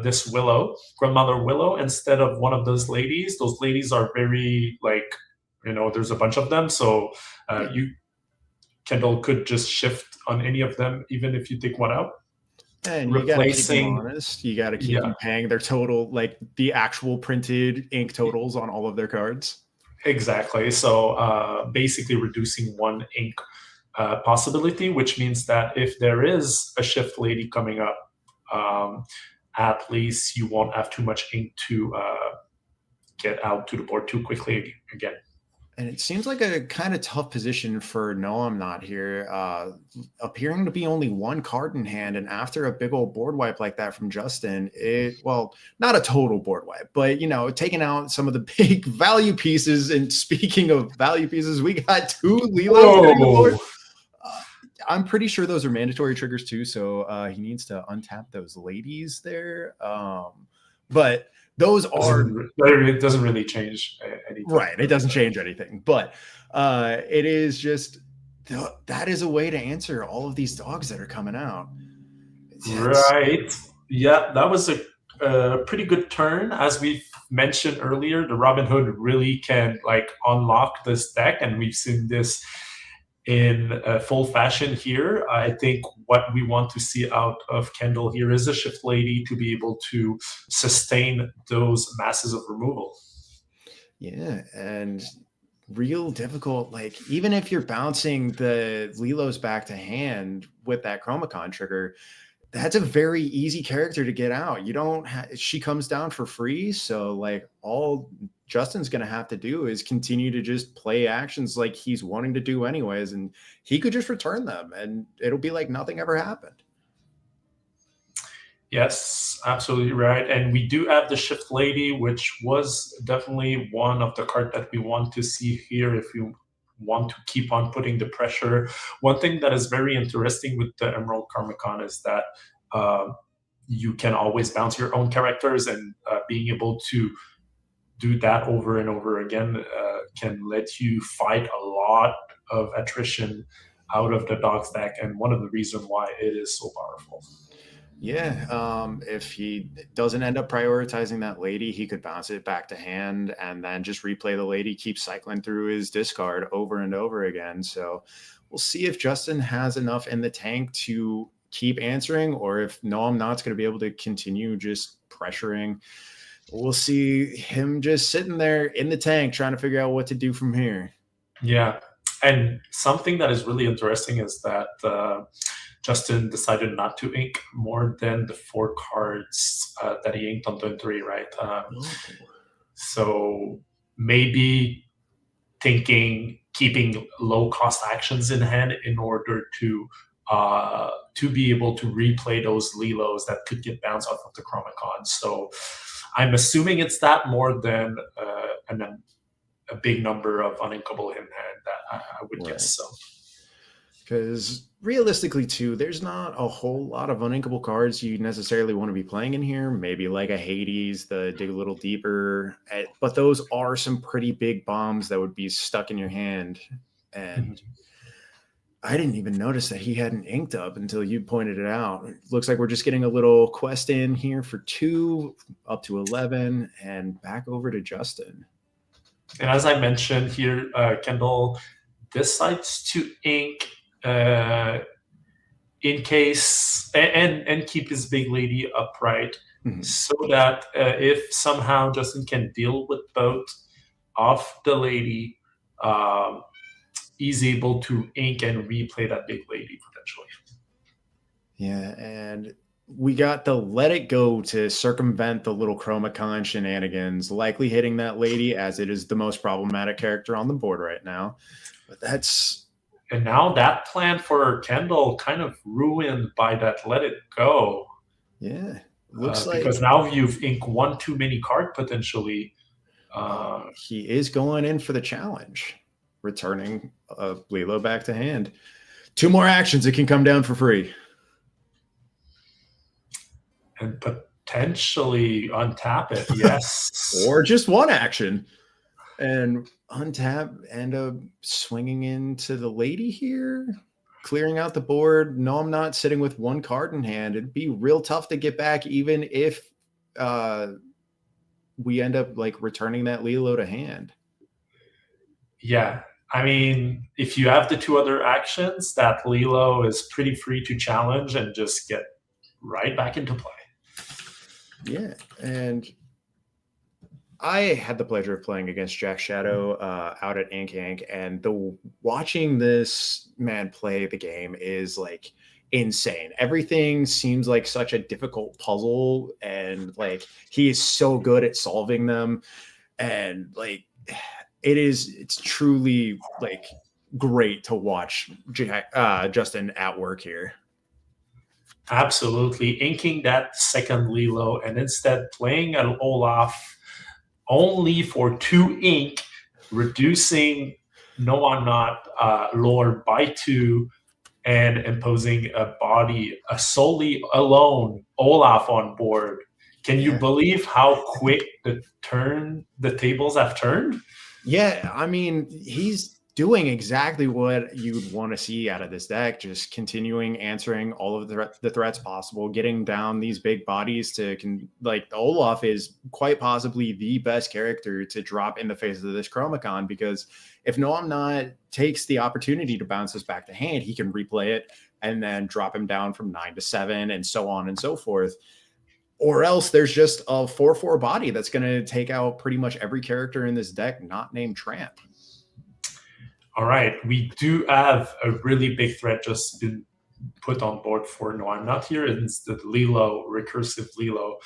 this Willow, Grandmother Willow, instead of one of those ladies. Those ladies are very, like, there's a bunch of them. So Kendall could just shift on any of them, even if you take one out. And you got to keep them honest. You got to keep them paying their total, like the actual printed ink totals on all of their cards. Exactly. So basically reducing 1 ink possibility, which means that if there is a shift lady coming up, at least you won't have too much ink to get out to the board too quickly again. And it seems like a kind of tough position for No, I'm Not Here, appearing to be only 1 card in hand. And after a big old board wipe like that from Justin, well, not a total board wipe, but, taking out some of the big value pieces. And speaking of value pieces, we got 2 Lilos hitting the board. I'm pretty sure those are mandatory triggers too. So he needs to untap those ladies there. But those it doesn't really change anything. Right. It doesn't change anything. But it is just, that is a way to answer all of these dogs that are coming out. Right. Yeah, that was a pretty good turn. As we mentioned earlier, the Robin Hood really can unlock this deck. And we've seen this in full fashion here. I think what we want to see out of Kendall here is a shift lady to be able to sustain those masses of removal. Yeah, and real difficult. Even if you're bouncing the Lilos back to hand with that Chromicon trigger, that's a very easy character to get out. She comes down for free. So all Justin's going to have to do is continue to just play actions like he's wanting to do anyways. And he could just return them and it'll be like nothing ever happened. Yes, absolutely right. And we do have the Shift Lady, which was definitely one of the cards that we want to see here if you want to keep on putting the pressure. One thing that is very interesting with the Emerald Chromicon is that you can always bounce your own characters, and being able to do that over and over again can let you fight a lot of attrition out of the dog's deck, and one of the reasons why it is so powerful. Yeah, if he doesn't end up prioritizing that lady, he could bounce it back to hand and then just replay the lady, keep cycling through his discard over and over again. So we'll see if Justin has enough in the tank to keep answering, or if No, I'm Not's going to be able to continue just pressuring. We'll see him just sitting there in the tank trying to figure out what to do from here. Yeah, and something that is really interesting is that Justin decided not to ink more than the 4 cards that he inked on turn 3, right? So maybe keeping low-cost actions in hand in order to be able to replay those Lilos that could get bounced off of the Chromicon. So I'm assuming it's that more than a big number of uninkable in hand. That I would guess so. Because realistically, too, there's not a whole lot of uninkable cards you necessarily want to be playing in here. Maybe like a Hades, the Dig a Little Deeper. But those are some pretty big bombs that would be stuck in your hand. And I didn't even notice that he hadn't inked up until you pointed it out. It looks like we're just getting a little quest in here for 2, up to 11, and back over to Justin. And as I mentioned here, Kendall decides to ink in case and keep his big lady upright, so that if somehow Justin can deal with both of the lady, he's able to ink and replay that big lady potentially. Yeah, and we got the Let It Go to circumvent the little Chromicon shenanigans, likely hitting that lady as it is the most problematic character on the board right now. But that's... And now that plan for Kendall kind of ruined by that Let It Go. Yeah, looks like... Because now you've inked 1 too many card potentially. He is going in for the challenge. returning Lilo back to hand. 2 more actions, it can come down for free. And potentially untap it, yes. Or just 1 action. And untap, end up swinging into the lady here, clearing out the board. No, I'm not sitting with 1 card in hand. It'd be real tough to get back, even if we end up like returning that Lilo to hand. Yeah, I mean, if you have the 2 other actions, that Lilo is pretty free to challenge and just get right back into play. Yeah, and I had the pleasure of playing against Jack Shadow out at Ink Ink, and watching this man play the game is like insane. Everything seems like such a difficult puzzle, and like he is so good at solving them, and like it's truly like great to watch Justin at work here. Absolutely. Inking that second Lilo and instead playing an Olaf only for 2 ink, reducing No I'm Not lore by 2, and imposing a body, a solely alone Olaf on board. Can you believe how quick the tables have turned? Yeah, I mean, he's doing exactly what you'd want to see out of this deck, just continuing answering all of the threats possible, getting down these big bodies like the Olaf is quite possibly the best character to drop in the face of this Chromacon, because if No I'm Not takes the opportunity to bounce us back to hand, he can replay it and then drop him down from 9 to 7 and so on and so forth. Or else there's just a 4/4 body that's going to take out pretty much every character in this deck not named Tramp. All right, we do have a really big threat just been put on board for No I'm Not here. It's the Lilo, recursive Lilo,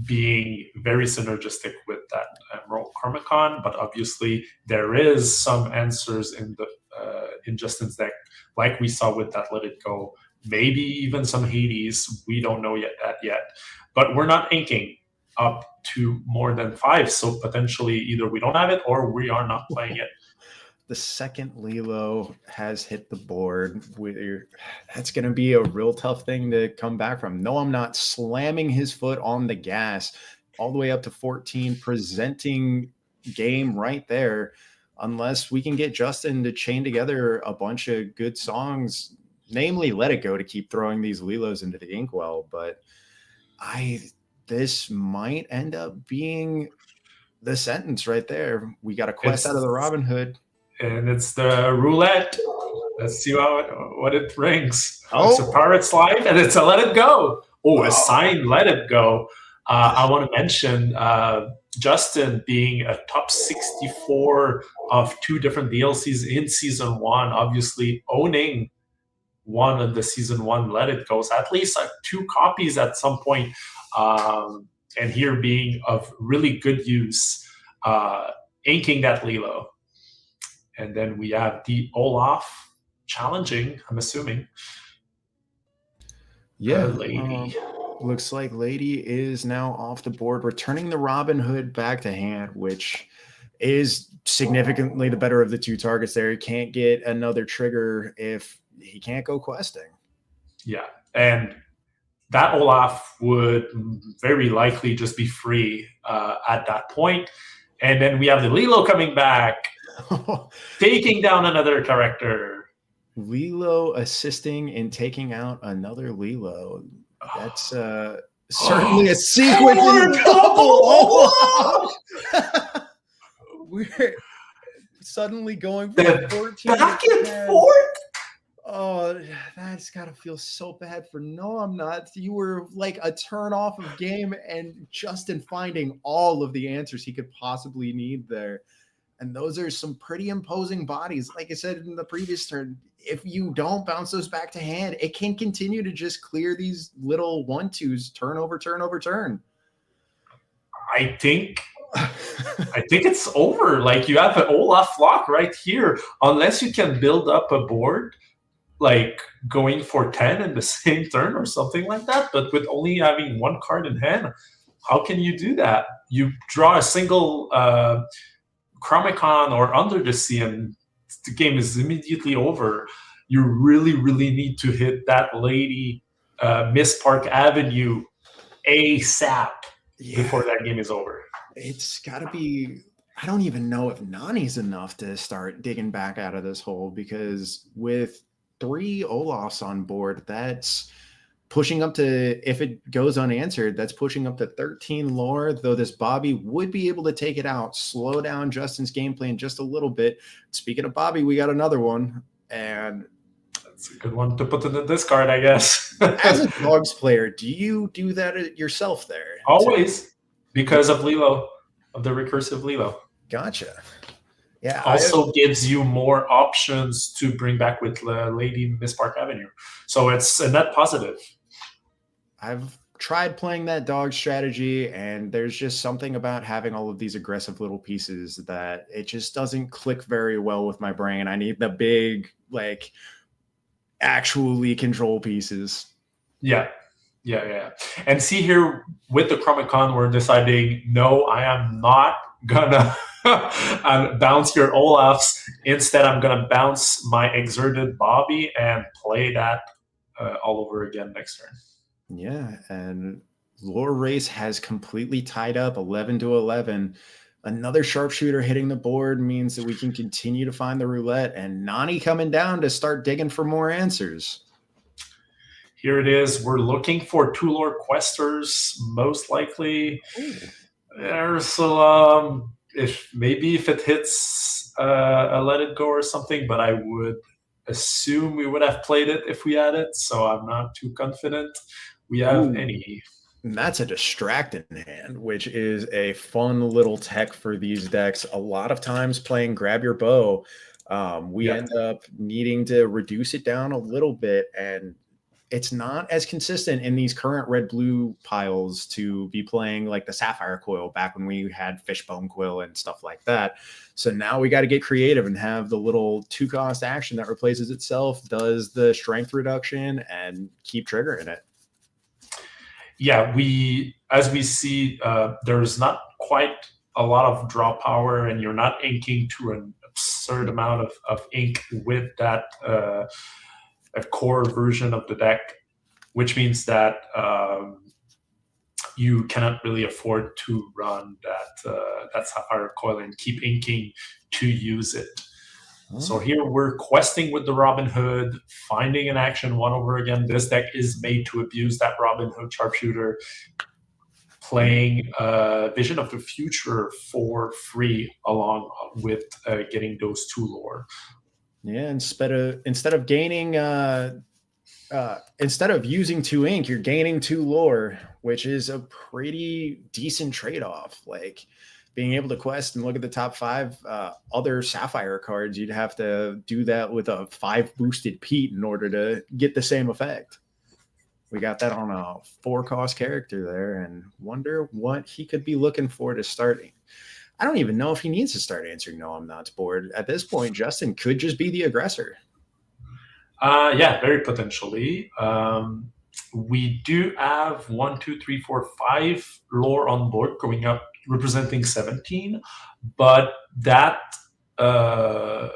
being very synergistic with that Emerald Chromacon, but obviously there is some answers in the in Justin's deck, like we saw with that Let It Go, maybe even some Hades. We don't know that yet, but we're not inking up to more than 5, so potentially either we don't have it or we are not playing it. The second Lilo has hit the board. That's going to be a real tough thing to come back from. No, I'm not slamming his foot on the gas all the way up to 14, presenting game right there, unless we can get Justin to chain together a bunch of good songs, namely Let It Go, to keep throwing these Lilos into the inkwell. But this might end up being the sentence right there. We got a quest out of the Robin Hood. And it's the roulette. Let's see what it brings. Oh. It's a Pirate's Life, and it's a Let It Go. Oh, a signed Let It Go. I want to mention Justin being a top 64 of 2 different DLCs in Season 1, obviously owning one of the Season 1 Let It Goes, at least 2 copies at some point, and here being of really good use, inking that Lilo. And then we have the Olaf challenging, I'm assuming. Yeah, Lady. Looks like Lady is now off the board, returning the Robin Hood back to hand, which is significantly the better of the 2 targets there. He can't get another trigger if he can't go questing. Yeah, and that Olaf would very likely just be free at that point. And then we have the Lilo coming back, taking down another character. Lilo assisting in taking out another Lilo. That's certainly a sequence in double. We're suddenly going from 14 back to and 10. forth. Oh, that's got to feel so bad for No I'm Not. You were like a turn off of game, and Justin finding all of the answers he could possibly need there. And those are some pretty imposing bodies. Like I said in the previous turn, if you don't bounce those back to hand, it can continue to just clear these little 1/2s turn over turn over turn. I think it's over. Like, you have an Olaf lock right here. Unless you can build up a board, like going for 10 in the same turn or something like that, but with only having 1 card in hand, how can you do that? You draw a single Chromicon or Under the Sea and the game is immediately over, you really, really need to hit that lady Miss Park Avenue ASAP before that game is over. It's got to be. I don't even know if Nani's enough to start digging back out of this hole, because with 3 Olafs on board, that's pushing up to, if it goes unanswered, that's pushing up to 13 lore, though this Bobby would be able to take it out, slow down Justin's game plan just a little bit. Speaking of Bobby, we got another one, and that's a good one to put in the discard, I guess. as a dogs player, do you do that yourself there? Always, because of Lilo, of the recursive Lilo. Gotcha. Yeah. Also gives you more options to bring back with Lady Miss Park Avenue. So it's a net positive. I've tried playing that dog strategy, and there's just something about having all of these aggressive little pieces that it just doesn't click very well with my brain. I need the big, like, actually control pieces. Yeah. And see here with the Chromicon, we're deciding, no, I am not gonna bounce your Olafs. Instead, I'm gonna bounce my exerted Bobby and play that all over again next turn. Yeah, and Lore Race has completely tied up 11-11. Another sharpshooter hitting the board means that we can continue to find the roulette, and Nani coming down to start digging for more answers. Here it is. We're looking for 2 lore questers, most likely. There's if it hits a Let It Go or something, but I would assume we would have played it if we had it, so I'm not too confident we have any. And that's a distracting hand, which is a fun little tech for these decks. A lot of times playing Grab Your Bow, we end up needing to reduce it down a little bit, and it's not as consistent in these current red-blue piles to be playing like the Sapphire Coil back when we had Fishbone Quill and stuff like that. So now we got to get creative and have the little 2-cost action that replaces itself, does the strength reduction, and keep triggering it. Yeah, as we see, there's not quite a lot of draw power, and you're not inking to an absurd amount of ink with that a core version of the deck, which means that you cannot really afford to run that Sapphire Coil and keep inking to use it. So here we're questing with the Robin Hood, finding an action 1 over again. This deck is made to abuse that Robin Hood sharpshooter, playing Vision of the Future for free along with getting those 2 lore. Yeah, instead of gaining instead of using 2 ink, you're gaining 2 lore, which is a pretty decent trade-off. Like, being able to quest and look at the top 5 other Sapphire cards, you'd have to do that with a 5 boosted Pete in order to get the same effect. We got that on a 4-cost character there, and wonder what he could be looking for to start. I don't even know if he needs to start answering No I'm Not's board. At this point, Justin could just be the aggressor. Yeah, very potentially. We do have 1, 2, 3, 4, 5 lore on board going up, representing 17, but that Nani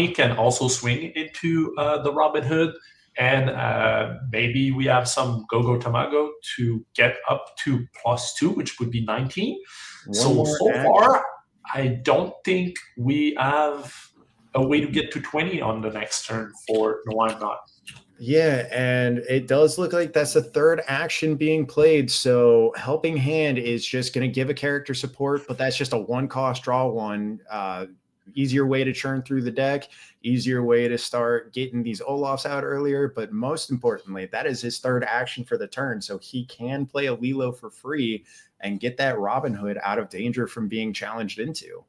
can also swing into the Robin Hood, and maybe we have some Go-Go Tamago to get up to +2, which would be 19. So far, I don't think we have a way to get to 20 on the next turn for No I'm Not. Yeah, and it does look like that's the 3rd action being played. So Helping Hand is just going to give a character support, but that's just a 1-cost draw 1. Easier way to churn through the deck, easier way to start getting these Olafs out earlier. But most importantly, that is his 3rd action for the turn. So he can play a Lilo for free and get that Robin Hood out of danger from being challenged into.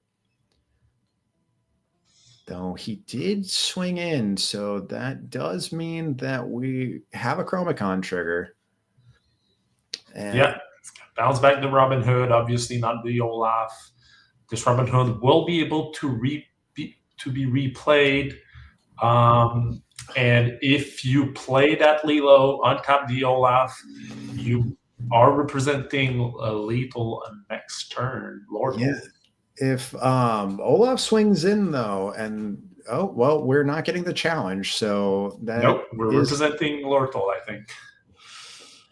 Though he did swing in, so that does mean that we have a Chromicon trigger. And yeah, bounce back the Robin Hood, obviously not the Olaf. This Robin Hood will be able to be replayed. And if you play that Lilo, untap the Olaf, you are representing a lethal next turn. Lord. Yeah. If Olaf swings in though, and oh well, we're not getting the challenge, so that Nope, we're is, representing Lortle, I think.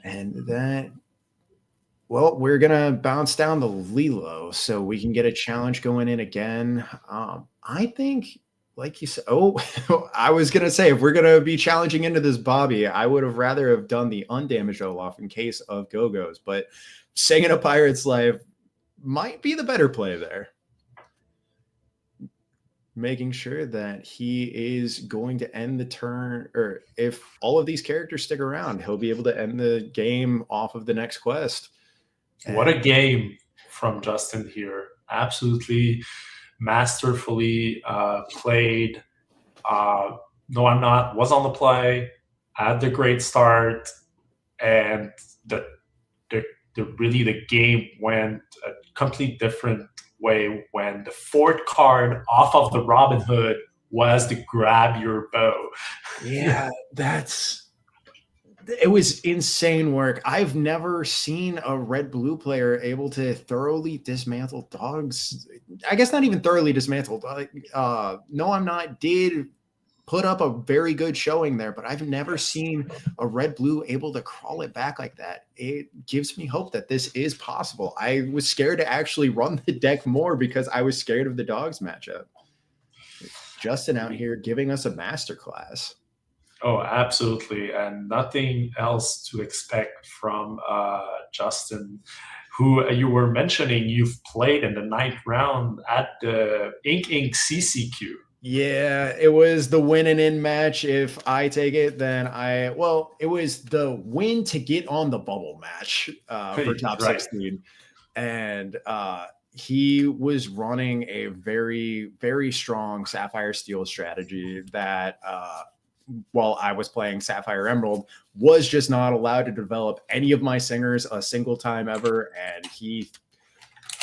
and that, well, we're gonna bounce down the Lilo, so we can get a challenge going in again. I think, like you said, oh, I was gonna say, if we're gonna be challenging into this Bobby, I would have rather have done the undamaged Olaf in case of Go-Go's, but singing a Pirate's Life might be the better play there. Making sure that he is going to end the turn, or if all of these characters stick around, he'll be able to end the game off of the next quest. What a game from Justin here. Absolutely masterfully played. No, I'm not. Was on the play. Had the great start. And the game went a complete different way when the fourth card off of the Robin Hood was the grab your bow. Yeah, it was insane work. I've never seen a red-blue player able to thoroughly dismantle dogs. I guess not even thoroughly dismantled. No, I'm not. Did put up a very good showing there, but I've never seen a red-blue able to crawl it back like that. It gives me hope that this is possible. I was scared to actually run the deck more because I was scared of the dogs matchup. Justin out here giving us a masterclass. Oh, absolutely. And nothing else to expect from Justin, who you were mentioning you've played in the 9th round at the Ink CCQ. Yeah, it was the win and in match. If I take it, then it was the win to get on the bubble match for top 16. And he was running a very, very strong Sapphire Steel strategy that while I was playing Sapphire Emerald, was just not allowed to develop any of my singers a single time ever. And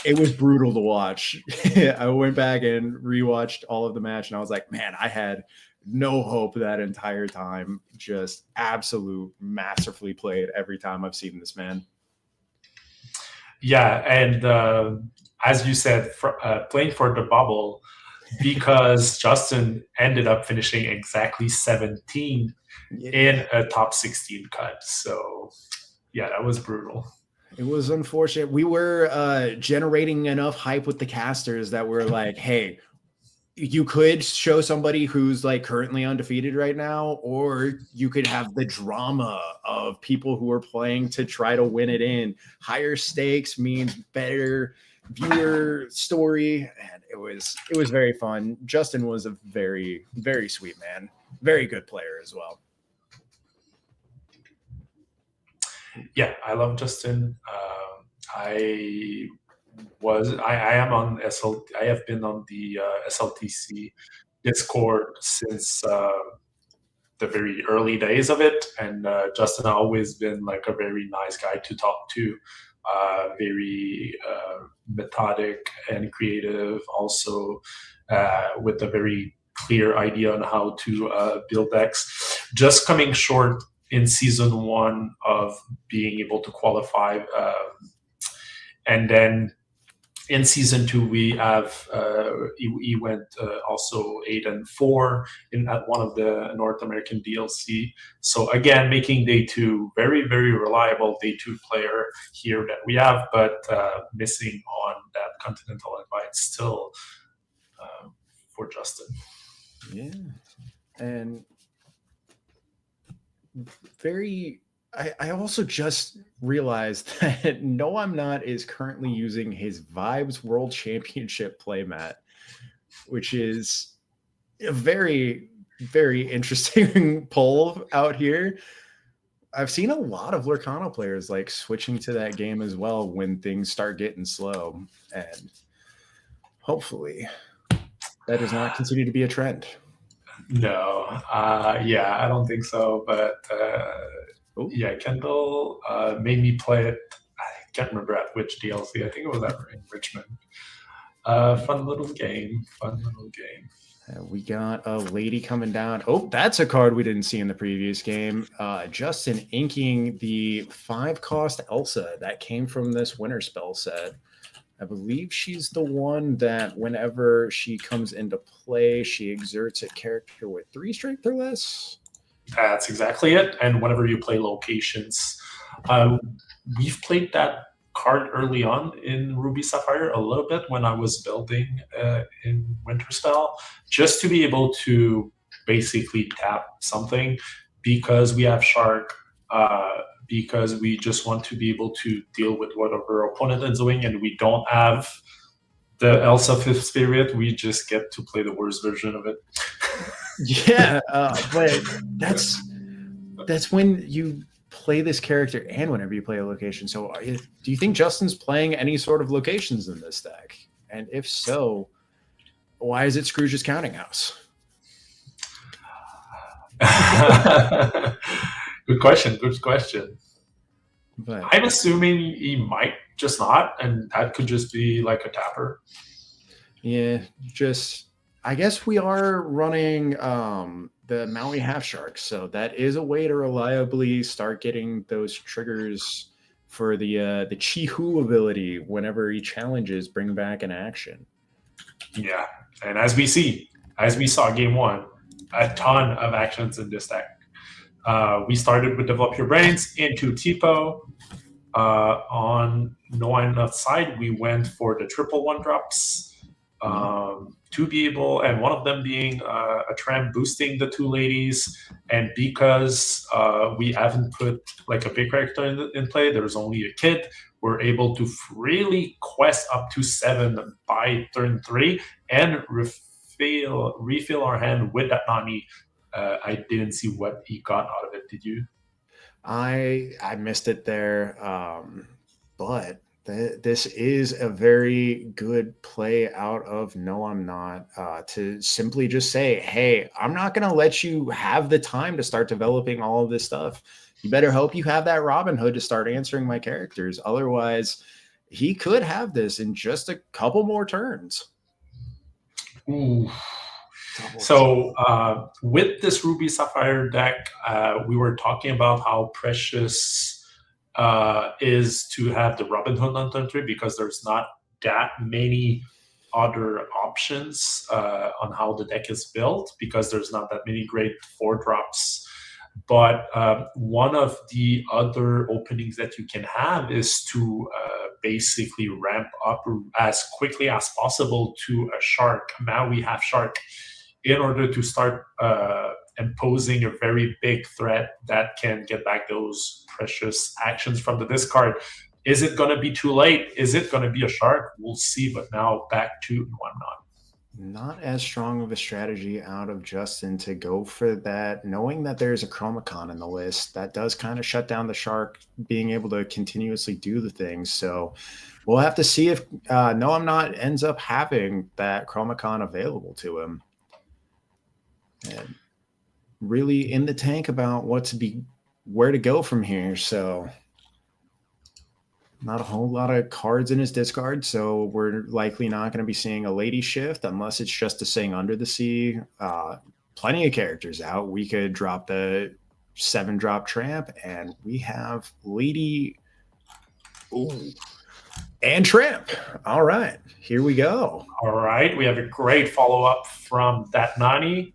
it was brutal to watch. I went back and rewatched all of the match, and I was like, man, I had no hope that entire time. Just absolute masterfully played every time I've seen this man. Yeah, and as you said, playing for the bubble, because Justin ended up finishing exactly 17 in a top 16 cut. So, yeah, that was brutal. It was unfortunate. We were generating enough hype with the casters that we're like, hey, you could show somebody who's like currently undefeated right now, or you could have the drama of people who are playing to try to win it in. Higher stakes means better viewer story, and it was very fun. Justin was a very, very sweet man. Very good player as well. Yeah, I love Justin. I am on SL. I have been on the SLTC Discord since the very early days of it, and Justin has always been like a very nice guy to talk to. Very methodic and creative, also with a very clear idea on how to build decks. Just coming short in season 1 of being able to qualify, and then in season 2 we have he went also 8-4 at one of the North American DLC. So again, making day 2 very, very reliable day 2 player here that we have, but missing on that continental invite still for Justin. Yeah, and I also just realized that No I'm Not is currently using his Vibes World Championship playmat, which is a very, very interesting pull out here. I've seen a lot of Lorcana players like switching to that game as well when things start getting slow, and hopefully that does not continue to be a trend. No, yeah, I don't think so, but yeah, Kendall made me play it. I can't remember at which DLC. I think it was at Richmond. Fun little game. We got a lady coming down. Oh, that's a card we didn't see in the previous game. Justin inking the 5-cost Elsa that came from this winter spell set. I believe she's the one that whenever she comes into play, she exerts a character with 3 strength or less. That's exactly it. And whenever you play locations, we've played that card early on in Ruby Sapphire a little bit when I was building in Winterspell, just to be able to basically tap something because we have Shark, because we just want to be able to deal with whatever our opponent is doing, and we don't have the Elsa Fifth Spirit. We just get to play the worst version of it. Yeah, but that's when you play this character and whenever you play a location. So do you think Justin's playing any sort of locations in this deck? And if so, why is it Scrooge's Counting House? Good question. But I'm assuming he might just not, and that could just be like a tapper. yeah, I guess we are running the Maui Half Shark, so that is a way to reliably start getting those triggers for the Chihu ability whenever he challenges bring back an action. Yeah, and as we saw game 1, a ton of actions in this deck. We started with Develop Your Brains into Tipo. On No Enough side, we went for the triple 1-drops. To be able, and one of them being a tram boosting the 2 ladies, and because we haven't put like a big character in play, there's only a kid, we're able to freely quest up to 7 by turn 3 and refill our hand with that Nani. I didn't see what he got out of it. Did you? I missed it there, but this is a very good play out of No I'm Not, to simply just say, hey, I'm not going to let you have the time to start developing all of this stuff. You better hope you have that Robin Hood to start answering my characters. Otherwise, he could have this in just a couple more turns. Ooh. So with this Ruby Sapphire deck, we were talking about how precious is to have the Robin Hood on turn 3 because there's not that many other options on how the deck is built, because there's not that many great 4-drops. But one of the other openings that you can have is to basically ramp up as quickly as possible to a Shark, Maui Half Shark, in order to start imposing a very big threat that can get back those precious actions from the discard. Is it going to be too late? Is it going to be a Shark? We'll see. But now back to No I'm Not. Not as strong of a strategy out of Justin to go for that, knowing that there's a Chromacon in the list. That does kind of shut down the Shark being able to continuously do the things. So we'll have to see if No I'm Not ends up having that Chromacon available to him. And really in the tank about where to go from here. So not a whole lot of cards in his discard, so we're likely not going to be seeing a Lady Shift unless it's just a Sing Under the Sea. Plenty of characters out. We could drop the 7-drop Tramp, and we have Lady and Tramp. All right, here we go. All right, we have a great follow-up from that Nani,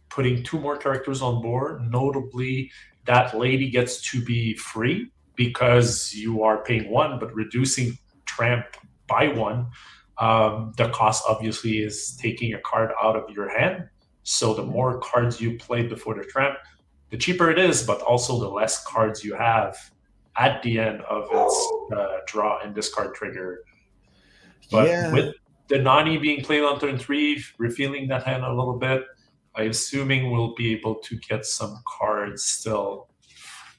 putting 2 more characters on board. Notably, that Lady gets to be free, because you are paying 1, but reducing Tramp by 1. The cost obviously is taking a card out of your hand. So the more cards you play before the Tramp, the cheaper it is, but also the less cards you have at the end of its draw and discard trigger. But with the Nani being played on turn 3, refilling that hand a little bit, I'm assuming we'll be able to get some cards still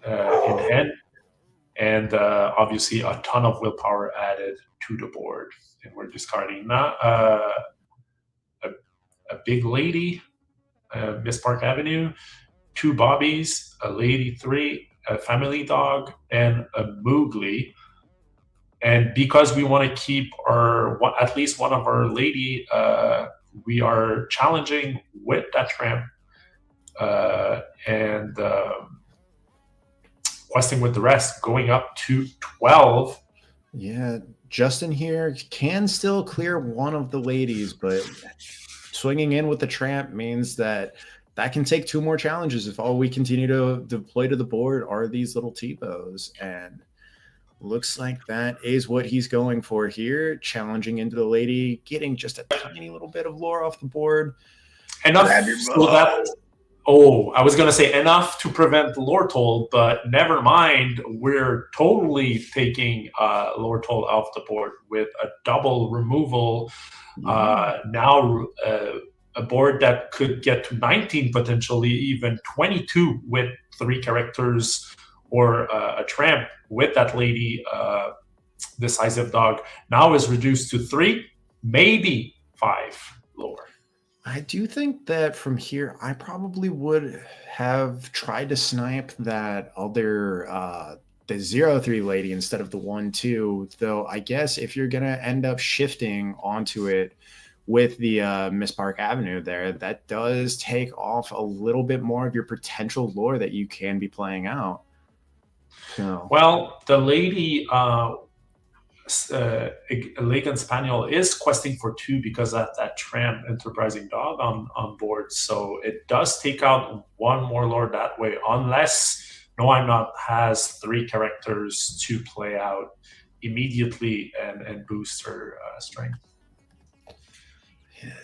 in hand. And obviously a ton of willpower added to the board. And we're discarding now a Big Lady, Miss Park Avenue, 2 Bobbies, a Lady 3, a Family Dog, and a Moogly. And because we want to keep at least one of our Lady, we are challenging with that Tramp and questing with the rest, going up to 12. Yeah, Justin here can still clear one of the ladies, but swinging in with the tramp means that can take two more challenges if all we continue to deploy to the board are these little T-bows. And looks like that is what he's going for here, challenging into the lady, getting just a tiny little bit of lore off the board. Enough so that, I was going to say enough to prevent lore toll, but never mind. We're totally taking lore toll off the board with a double removal. Now a board that could get to 19, potentially even 22 with 3 characters or a tramp with that lady, decisive dog, now is reduced to 3, maybe 5 lore. I do think that from here, I probably would have tried to snipe that other the 0-3 lady instead of the 1-2. Though I guess if you're gonna end up shifting onto it with the Miss Park Avenue there, that does take off a little bit more of your potential lore that you can be playing out. So. Well, the lady Lagan Spaniel is questing for 2 because of that tramp enterprising dog on board. So it does take out 1 more lore that way, unless No I'm Not has 3 characters to play out immediately and boost her strength. Yeah,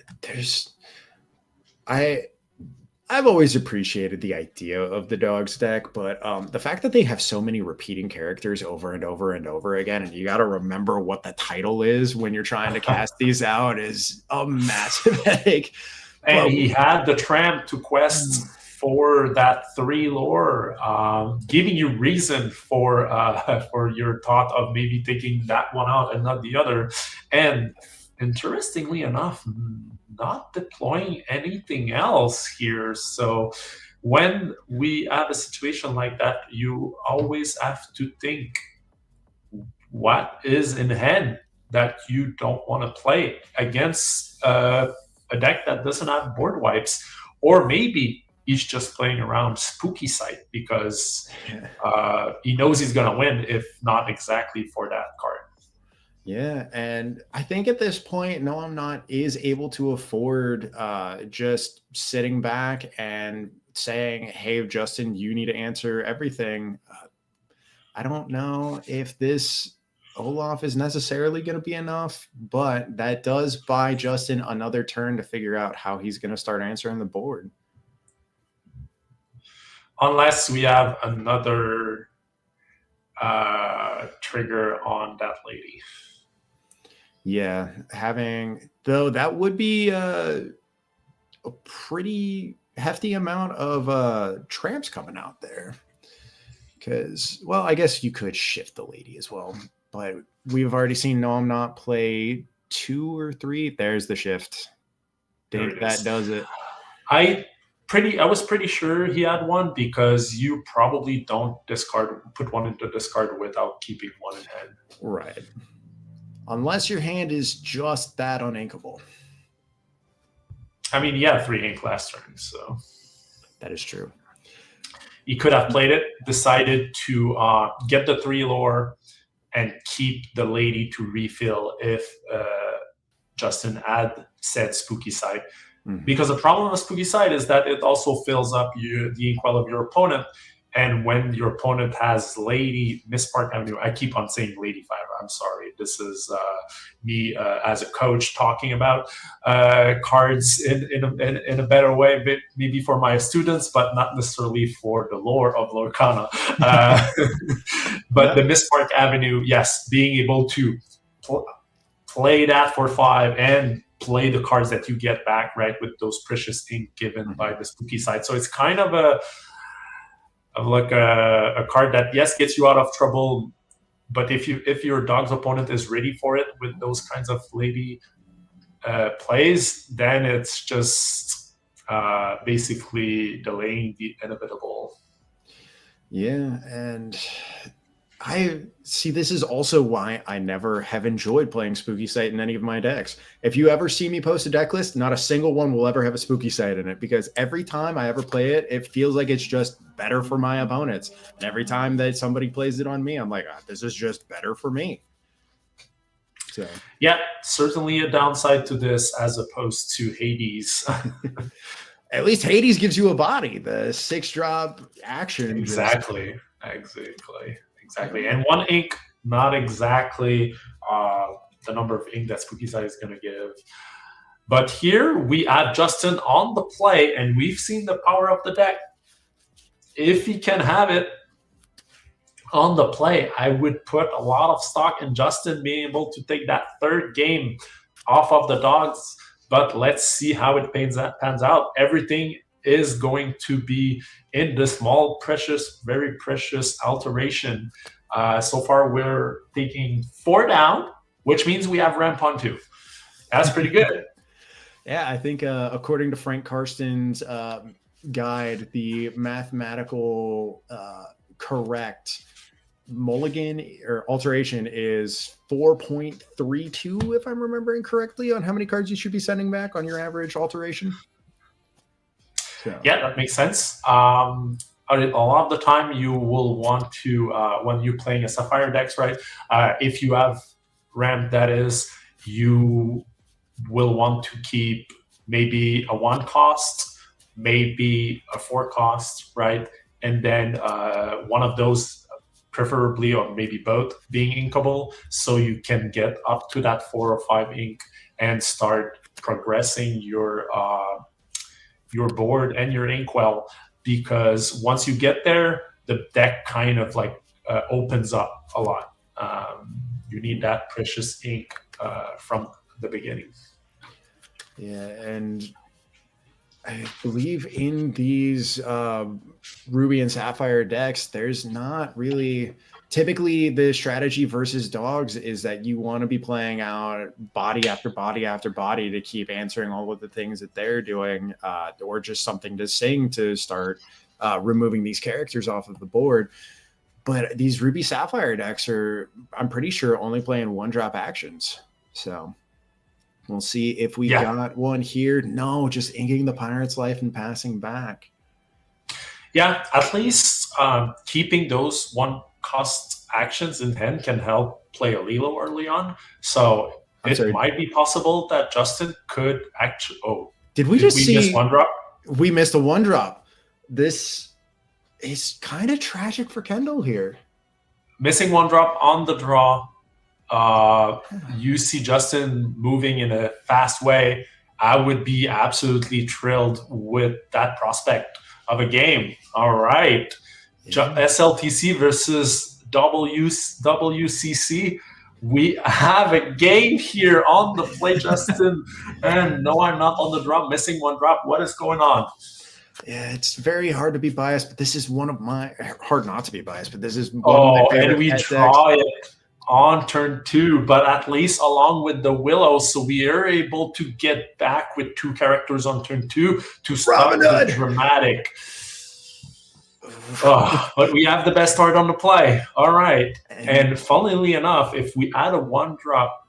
I've always appreciated the idea of the dogs deck, but the fact that they have so many repeating characters over and over and over again, and you got to remember what the title is when you're trying to cast these out, is a massive headache. And he had the tramp to quest for that 3 lore, giving you reason for your thought of maybe taking that one out and not the other. And interestingly enough, not deploying anything else here. So when we have a situation like that, you always have to think what is in hand that you don't want to play against a deck that doesn't have board wipes, or maybe he's just playing around Spooky Sight because he knows he's going to win, if not exactly for that card. Yeah, and I think at this point, No I'm Not is able to afford just sitting back and saying, hey, Justin, you need to answer everything. I don't know if this Olaf is necessarily going to be enough, but that does buy Justin another turn to figure out how he's going to start answering the board. Unless we have another trigger on that lady. Yeah, though that would be a pretty hefty amount of tramps coming out there. Because, well, I guess you could shift the lady as well. But we've already seen No I'm Not play 2 or 3. There's the shift. Think that does it. I was pretty sure he had one, because you probably don't put one into discard without keeping one in hand. Right. Unless your hand is just that uninkable. I mean, he had 3 ink last turn, so. That is true. He could have played it, decided to get the 3 lore, and keep the lady to refill if Justin had said Spooky Sight. Mm-hmm. Because the problem with Spooky Sight is that it also fills up the inkwell of your opponent. And when your opponent has Lady Miss Park Avenue, I keep on saying Lady 5. I'm sorry. This is me as a coach talking about cards in a better way, maybe for my students, but not necessarily for the lore of Lorcana. But the Miss Park Avenue, yes, being able to play that for 5 and play the cards that you get back, right, with those precious ink given by the Spooky Side. So it's kind of a card that, yes, gets you out of trouble, but if your dog's opponent is ready for it with those kinds of lady plays, then it's just basically delaying the inevitable. Yeah, and I see, this is also why I never have enjoyed playing Spooky Sight in any of my decks. If you ever see me post a deck list, not a single one will ever have a Spooky Sight in it, because every time I ever play it, it feels like it's just better for my opponents. And every time that somebody plays it on me, I'm like, this is just better for me. So Yeah, certainly a downside to this as opposed to Hades. at least Hades gives you a body. The 6-drop action. Exactly. And 1 ink, not exactly the number of ink that Spooky Side is going to give. But here we have Justin on the play, and we've seen the power of the deck. If he can have it on the play, I would put a lot of stock in Justin being able to take that 3rd game off of the dogs. But let's see how it pans out. Everything is going to be in the small, precious, very precious alteration. So far, we're taking 4 down, which means we have ramp on 2. That's pretty good. Yeah, I think according to Frank Karsten's guide, the mathematical correct mulligan or alteration is 4.32, if I'm remembering correctly, on how many cards you should be sending back on your average alteration. So. Yeah, that makes sense. A lot of the time you will want to, when you're playing a Sapphire decks, right? If you have ramp, that is, you will want to keep maybe a 1 cost, maybe a 4 cost, right? And then one of those, preferably, or maybe both, being inkable, so you can get up to that 4 or 5 ink and start progressing your board and your inkwell. Because once you get there, the deck kind of like opens up a lot. You need that precious ink from the beginning. Yeah, and I believe in these Ruby and Sapphire decks, there's not really typically the strategy versus dogs is that you want to be playing out body after body after body to keep answering all of the things that they're doing, or just something to sing to start removing these characters off of the board. But these Ruby Sapphire decks are, I'm pretty sure, only playing 1-drop actions. So we'll see if we got one here. No, just inking the Pirate's Life and passing back. Yeah, at least keeping those 1-cost actions in hand can help play a Lilo early on. So it might be possible that Justin could actually... Oh, did we just see... miss 1-drop? We missed a 1-drop. This is kind of tragic for Kendall here. Missing 1-drop on the draw. You see Justin moving in a fast way. I would be absolutely thrilled with that prospect of a game. All right. SLTC versus WCC. We have a game here on the play, Justin. And no, I'm not on the drop. Missing 1-drop. What is going on? Yeah, it's very hard to be biased, but this is one of my hard not to be biased, but this is one of my favorite and we draw it on turn 2, but at least along with the Willow, so we are able to get back with 2 characters on turn 2 to stop the dramatic. But we have the best card on the play. All right. And funnily enough, if we add a 1-drop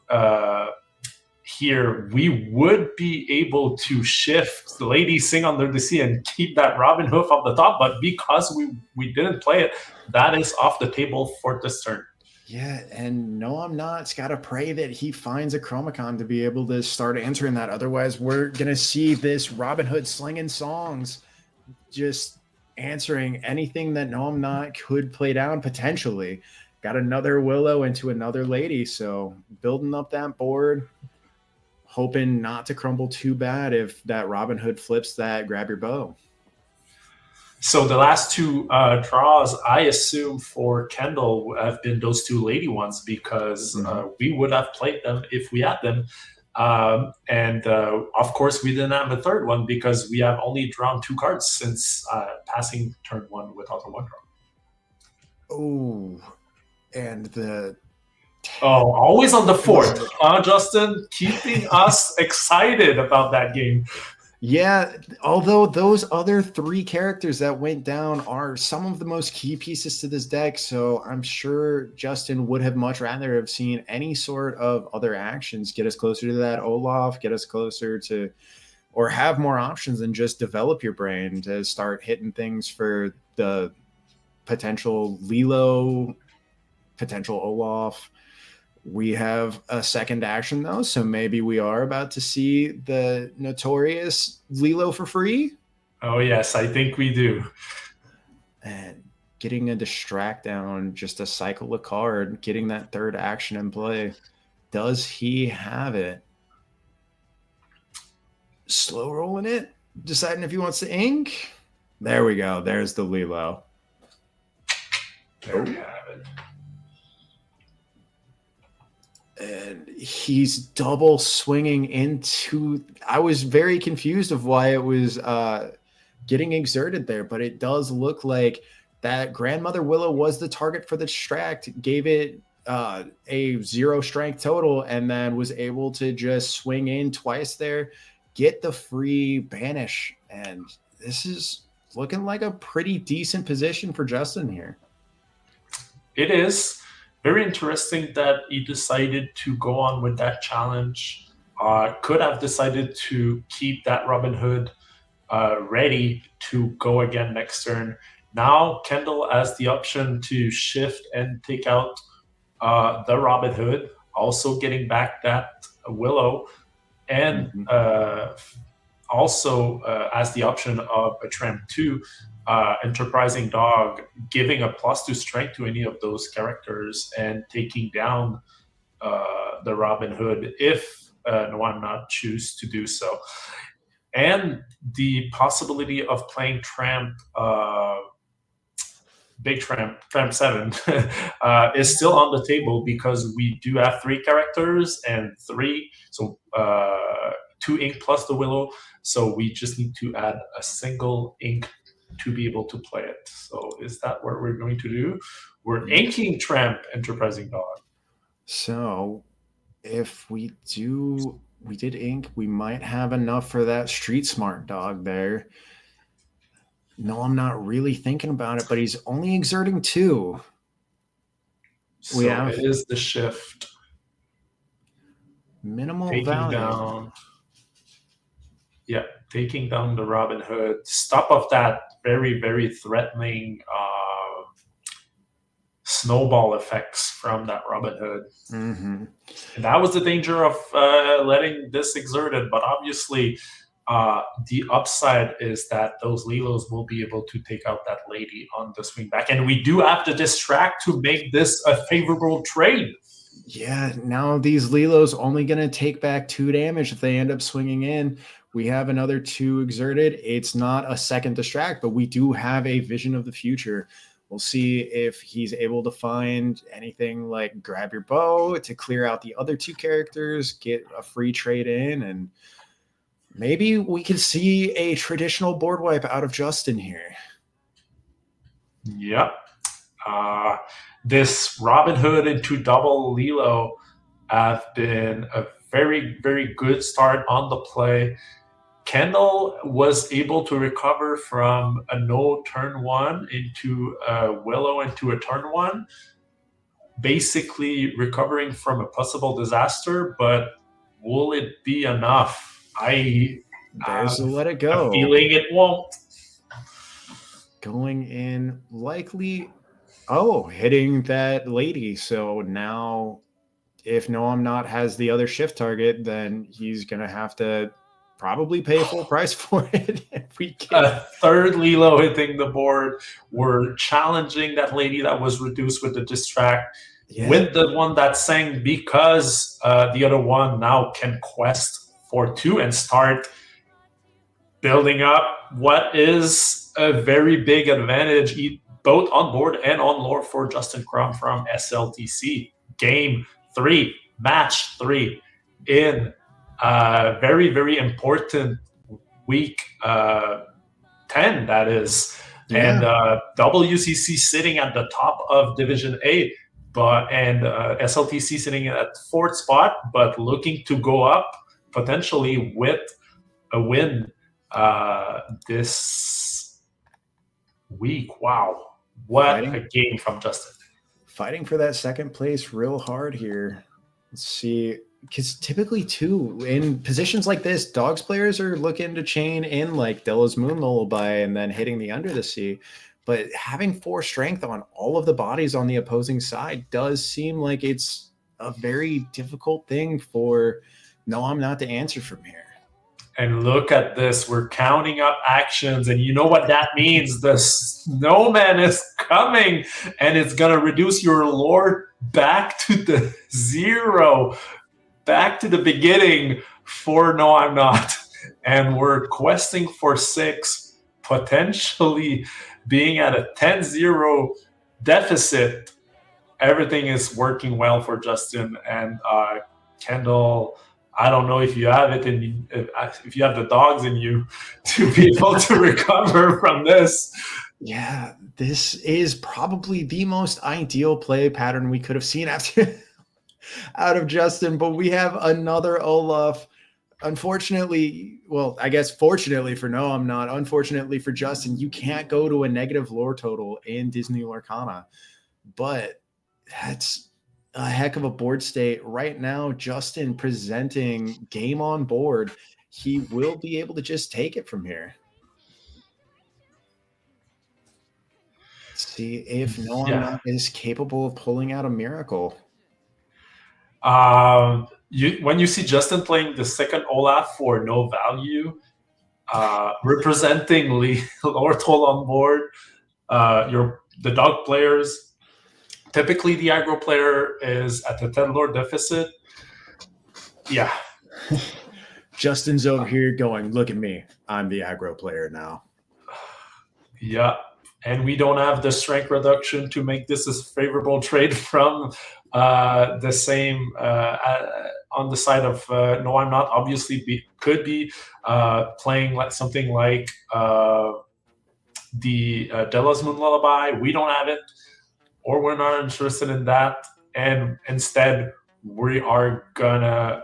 here, we would be able to shift Lady Sing Under the Sea and keep that Robin Hoof on the top. But because we didn't play it, that is off the table for this turn. Yeah, and no, I'm not. It's got to pray that he finds a Chromacon to be able to start answering that. Otherwise, we're going to see this Robin Hood slinging songs, just answering anything that No, I'm Not could play down potentially. Got another Willow into another Lady, so building up that board, hoping not to crumble too bad if that Robin Hood flips that Grab Your Bow. So the last 2 draws, I assume, for Kendall have been those 2 Lady ones because we would have played them if we had them. And of course, we didn't have a third one because we have only drawn 2 cards since passing turn 1 without a 1-drop. Oh, and the... Oh, always on the 4th, Justin? Keeping us excited about that game. Yeah, although those other 3 characters that went down are some of the most key pieces to this deck, so I'm sure Justin would have much rather have seen any sort of other actions get us closer to that Olaf, get us closer to, or have more options than just develop your brain to start hitting things for the potential Lilo, potential Olaf. We have a second action though, so maybe we are about to see the notorious Lilo for free. Oh yes, I think we do. And getting a distract down, just a cycle a card, getting that third action in play. Does he have it? Slow rolling it, deciding if he wants to ink. There we go. There's the Lilo. There we have it. And he's double swinging into. I was very confused of why it was getting exerted there, but it does look like that Grandmother Willow was the target for the distract, gave it a 0 strength total, and then was able to just swing in twice there, get the free banish. And this is looking like a pretty decent position for Justin here. It is very interesting that he decided to go on with that challenge. Could have decided to keep that Robin Hood ready to go again next turn. Now Kendall has the option to shift and take out the Robin Hood, also getting back that Willow, and also has the option of a Tramp 2, Enterprising Dog, giving a +2 strength to any of those characters and taking down the Robin Hood if no one not choose to do so. And the possibility of playing Tramp, Big Tramp, Tramp 7, is still on the table because we do have 3 characters and 3, so 2 ink plus the Willow. So we just need to add a single ink to be able to play it. So is that what we're going to do? We're inking Tramp, Enterprising Dog. So if we did ink, we might have enough for that Street Smart Dog there. No, I'm not really thinking about it, but he's only exerting 2. So it is the shift. Minimal Taking value. down. Yeah, taking down the Robin Hood. Stop of that very, very threatening snowball effects from that Robin Hood. Mm-hmm. And that was the danger of letting this exerted, but obviously the upside is that those Lilos will be able to take out that lady on the swing back. And we do have to distract to make this a favorable trade. Yeah, now these Lilos only going to take back 2 damage if they end up swinging in. We have another 2 exerted. It's not a second distract, but we do have a vision of the future. We'll see if he's able to find anything like grab your bow to clear out the other 2 characters, get a free trade in, and maybe we can see a traditional board wipe out of Justin here. Yep. This Robin Hood into double Lilo have been a very, very good start on the play. Kendall was able to recover from a no turn 1 into a Willow into a turn 1, basically recovering from a possible disaster, but will it be enough? There's a let it go. A feeling it won't. Going in likely, hitting that lady. So now if No I'm Not has the other shift target, then he's going to have to probably pay full price for it. If we can. A third Lilo hitting the board. We're challenging that lady that was reduced with the distract with the one that sang, because the other one now can quest for 2 and start building up what is a very big advantage both on board and on lore for Justin Crum from SLTC. Game 3, match 3 in very, very important week 10, that is. And WCC sitting at the top of Division A, and SLTC sitting at 4th spot, but looking to go up potentially with a win this week. Wow. What a game from Justin. Fighting for that second place real hard here. Let's see. Because typically, too, in positions like this, Dogs players are looking to chain in like Della's Moon Lullaby and then hitting the Under the Sea. But having 4 strength on all of the bodies on the opposing side does seem like it's a very difficult thing for No, I'm Not to answer from here. And look at this. We're counting up actions, and you know what that means. The snowman is coming, and it's going to reduce your lore back to the 0, back to the beginning for No, I'm Not. And we're questing for 6, potentially being at a 10-0 deficit. Everything is working well for Justin and Kendall. I don't know if you have it in, if you have the dogs in you to be able to recover from this. Yeah, this is probably the most ideal play pattern we could have seen after out of Justin, but we have another Olaf. Unfortunately, well, I guess fortunately for No, I'm Not. Unfortunately for Justin, you can't go to a negative lore total in Disney Lorcana, but that's a heck of a board state right now. Justin presenting game on board. He will be able to just take it from here. Let's see if No, I'm Not is capable of pulling out a miracle. When you see Justin playing the second Olaf for no value, representing lower toll on board, the dog players. Typically, the aggro player is at the 10 lore deficit. Yeah. Justin's over here going, look at me. I'm the aggro player now. Yeah. And we don't have the strength reduction to make this a favorable trade from the same on the side of No, I'm Not. Obviously, could be playing like something like the Della's Moon Lullaby. We don't have it. Or we're not interested in that, and instead we are gonna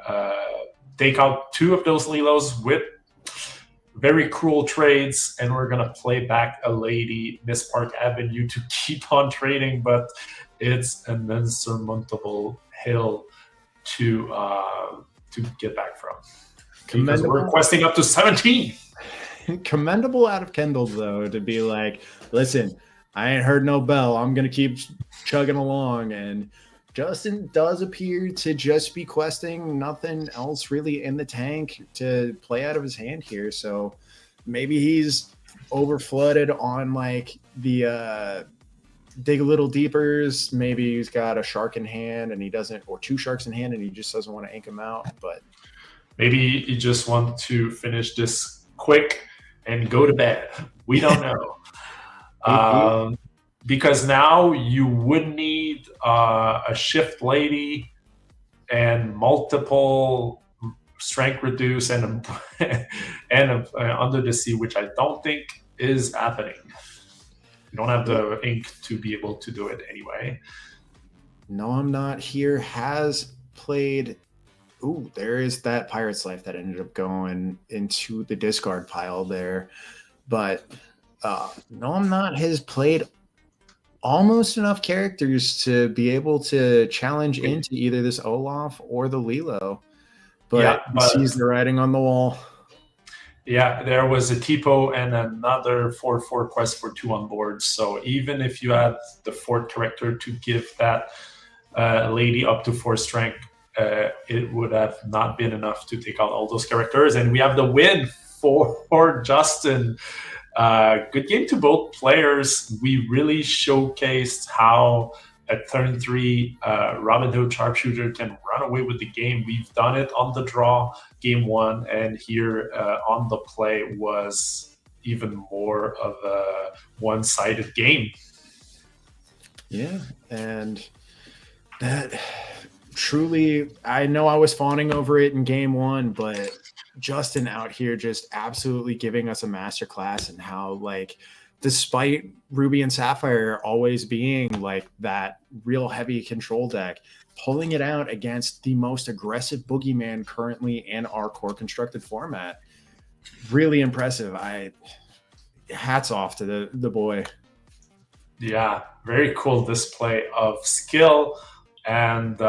take out 2 of those Lilos with very cruel trades, and we're gonna play back a lady, Miss Park Avenue, to keep on trading, but it's an insurmountable hill to get back from. Because we're requesting up to 17. Commendable out of Kendall, though, to be like, listen, I ain't heard no bell. I'm going to keep chugging along. And Justin does appear to just be questing, nothing else really in the tank to play out of his hand here. So maybe he's over flooded on like the dig a little deepers. Maybe he's got a shark in hand and he doesn't, or 2 sharks in hand and he just doesn't want to ink them out. But maybe you just want to finish this quick and go to bed. We don't know. Because now you would need a shift lady and multiple strength reduce and under the sea, which I don't think is happening. You don't have the ink to be able to do it anyway. No, I'm Not here has played. Ooh, there is that Pirate's Life that ended up going into the discard pile there, but. No, I'm Not has played almost enough characters to be able to challenge into either this Olaf or the Lilo, but he sees the writing on the wall. Yeah, there was a Tipo and another 4/4 quest for 2 on board. So even if you had the 4th character to give that lady up to 4 strength, it would have not been enough to take out all those characters. And we have the win for Justin. Good game to both players. We really showcased how a turn 3 Robin Hood sharpshooter can run away with the game. We've done it on the draw game 1, and here on the play was even more of a one-sided game. Yeah, and that truly, I know I was fawning over it in game 1, but Justin out here just absolutely giving us a masterclass in how, like, despite Ruby and Sapphire always being like that real heavy control deck, pulling it out against the most aggressive boogeyman currently in our core constructed format. Really impressive. Hats off to the boy. Yeah, very cool display of skill. And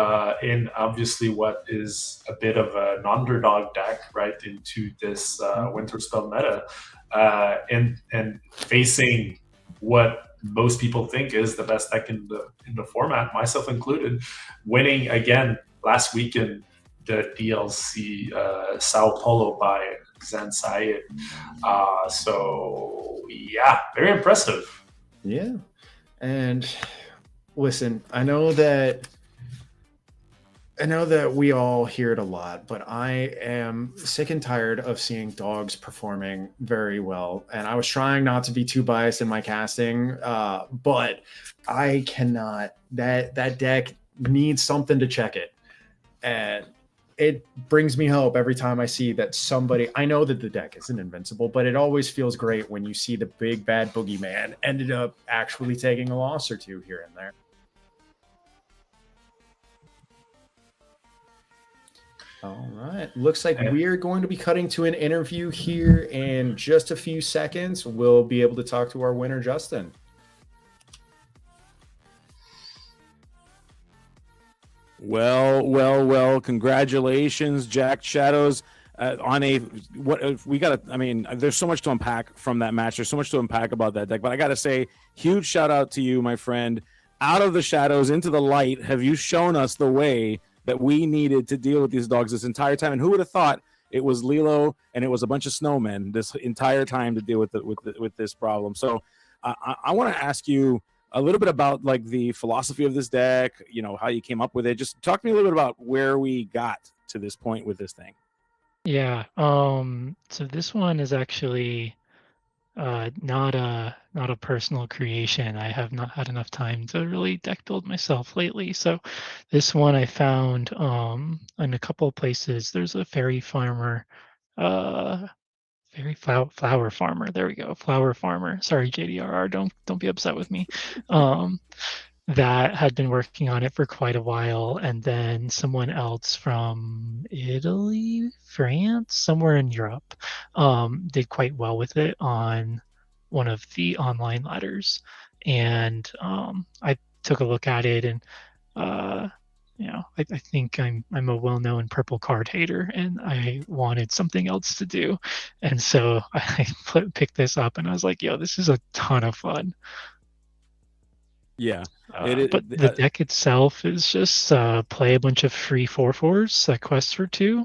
in obviously what is a bit of an underdog deck, right, into this winter spell meta, and facing what most people think is the best deck in the format, myself included, winning again last week in the DLC Sao Paulo by Zan Syed. So yeah, very impressive. Yeah. And listen, I know that we all hear it a lot, but I am sick and tired of seeing dogs performing very well. And I was trying not to be too biased in my casting, but I cannot. That deck needs something to check it. And it brings me hope every time I see that somebody, I know that the deck isn't invincible, but it always feels great when you see the big bad boogeyman ended up actually taking a loss or two here and there. All right. Looks like we're going to be cutting to an interview here in just a few seconds. We'll be able to talk to our winner, Justin. Well. Congratulations, Jack Shadows. On a what we got to, I mean, there's so much to unpack from that match. There's so much to unpack about that deck, but I got to say, huge shout out to you, my friend. Out of the shadows into the light, have you shown us the way that we needed to deal with these dogs this entire time? And who would have thought it was Lilo and it was a bunch of snowmen this entire time to deal with this problem? So I want to ask you a little bit about like the philosophy of this deck, you know, how you came up with it. Just talk to me a little bit about where we got to this point with this thing. Yeah. So this one is actually not a personal creation. I have not had enough time to really deck build myself lately. So this one I found in a couple of places. There's a fairy farmer, flower farmer. There we go, flower farmer. Sorry, JDRR. Don't be upset with me. That had been working on it for quite a while, and then someone else from Italy, France, somewhere in Europe, did quite well with it on one of the online ladders. And I took a look at it, and I think I'm a well-known purple card hater, and I wanted something else to do, and so I picked this up, and I was like, "Yo, this is a ton of fun." Yeah, but the deck itself is just play a bunch of free 4/4s that quest for 2.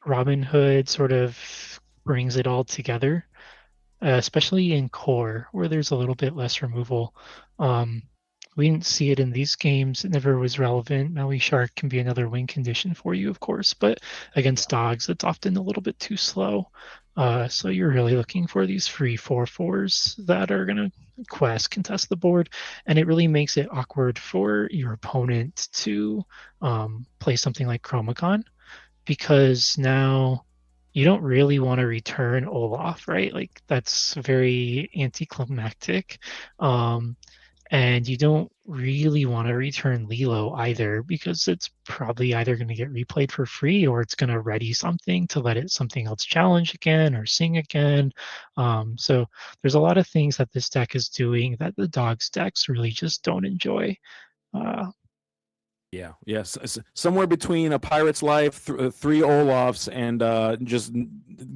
Robin Hood sort of brings it all together, especially in core where there's a little bit less removal. We didn't see it in these games. It never was relevant. Maui Shark can be another win condition for you, of course, but against dogs, it's often a little bit too slow. So you're really looking for these free 4/4s that are going to quest, contest the board, and it really makes it awkward for your opponent to play something like Chromacon, because now you don't really want to return Olaf, right? Like that's very anticlimactic. And you don't really want to return Lilo either, because it's probably either going to get replayed for free or it's going to ready something to let it something else challenge again or sing again. So there's a lot of things that this deck is doing that the dogs decks really just don't enjoy. Yes, somewhere between a Pirate's Life, 3 Olafs, and just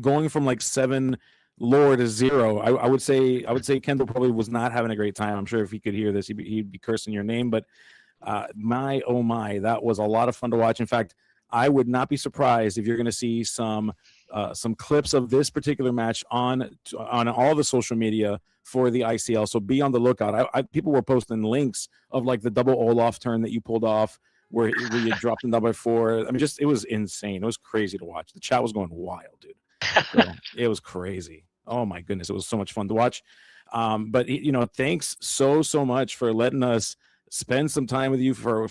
going from like 7 lore to 0. I would say Kendall probably was not having a great time. I'm sure if he could hear this, he'd be cursing your name. But my oh my, that was a lot of fun to watch. In fact, I would not be surprised if you're going to see some clips of this particular match on all the social media for the ICL. So be on the lookout. People were posting links of like the double Olaf turn that you pulled off, where you dropped the number 4. I mean, it was insane. It was crazy to watch. The chat was going wild, dude. So it was crazy. Oh my goodness, it was so much fun to watch. But thanks so much for letting us spend some time with you, for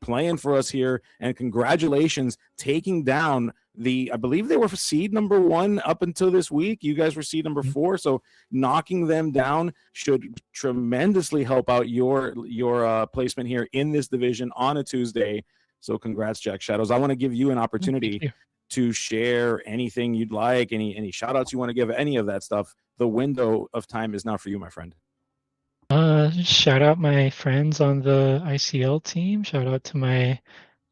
playing for us here, and congratulations taking down I believe they were seed number 1 up until this week. You guys were seed number 4, so knocking them down should tremendously help out your placement here in this division on a Tuesday. So congrats, Jack Shadows. I want to give you an opportunity to share anything you'd like, any shout outs you want to give, any of that stuff. The window of time is now for you, my friend. Shout out my friends on the ICL team. Shout out to my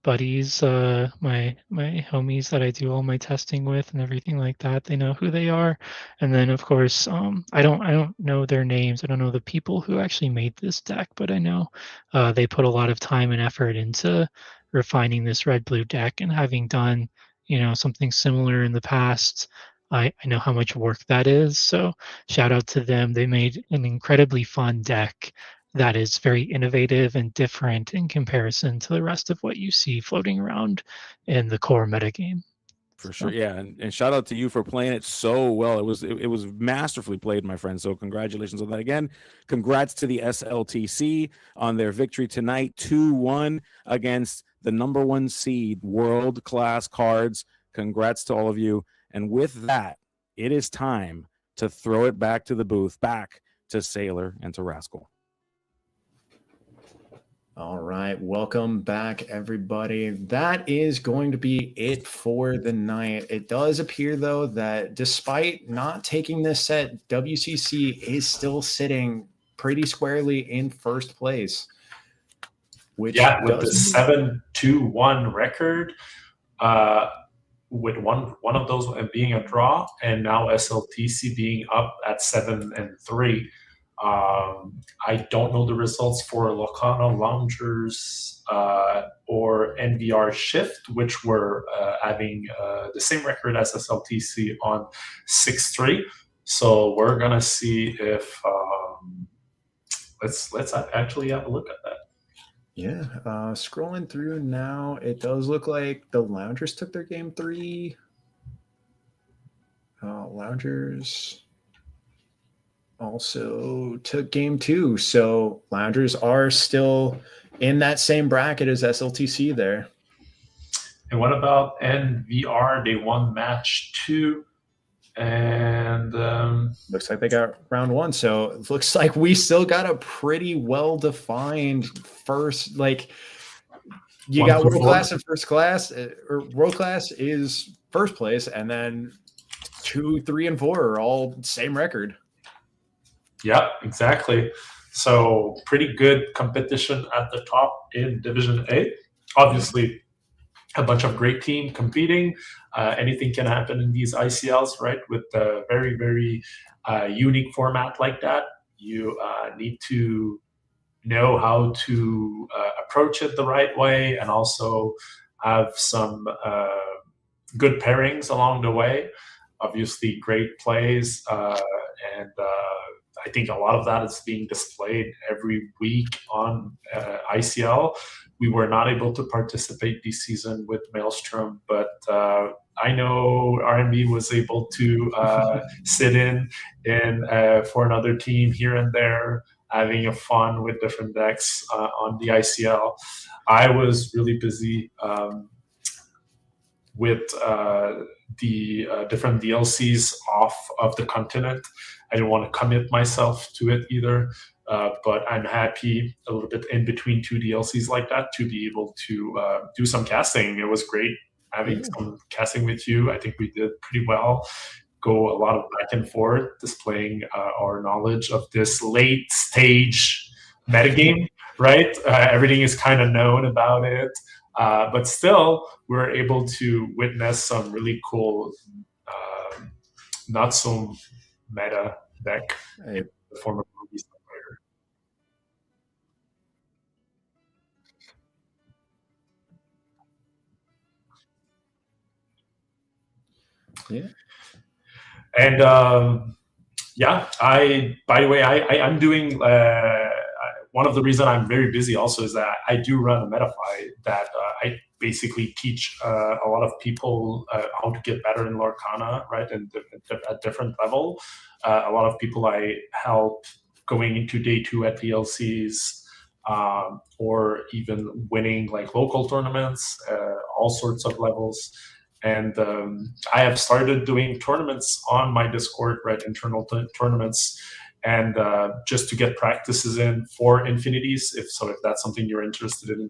buddies, my homies that I do all my testing with and everything like that. They know who they are, and then of course, I don't know their names. I don't know the people who actually made this deck, but I know they put a lot of time and effort into refining this red blue deck, and having done something similar in the past. I know how much work that is. So shout out to them. They made an incredibly fun deck that is very innovative and different in comparison to the rest of what you see floating around in the core metagame. For sure, yeah, and shout out to you for playing it so well. It was masterfully played, my friend. So congratulations on that again. Congrats to the SLTC on their victory tonight, 2-1 against the #1 seed World Class Cards. Congrats to all of you. And with that, it is time to throw it back to the booth, back to Sailor and to Rascal. All right, welcome back, everybody. That is going to be it for the night. It does appear, though, that despite not taking this set, WCC is still sitting pretty squarely in first place. With the 7-2-1 record, with one of those being a draw, and now SLTC being up at 7-3. I don't know the results for Lorcana, Loungers, or NVR Shift, which were having the same record as SLTC on 6-3. So we're gonna see if let's actually have a look at that. Yeah, scrolling through now, it does look like the Loungers took their game 3. Loungers also took game 2. So Loungers are still in that same bracket as SLTC there. And what about NVR? They won match 2. And looks like they got round 1. So it looks like we still got a pretty well-defined first, like you got world class and first class, or world class is first place, and then 2, 3, and 4 are all same record. Yeah, exactly. So pretty good competition at the top in Division A. Obviously, a bunch of great team competing. Anything can happen in these ICLs, right? With a very, very unique format like that, you need to know how to approach it the right way, and also have some good pairings along the way. Obviously, great plays, and I think a lot of that is being displayed every week on ICL. We were not able to participate this season with Maelstrom, but I know RMB was able to sit in for another team here and there, having a fun with different decks on the ICL. I was really busy with the different DLCs off of the continent. I didn't want to commit myself to it either, but I'm happy a little bit in between 2 DLCs like that to be able to do some casting. It was great having some casting with you. I think we did pretty well. Go a lot of back and forth, displaying our knowledge of this late stage metagame, right? Everything is kind of known about it. But still, we're able to witness some really cool, not so meta deck in the form of movies. Yeah. And by the way, I'm doing one of the reasons I'm very busy also is that I do run a Metafy that I basically teach a lot of people how to get better in Lorcana, right, and at different level. A lot of people I help going into day 2 at DLCs, or even winning like local tournaments, all sorts of levels. And I have started doing tournaments on my Discord, right, internal tournaments, and just to get practices in for Infinities, if that's something you're interested in,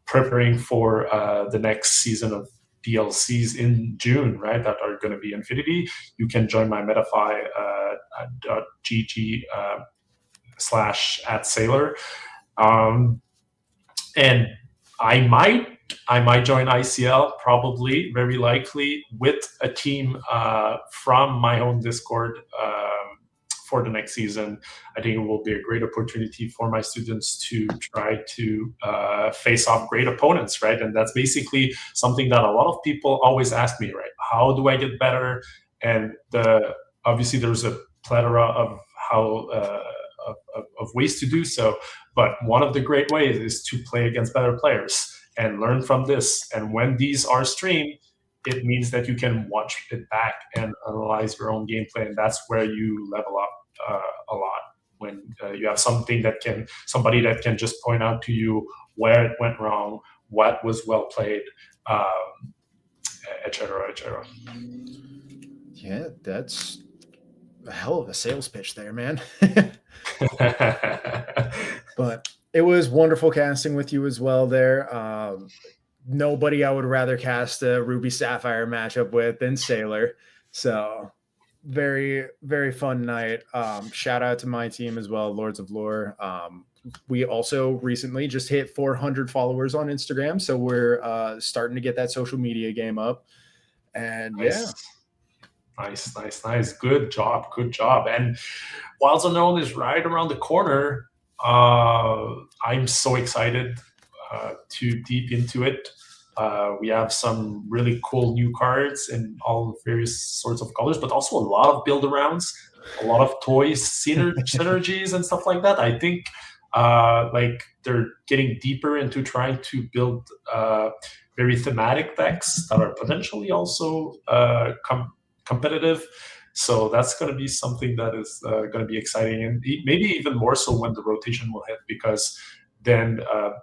preparing for the next season of DLCs in June, right, that are going to be Infinity. You can join my Metafy .gg/@Sailor. And I might join ICL, probably, very likely, with a team from my own Discord for the next season. I think it will be a great opportunity for my students to try to face off great opponents, right? And that's basically something that a lot of people always ask me, right? How do I get better? And obviously there's a plethora of how of ways to do so, but one of the great ways is to play against better players and learn from this. And when these are streamed, it means that you can watch it back and analyze your own gameplay, and that's where you level up a lot. When you have somebody that can just point out to you where it went wrong, what was well played, etc., etc. Yeah, that's a hell of a sales pitch there, man. But it was wonderful casting with you as well there. Nobody I would rather cast a Ruby Sapphire matchup with than Sailor. So very, very fun night. Shout out to my team as well, Lords of Lore. We also recently just hit 400 followers on Instagram. So we're starting to get that social media game up. And yeah. Nice. Good job. And Wilds Unknown is right around the corner. I'm so excited to deep into it. We have some really cool new cards in all various sorts of colors, but also a lot of build-arounds, a lot of toys, synergies, and stuff like that. I think like they're getting deeper into trying to build very thematic decks that are potentially also competitive. So that's going to be something that is going to be exciting, and maybe even more so when the rotation will hit, because then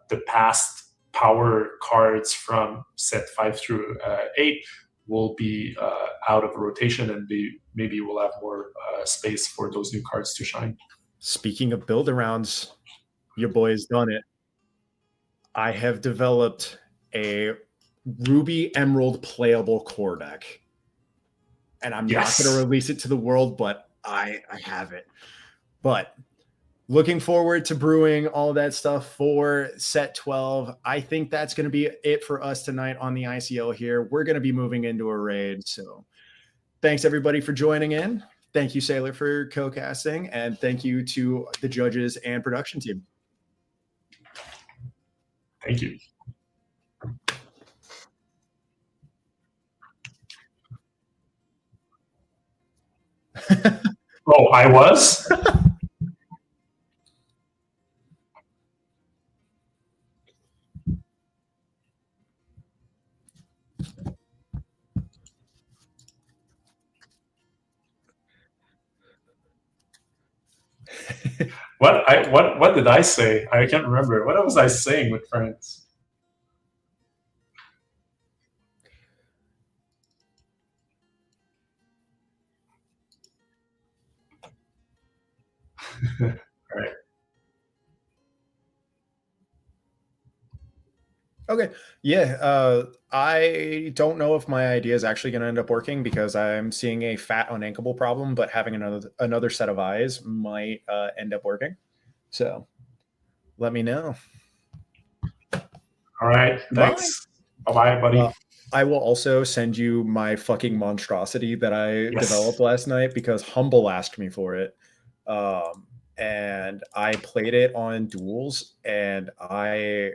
the past power cards from set 5 through 8 will be out of rotation, and maybe we'll have more space for those new cards to shine. Speaking of build-arounds, your boy has done it. I have developed a Ruby Emerald playable core deck. And I'm not going to release it to the world, but I have it. But looking forward to brewing all that stuff for set 12. I think that's going to be it for us tonight on the ICL here. We're going to be moving into a raid. So thanks everybody for joining in. Thank you, Sailor, for co-casting. And thank you to the judges and production team. Thank you. Oh, I was? What did I say? I can't remember. What was I saying with friends? All right. Okay. Yeah. I don't know if my idea is actually going to end up working, because I'm seeing a fat unankable problem, but having another set of eyes might end up working. So let me know. All right. Thanks. Bye, buddy. I will also send you my fucking monstrosity that I developed last night, because Humble asked me for it. And I played it on duels, and I